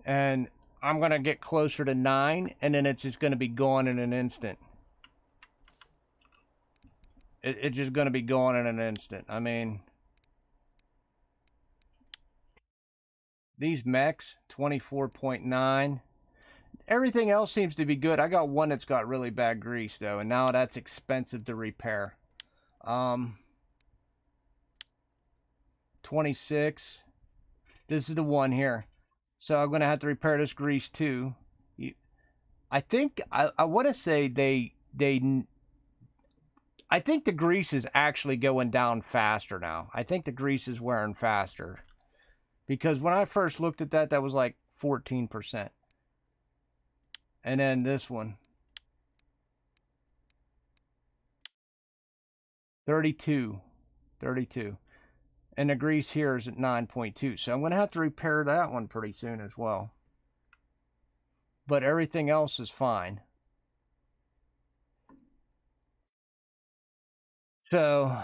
and I'm going to get closer to 9, and then it's just going to be gone in an instant. It's just going to be gone in an instant. I mean, these mechs, 24.9. Everything else seems to be good. I got one that's got really bad grease, though, and now that's expensive to repair. 26. This is the one here. So I'm going to have to repair this grease, too. I think, I want to say I think the grease is actually going down faster now. I think the grease is wearing faster. Because when I first looked at that, that was like 14%. And then this one. 32. 32. And the grease here is at 9.2. So I'm going to have to repair that one pretty soon as well. But everything else is fine. So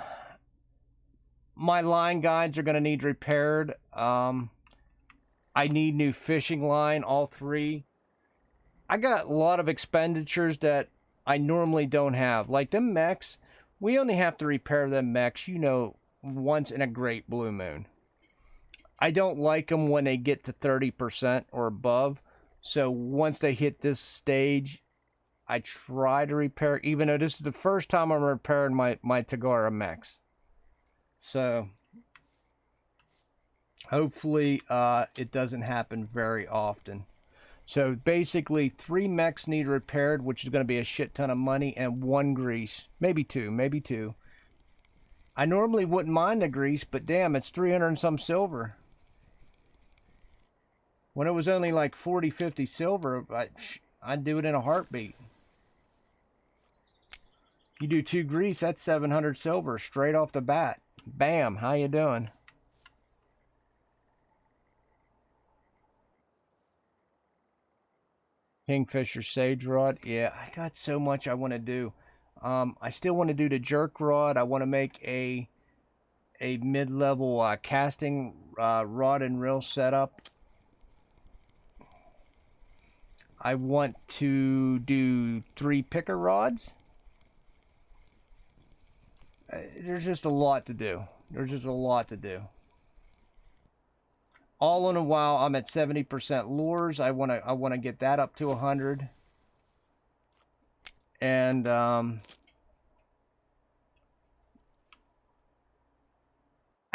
my line guides are going to need repaired. I need new fishing line, all 3. I got a lot of expenditures that I normally don't have. Like them mechs, we only have to repair them mechs, you know, once in a great blue moon. I don't like them when they get to 30% or above. So once they hit this stage, I try to repair, even though this is the first time I'm repairing my Tagara mechs. So hopefully it doesn't happen very often. So basically 3 mechs need repaired, which is going to be a shit ton of money, and 1 grease. Maybe 2, maybe 2. I normally wouldn't mind the grease, but damn, it's 300 and some silver. When it was only like 40, 50 silver, I'd do it in a heartbeat. You do 2 grease, that's 700 silver straight off the bat. Bam, how you doing? Kingfisher Sage Rod. Yeah, I got so much I want to do. I still want to do the jerk rod. I want to make a mid-level casting rod and reel setup. I want to do 3 picker rods. There's just a lot to do. There's just a lot to do. All in a while, I'm at 70% lures. I want to get that up to 100. And I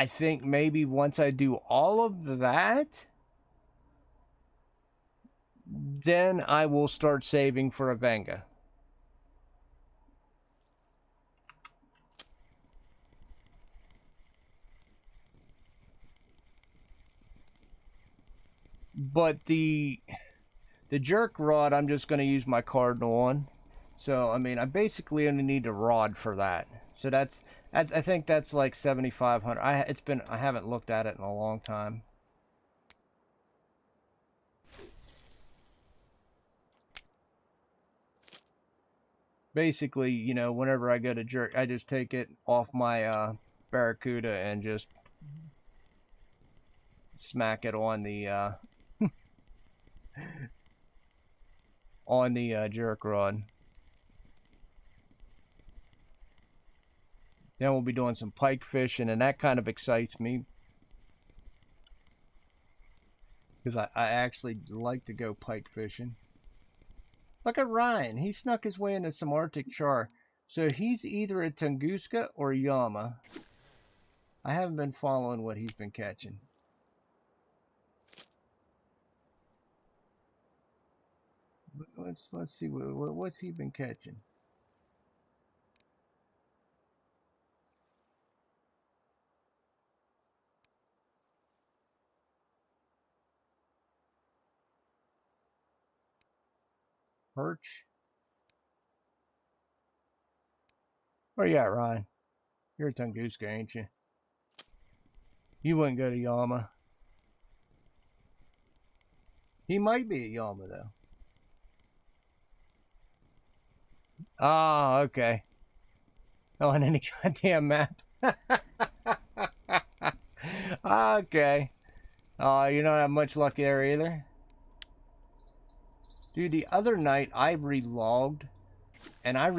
think maybe once I do all of that, then I will start saving for a Venga. But the jerk rod, I'm just going to use my cardinal on. So, I mean, I basically only need a rod for that. So that's, I think that's like 7,500. I haven't looked at it in a long time. Basically, you know, whenever I go to jerk, I just take it off my Barracuda and just smack it on the jerk rod. Then we'll be doing some pike fishing, and that kind of excites me because I actually like to go pike fishing. Look at Ryan. He snuck his way into some Arctic char. So he's either a Tunguska or a Yama. I haven't been following what he's been catching. Let's see what's he been catching. Perch. Where you at, Ryan? You're a Tunguska, ain't you? You wouldn't go to Yama. He might be a Yama though. Ah, okay. Oh, on any goddamn map. Okay. Oh, you don't have much luck there either. Dude, the other night I relogged, and I'm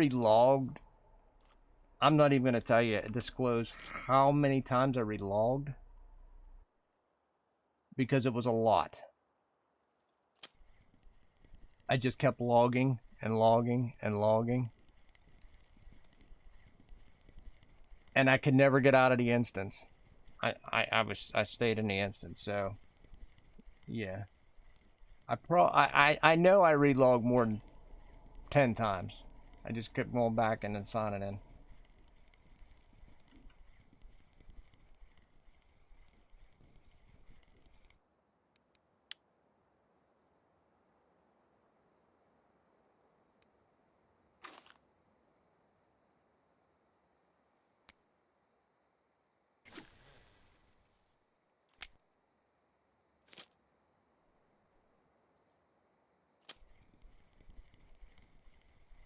not even going to tell you, disclose how many times I relogged, because it was a lot. I just kept logging and logging and logging. And I could never get out of the instance. I stayed in the instance, so yeah. I know I relogged more than 10 times. I just kept going back and then signing in.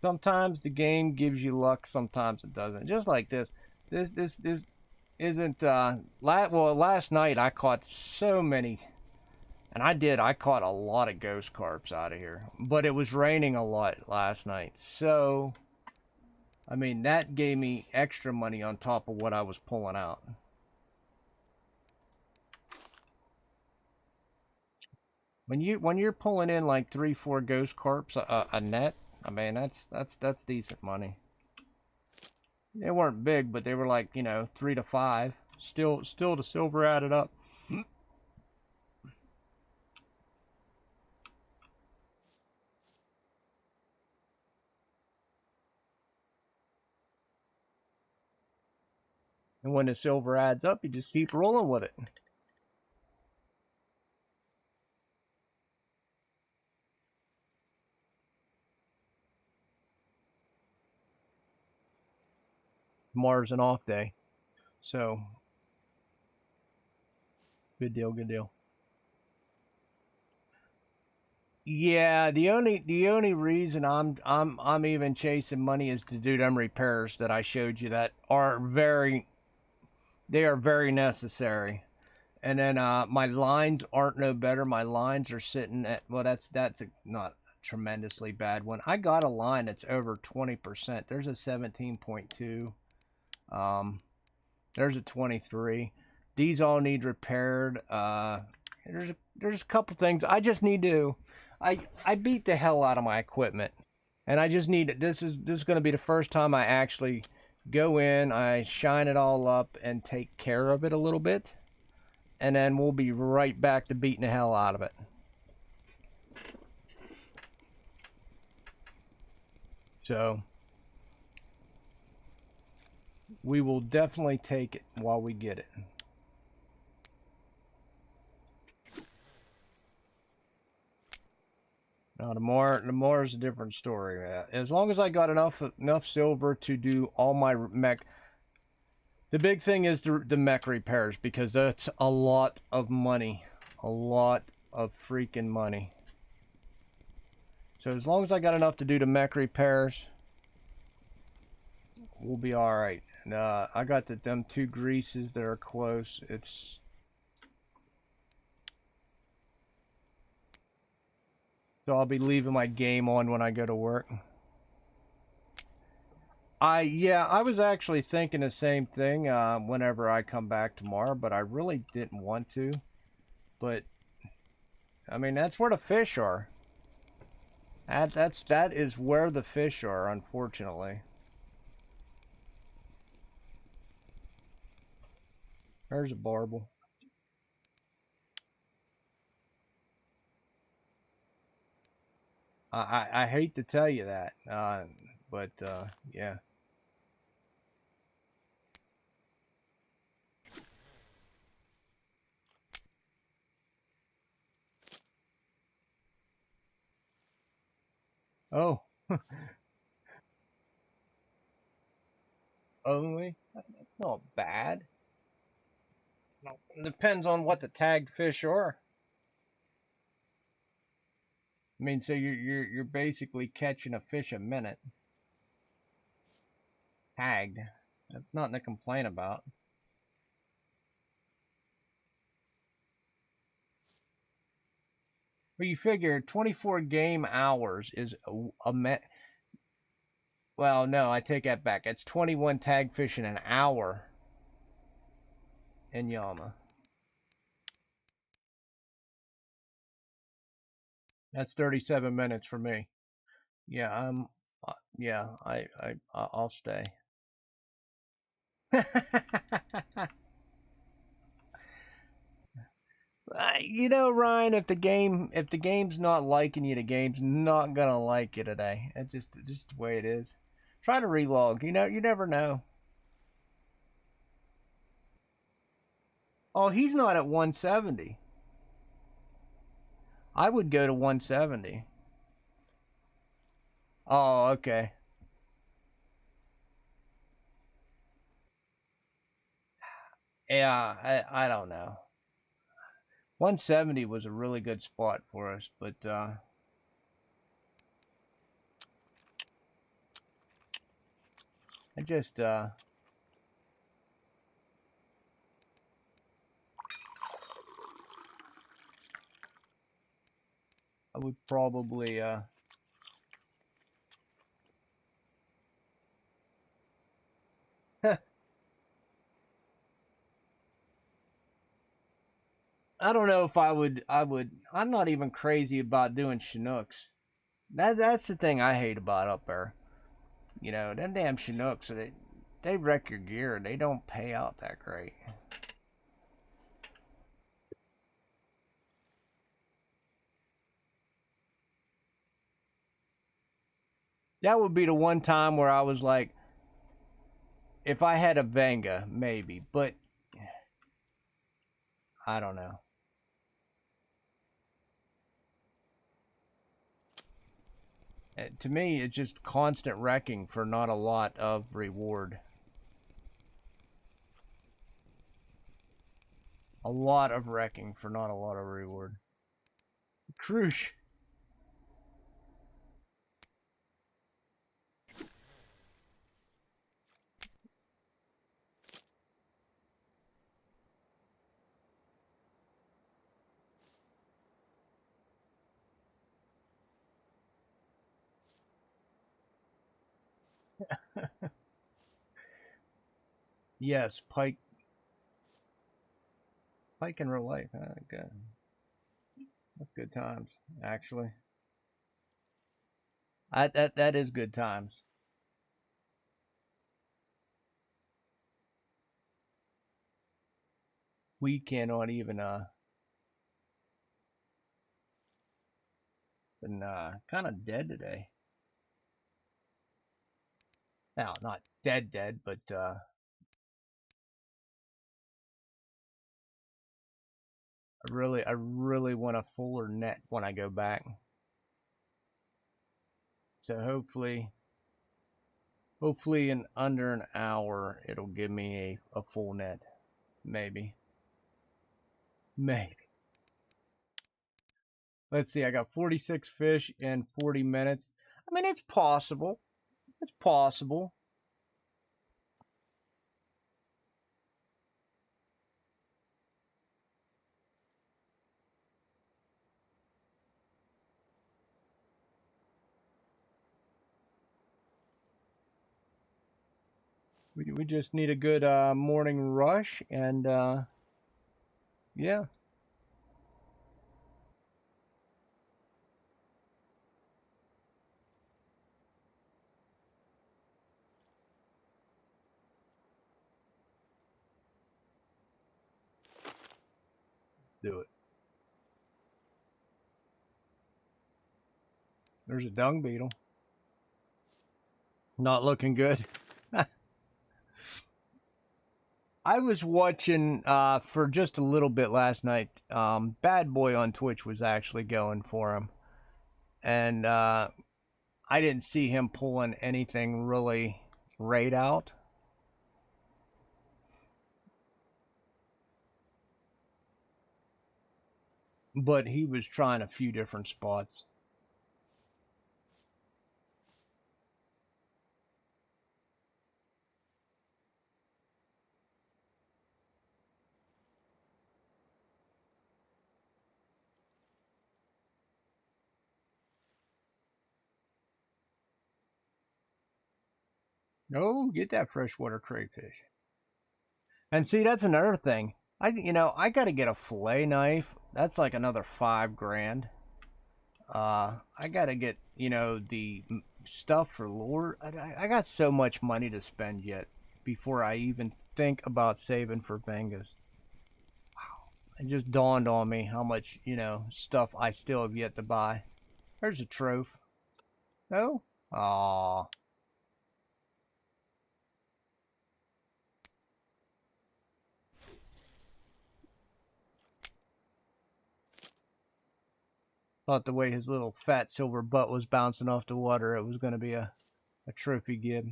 Sometimes the game gives you luck, sometimes it doesn't. Just like this. This isn't last night I caught so many, and I caught a lot of ghost carps out of here. But it was raining a lot last night. So I mean, that gave me extra money on top of what I was pulling out. When you're pulling in like 3-4 ghost carps a net, I mean that's decent money. They weren't big, but they were like, you know, 3 to 5. Still the silver added up. And when the silver adds up, you just keep rolling with it. Tomorrow's an off day, so good deal, good deal. Yeah, the only reason I'm even chasing money is to do them repairs that I showed you that are very necessary. And then my lines aren't no better. My lines are sitting at, well, that's not a tremendously bad one. I got a line that's over 20%. There's a 17.2. There's a 23. These all need repaired. There's a couple things I just need to. I beat the hell out of my equipment, and I just need. This is going to be the first time I actually go in. I shine it all up and take care of it a little bit, and then we'll be right back to beating the hell out of it. So we will definitely take it while we get it. Now tomorrow is a different story. As long as I got enough silver to do all my mech. The big thing is the mech repairs, because that's a lot of money, a lot of freaking money. So as long as I got enough to do the mech repairs, we'll be all right. And, I got them 2 greases that are close. So I'll be leaving my game on when I go to work. Yeah, I was actually thinking the same thing whenever I come back tomorrow, but I really didn't want to. But I mean, that's where the fish are. That is where the fish are, unfortunately. There's a barbel. I hate to tell you that, but yeah. Oh, only? That's not bad. It depends on what the tagged fish are. I mean, so you're basically catching a fish a minute. Tagged. That's nothing to complain about. But you figure 24 game hours is well, no, I take that back. It's 21 tag fish in an hour in Yama. That's 37 minutes for me. Yeah, yeah, I'll stay. You know, Ryan, if the game's not liking you, the game's not gonna like you today. It's just the way it is. Try to relog. You know, you never know. Oh, he's not at 170. I would go to 170. Oh, okay. Yeah, I don't know. 170 was a really good spot for us, but I just I would probably I don't know if I'm not even crazy about doing Chinooks. That's the thing I hate about up there. You know, them damn Chinooks, they wreck your gear. They don't pay out that great. That would be the one time where I was like, if I had a Venga, maybe, but I don't know. To me, it's just constant wrecking for not a lot of reward. A lot of wrecking for not a lot of reward. Crush. Yes, Pike in real life. Good. That's good times, actually. That is good times. We cannot even been kind of dead today. Now, not dead, but I really want a fuller net when I go back. So hopefully in under an hour, it'll give me a full net. Maybe. Maybe. Let's see, I got 46 fish in 40 minutes. I mean, it's possible. It's possible. We just need a good morning rush, and yeah. Do it. There's a dung beetle. Not looking good. I was watching for just a little bit last night. Bad Boy on Twitch was actually going for him, and I didn't see him pulling anything really right out. But he was trying a few different spots. Oh, get that freshwater crayfish. And see, that's another thing. I got to get a fillet knife. That's like another $5,000. I got to get, the stuff for lure. I got so much money to spend yet before I even think about saving for Vengas. Wow. It just dawned on me how much, stuff I still have yet to buy. There's a trophy. Oh? Aw. Thought the way his little fat silver butt was bouncing off the water, it was going to be a trophy gib.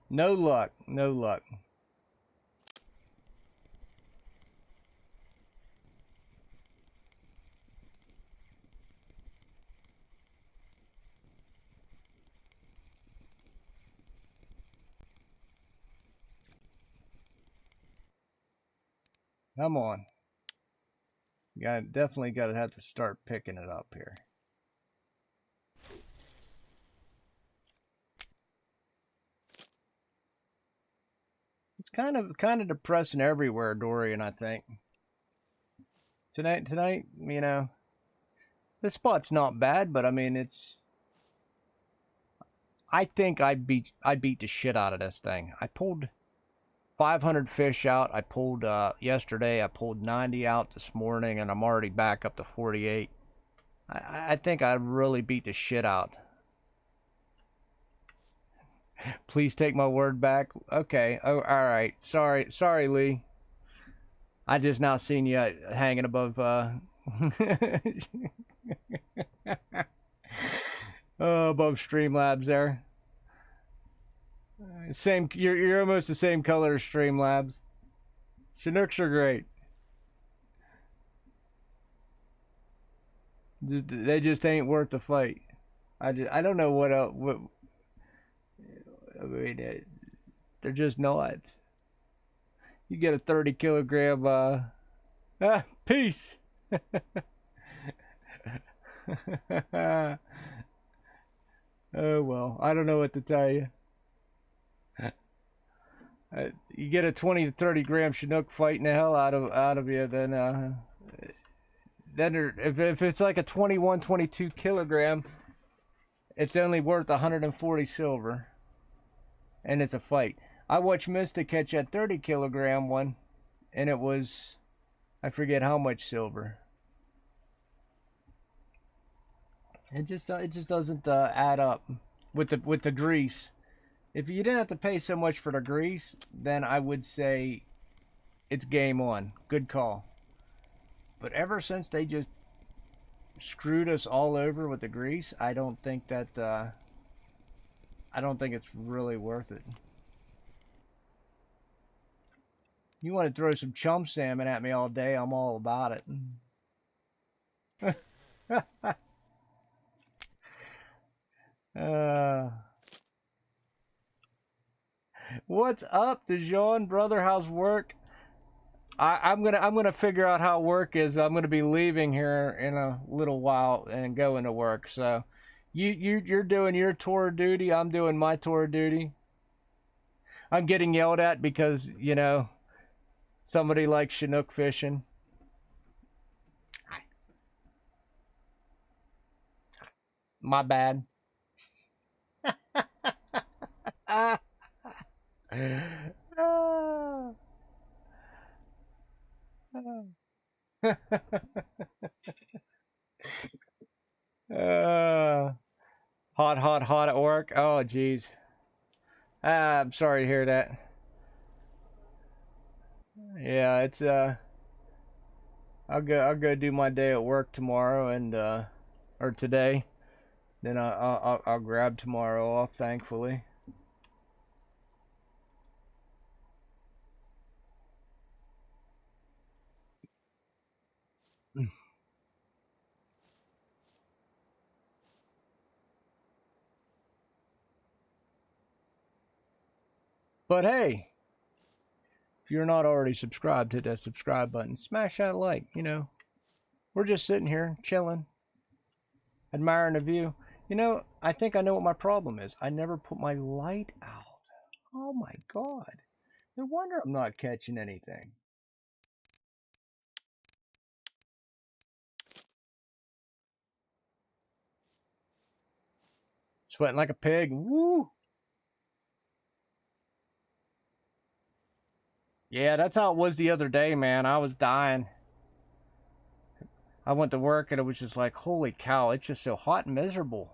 No luck. No luck. Come on. Yeah, definitely got to have to start picking it up here. It's kind of depressing everywhere, Dorian, I think. Tonight, this spot's not bad, but I mean, I think I beat the shit out of this thing. I pulled 500 fish out. I pulled yesterday. I pulled 90 out this morning, and I'm already back up to 48. I think I really beat the shit out. Please take my word back. Okay. Oh, all right. Sorry, Lee. I just now seen you hanging above. Above Streamlabs there. Same. You're almost the same color as Streamlabs. Chinooks are great. They just ain't worth the fight. I don't know what else. I mean, they're just not. You get a 30 kilogram. Peace. Oh well, I don't know what to tell you. You get a 20 to 30 gram Chinook fighting the hell out of you, then if it's like a 21, 22 kilogram, it's only worth 140 silver, and it's a fight. I watched Mista catch that 30 kilogram one, and it was, I forget how much silver. It just doesn't add up with the grease. If you didn't have to pay so much for the grease, then I would say it's game on. Good call. But ever since they just screwed us all over with the grease, I don't think it's really worth it. You want to throw some chum salmon at me all day, I'm all about it. uh, what's up, Dijon, brother? How's work? I'm gonna figure out how work is. I'm gonna be leaving here in a little while and going to work. So, you're doing your tour of duty. I'm doing my tour of duty. I'm getting yelled at because somebody likes Chinook fishing. My bad. Ah. Ah. uh, hot at work. Oh, geez. I'm sorry to hear that. Yeah, it's I'll go do my day at work tomorrow and or today. Then I'll grab tomorrow off, thankfully. But hey, if you're not already subscribed, hit that subscribe button. Smash that like. We're just sitting here chilling, admiring the view. I think I know what my problem is. I never put my light out. Oh my god. No wonder I'm not catching anything. Sweating like a pig. Woo! Yeah, that's how it was the other day, man. I was dying. I went to work and it was just like, holy cow, it's just so hot and miserable.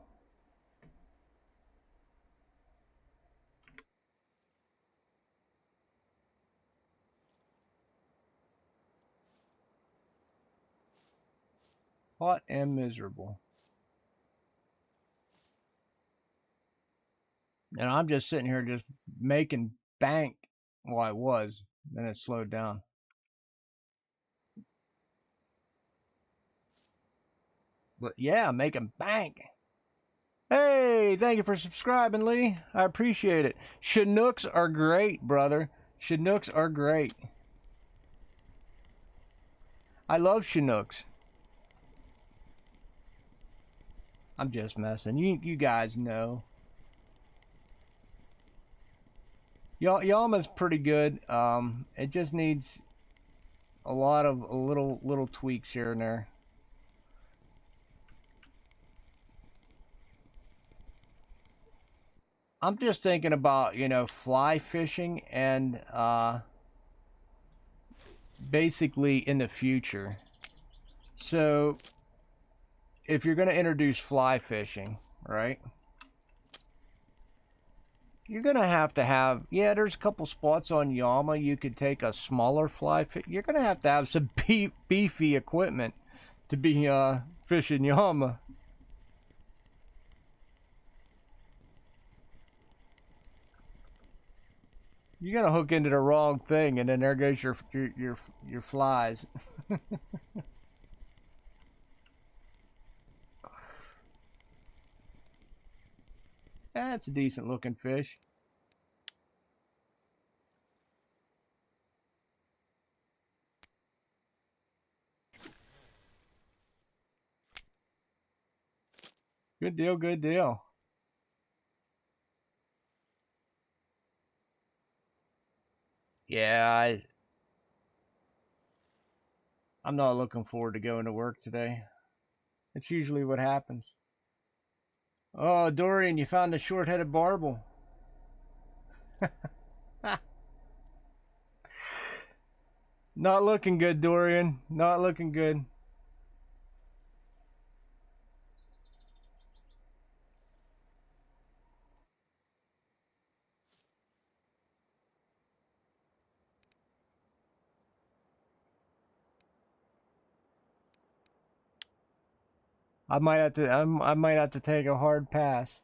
Hot and miserable. And I'm just sitting here just making bank. Well, I was. Then it slowed down. But yeah, making bank. Hey, thank you for subscribing, Lee. I appreciate it. Chinooks are great, brother. Chinooks are great. I love Chinooks. I'm just messing. You guys know. Yama's pretty good. It just needs a lot of little tweaks here and there. I'm just thinking about fly fishing and basically in the future. So if you're going to introduce fly fishing, right? You're going to have, yeah, there's a couple spots on Yama you could take a smaller fly fish. You're going to have some beefy equipment to be fishing Yama. You're gonna hook into the wrong thing, and then there goes your flies. That's a decent looking fish. Good deal, good deal. Yeah, I'm not looking forward to going to work today. That's usually what happens. Oh, Dorian, you found a short-headed barbel. Not looking good, Dorian. Not looking good. I might have to. I might have to take a hard pass.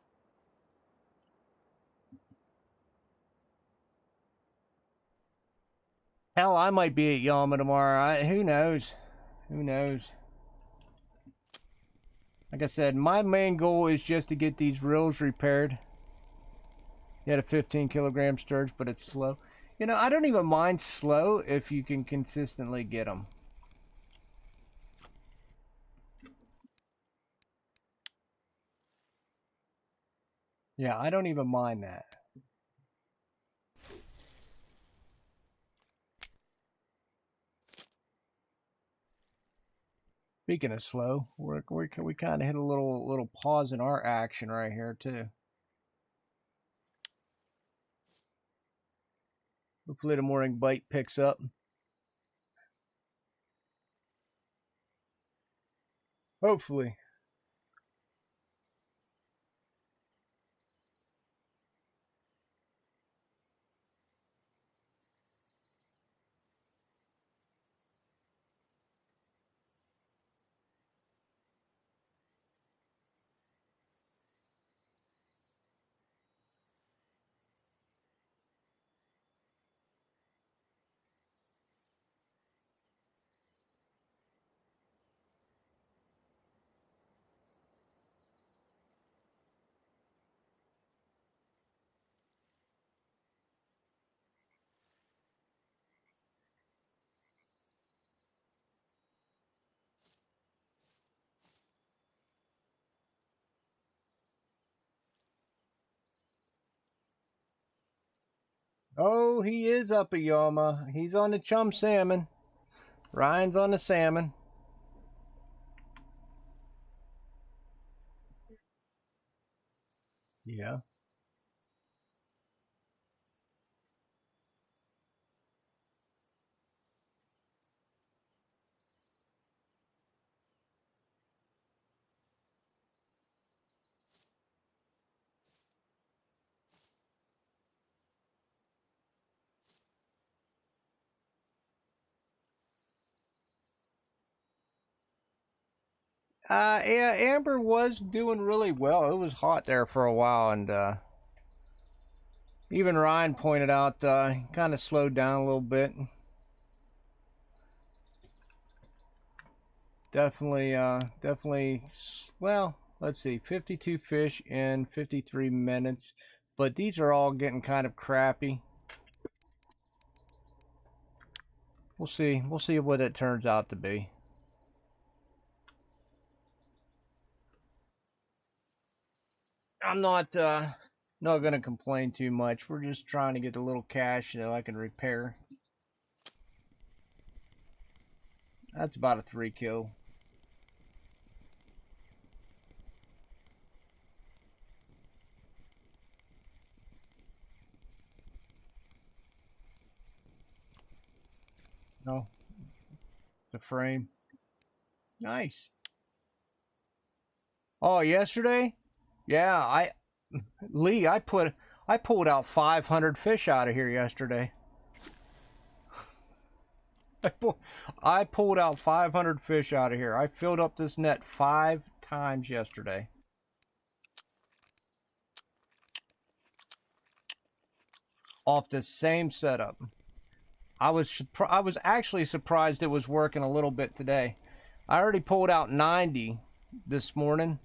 Hell, I might be at Yama tomorrow. Who knows? Who knows? Like I said, my main goal is just to get these reels repaired. You had a 15 kilogram sturge, but it's slow. You know, I don't even mind slow if you can consistently get them. Yeah, I don't even mind that. Speaking of slow, we kind of hit a little pause in our action right here too. Hopefully the morning bite picks up. Hopefully. Oh, he is up a Yama. He's on the chum salmon. Ryan's on the salmon. Yeah. Yeah, Amber was doing really well. It was hot there for a while, and even Ryan pointed out kind of slowed down a little bit. Definitely. Well, let's see, 52 fish in 53 minutes, but these are all getting kind of crappy. We'll see. We'll see what it turns out to be. I'm not gonna complain too much. We're just trying to get a little cash so I can repair. That's about a 3 kill. No, the frame. Nice. Oh, yesterday? Yeah, Lee, I pulled out 500 fish out of here yesterday. I pulled out 500 fish out of here. I filled up this net 5 times yesterday. Off the same setup. I was actually surprised it was working a little bit today. I already pulled out 90 this morning.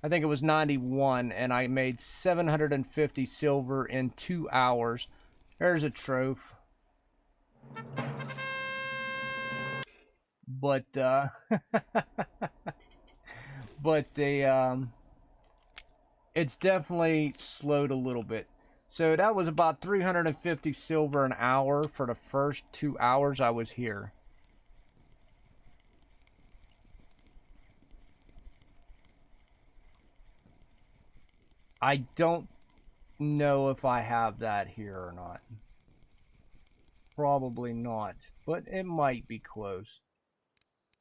I think it was 91, and I made 750 silver in 2 hours. There's a trophy. But but it's definitely slowed a little bit. So that was about 350 silver an hour for the first 2 hours I was here. I don't know if I have that here or not. Probably not, but it might be close.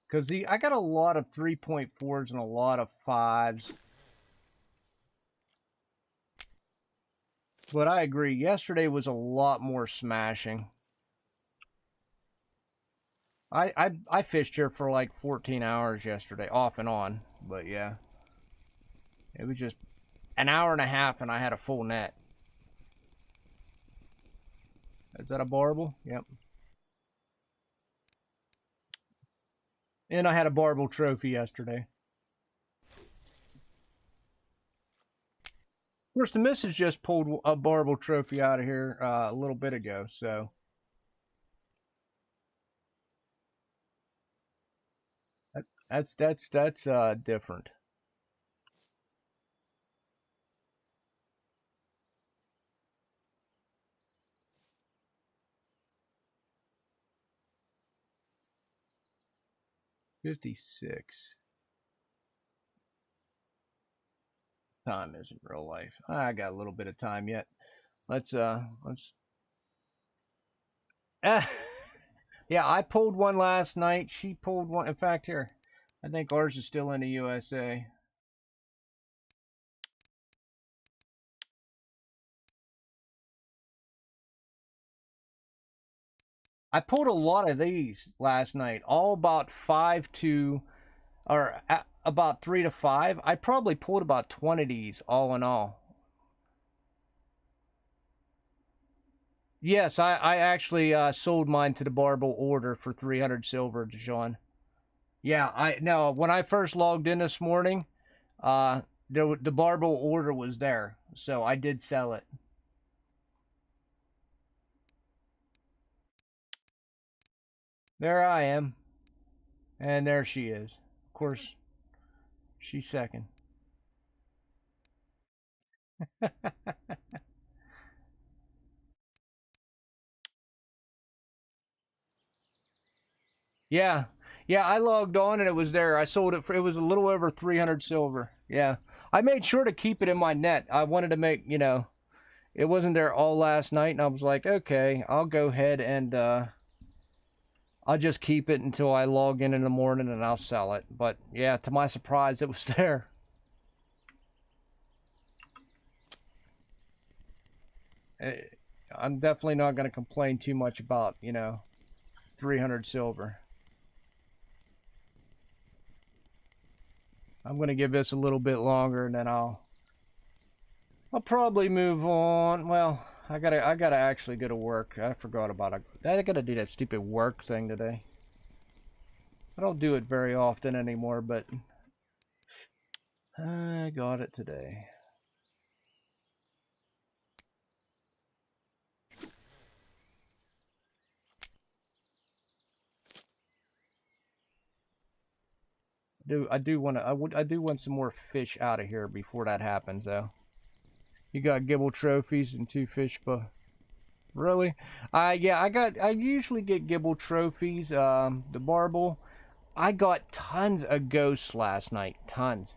Because I got a lot of 3.4s and a lot of 5s. But I agree, yesterday was a lot more smashing. I fished here for like 14 hours yesterday, off and on. But yeah, it was just an hour and a half, and I had a full net. Is that a barbel? Yep. And I had a barbel trophy yesterday. Of course, the missus just pulled a barbel trophy out of here a little bit ago, so that's different. $56. Time isn't real life. I got a little bit of time yet. Let's yeah, I pulled one last night. She pulled one. In fact, here, I think ours is still in the USA. I pulled a lot of these last night, all about 5 to, or about 3 to 5. I probably pulled about 20 of these, all in all. Yes, I actually sold mine to the barbel order for 300 silver, Dijon. Yeah, I no. When I first logged in this morning, the barbel order was there, so I did sell it. There I am, and there she is. Of course, she's second. Yeah, yeah. I logged on and it was there. I sold it for. It was a little over 300 silver. Yeah, I made sure to keep it in my net. I wanted to make it wasn't there all last night, and I was like, okay, I'll go ahead and I'll just keep it until I log in the morning and I'll sell it. But yeah, to my surprise, it was there. Eh, I'm definitely not going to complain too much about 300 silver. I'm going to give this a little bit longer, and then I'll probably move on. Well, I gotta actually go to work. I forgot about it. I gotta do that stupid work thing today. I don't do it very often anymore, but I got it today. I do want to I do want some more fish out of here before that happens though. You got gibble trophies and 2 fish, but really? Yeah, I usually get gibble trophies. The barbel. I got tons of ghosts last night. Tons.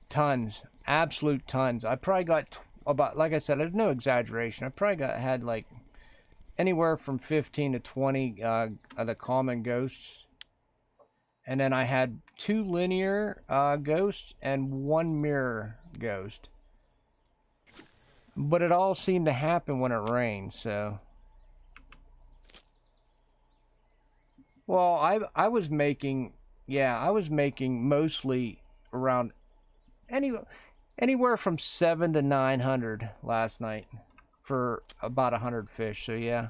Tons. Absolute tons. I probably got about, like I said, there's no exaggeration. I probably had like anywhere from 15 to 20 of the common ghosts. And then I had 2 linear ghosts and 1 mirror ghost. But it all seemed to happen when it rained, so. Well, I was making, yeah, I was making mostly around any anywhere from 7 to 900 last night for about 100 fish. So yeah,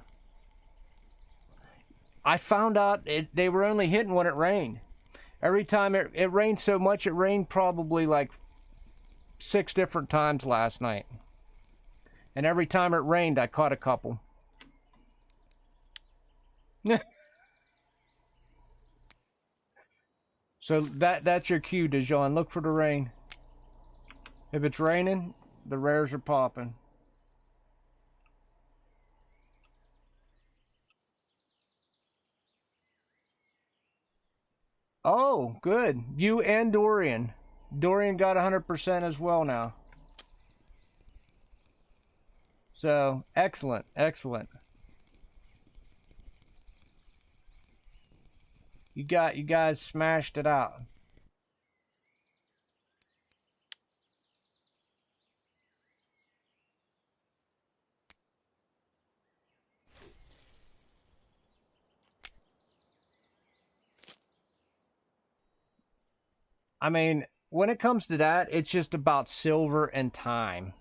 I found out they were only hitting when it rained. Every time it rained so much, it rained probably like 6 different times last night. And every time it rained, I caught a couple. So that's your cue, Dijon. Look for the rain. If it's raining, the rares are popping. Oh, good. You and Dorian. Dorian got 100% as well now. So, excellent, excellent. You guys smashed it out. I mean, when it comes to that, it's just about silver and time.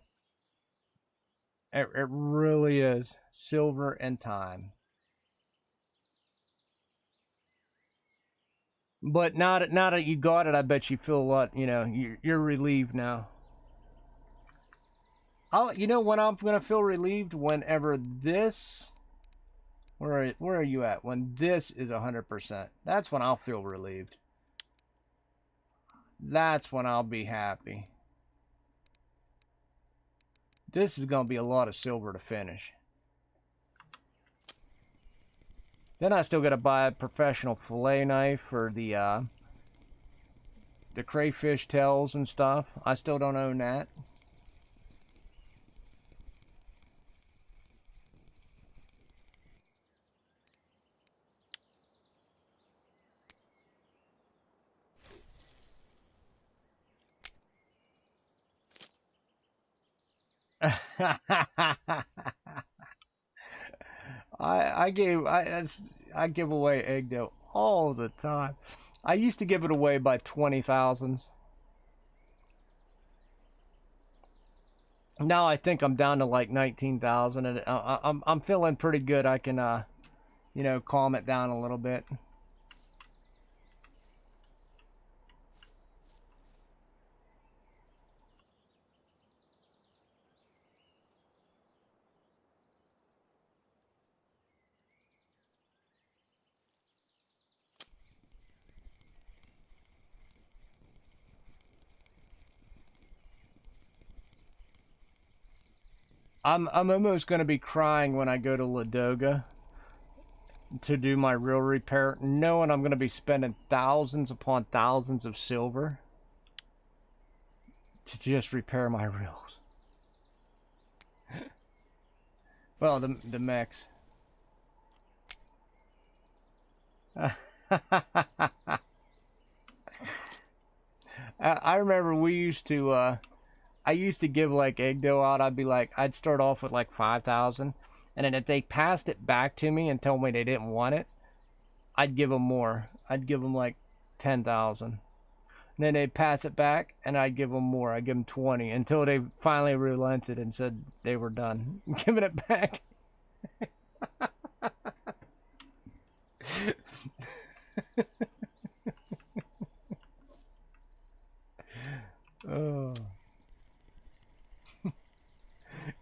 It really is silver and time. But now that you got it, I bet you feel a lot. You're relieved now. You know when I'm gonna feel relieved? Whenever this, where are you at? When this is 100%, that's when I'll feel relieved. That's when I'll be happy. This is gonna be a lot of silver to finish. Then I still gotta buy a professional fillet knife for the crayfish tails and stuff. I still don't own that. I give away egg dough all the time. I used to give it away by 20,000s. Now I think I'm down to like 19,000, and I'm feeling pretty good. I can calm it down a little bit. I'm almost going to be crying when I go to Ladoga to do my reel repair, knowing I'm going to be spending thousands upon thousands of silver to just repair my reels. Well, the mechs. I remember we used to I used to give like egg dough out. I'd start off with like 5,000, and then if they passed it back to me and told me they didn't want it, I'd give them more. I'd give them like 10,000. And then they'd pass it back, and I'd give them more. I'd give them 20 until they finally relented and said they were done giving it back. Oh.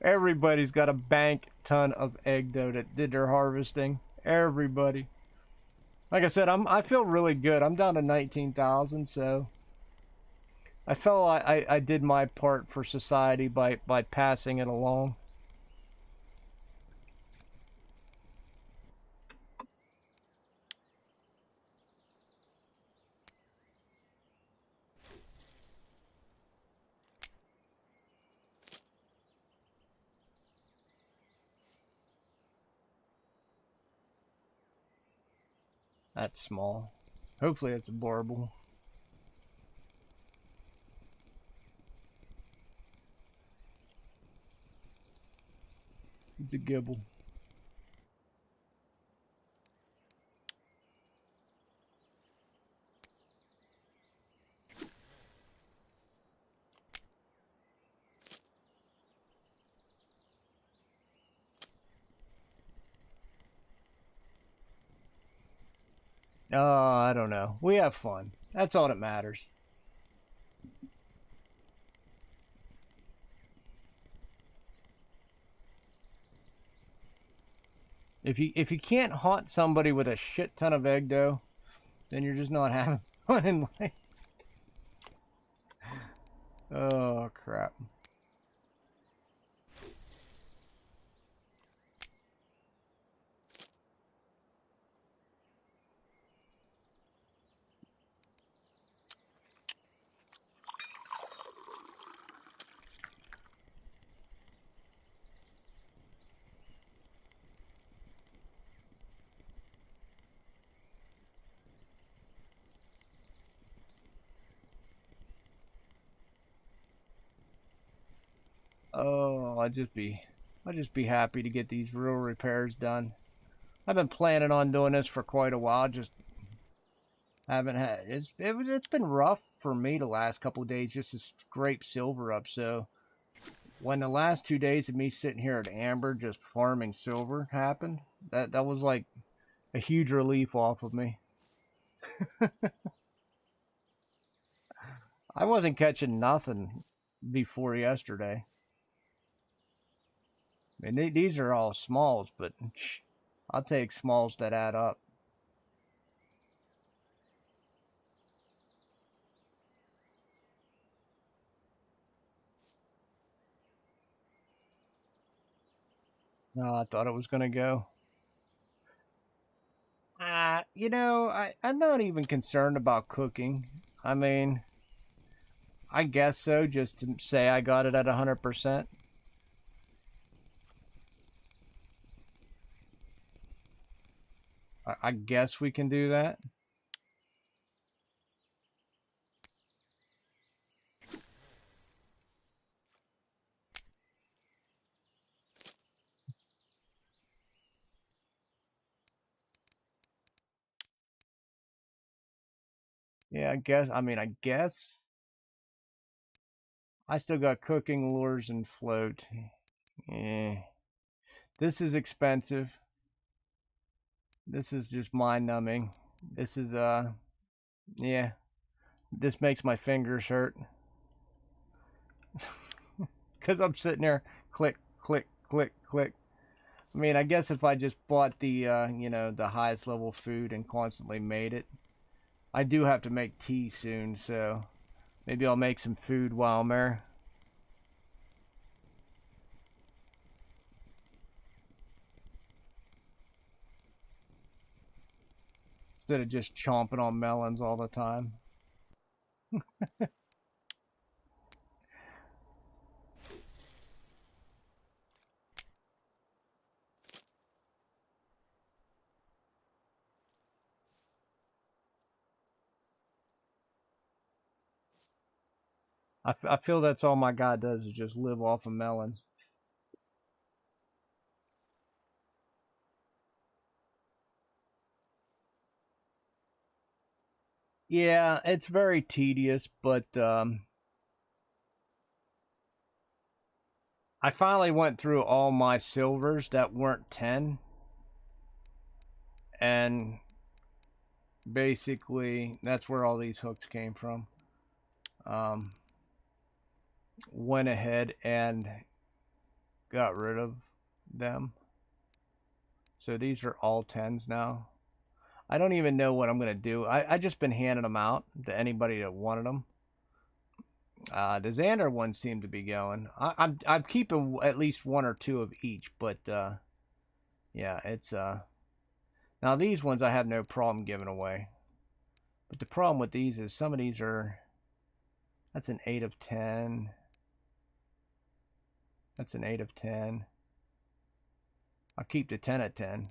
Everybody's got a bank ton of egg dough that did their harvesting. Everybody. Like I said, I feel really good. I'm down to 19,000, so I felt I did my part for society by passing it along. That's small. Hopefully it's a barbel. It's a gibble. Oh, I don't know. We have fun. That's all that matters. If you can't haunt somebody with a shit ton of egg dough, then you're just not having fun in life. Oh crap. Oh, I'd just be happy to get these real repairs done. I've been planning on doing this for quite a while. Just Haven't had it's been rough for me the last couple of days just to scrape silver up. So when the last 2 days of me sitting here at Amber just farming silver happened, that was like a huge relief off of me. I wasn't catching nothing before yesterday. I mean, these are all smalls, but I'll take smalls that add up. No, I thought it was gonna go. I'm not even concerned about cooking. I mean, I guess so. Just to say I got it at 100%. I guess we can do that. Yeah, I guess. I mean, I guess I still got cooking lures and float. Eh. This is expensive. This is just mind numbing. This is yeah. This makes my fingers hurt because I'm sitting there click, click, click, click. I mean, I guess if I just bought the the highest level food and constantly made it, I do have to make tea soon, so maybe I'll make some food while I'm there. Instead of just chomping on melons all the time. I feel that's all my guy does is just live off of melons. Yeah, it's very tedious, but I finally went through all my silvers that weren't 10, and basically that's where all these hooks came from. Um, Went ahead and got rid of them. So these are all 10s now. I don't even know what I'm going to do. I just been handing them out to anybody that wanted them. The Xander ones seem to be going. I'm keeping at least one or two of each, but yeah, it's now these ones I have no problem giving away. But the problem with these is some of these are that's an 8 of 10. That's an 8 of 10. I'll keep the 10 of 10.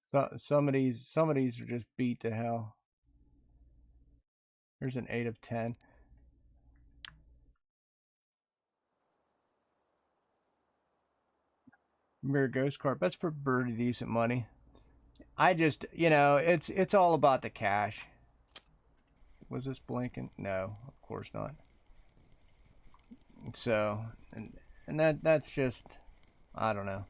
So some of these are just beat to hell. There's an 8 of 10. Mirror Ghost Carp. That's pretty decent money. I just, it's all about the cash. Was this blinking? No, of course not. So, and that's just, I don't know.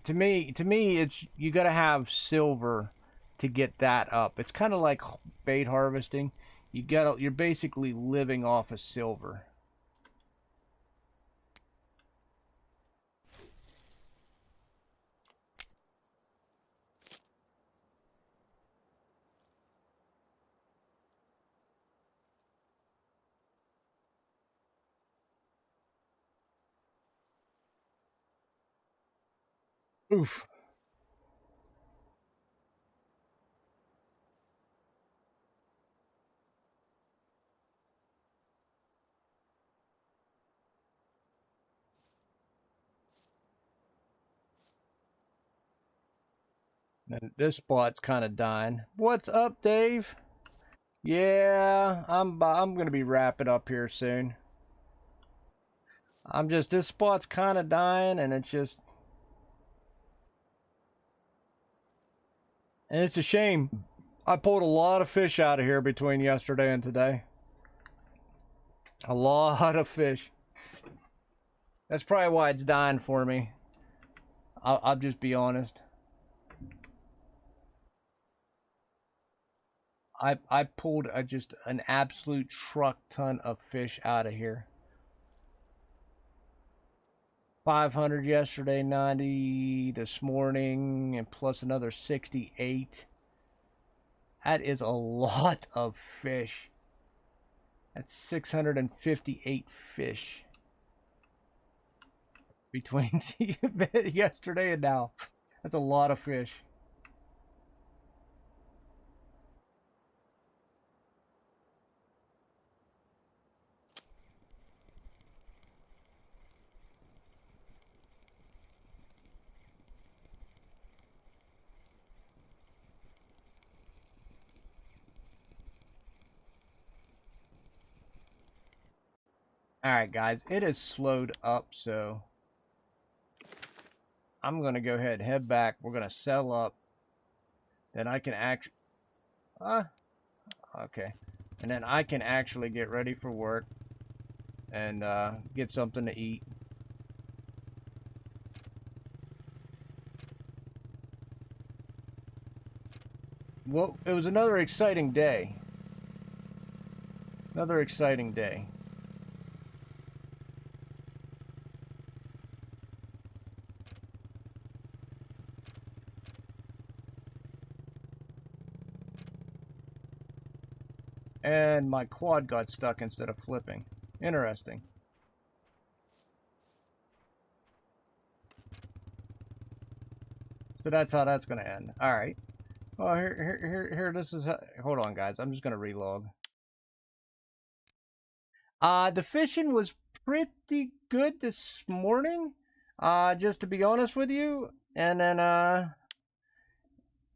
To me, it's you got to have silver to get that up. It's kind of like bait harvesting. You're basically living off of silver. Oof. And this spot's kind of dying. What's up, Dave? Yeah, I'm gonna be wrapping up here soon. this spot's kind of dying, and it's a shame. I pulled a lot of fish out of here between yesterday and today. A lot of fish. That's probably why it's dying for me. I'll just be honest. I pulled just an absolute truck ton of fish out of here. 500 yesterday, 90 this morning, and plus another 68. That is a lot of fish. That's 658 fish between yesterday and now. That's a lot of fish. Alright guys, it is slowed up, so I'm going to go ahead and head back. We're going to sell up. Then I can actually... okay. And then I can actually get ready for work and get something to eat. Well, it was another exciting day. Another exciting day. And my quad got stuck instead of flipping. Interesting. So that's how that's going to end. All right. Well, here. This is. Hold on, guys. I'm just going to relog. The fishing was pretty good this morning. Just to be honest with you, and then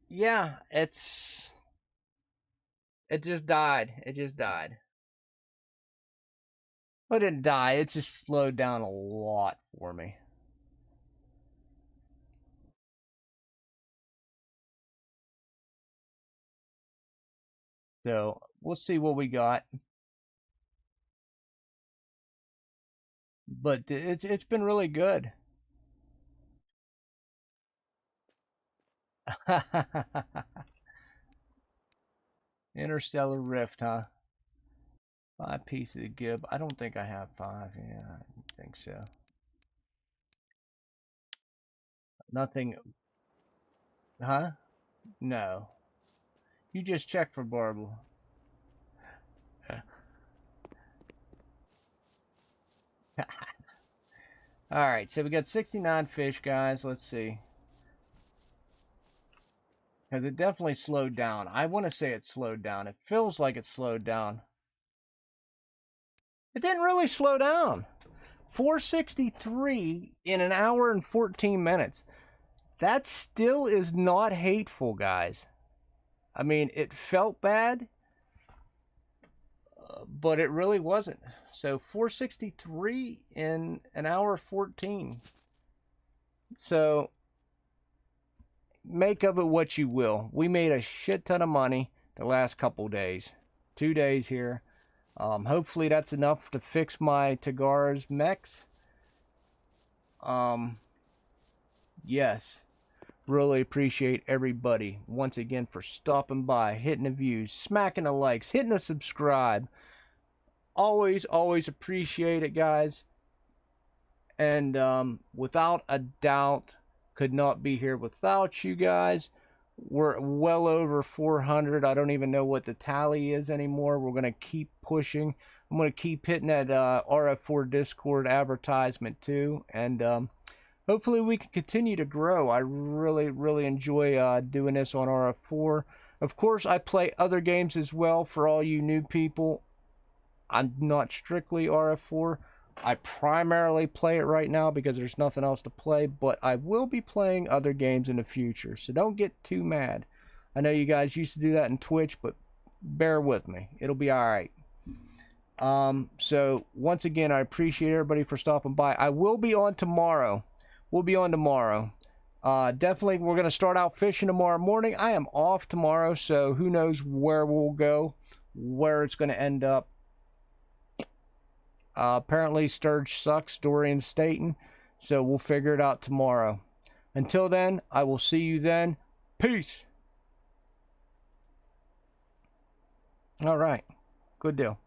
yeah, it just died. It just died. Well, it didn't die. It just slowed down a lot for me. So we'll see what we got. But it's been really good. Interstellar Rift, huh? 5 pieces of gib. I don't think I have 5. Yeah, I don't think so. Nothing. Huh? No. You just check for Barble. Alright, so we got 69 fish, guys. Let's see. Because it definitely slowed down. I want to say it slowed down. It feels like it slowed down. It didn't really slow down. 463 in an hour and 14 minutes. That still is not hateful, guys. I mean, it felt bad, but it really wasn't. So 463 in an hour 14. So make of it what you will. We made a shit ton of money the last couple days. 2 days here. Hopefully that's enough to fix my Tagara's mechs. Yes. Really appreciate everybody once again for stopping by, hitting the views, smacking the likes, hitting the subscribe. Always appreciate it, guys. And without a doubt, could not be here without you guys. We're well over 400. I don't even know what the tally is anymore. We're going to keep pushing. I'm going to keep hitting that RF4 Discord advertisement too. And hopefully we can continue to grow. I really enjoy doing this on RF4. Of course, I play other games as well for all you new people. I'm not strictly RF4. I primarily play it right now because there's nothing else to play, but I will be playing other games in the future, so don't get too mad. I know you guys used to do that in Twitch, but bear with me. It'll be alright. So once again, I appreciate everybody for stopping by. I will be on tomorrow. We'll be on tomorrow. Definitely, we're going to start out fishing tomorrow morning. I am off tomorrow, so who knows where we'll go, where it's going to end up. Apparently, sturge sucks, Dorian Staten, so we'll figure it out tomorrow. Until then, I will see you then. Peace. All right. Good deal.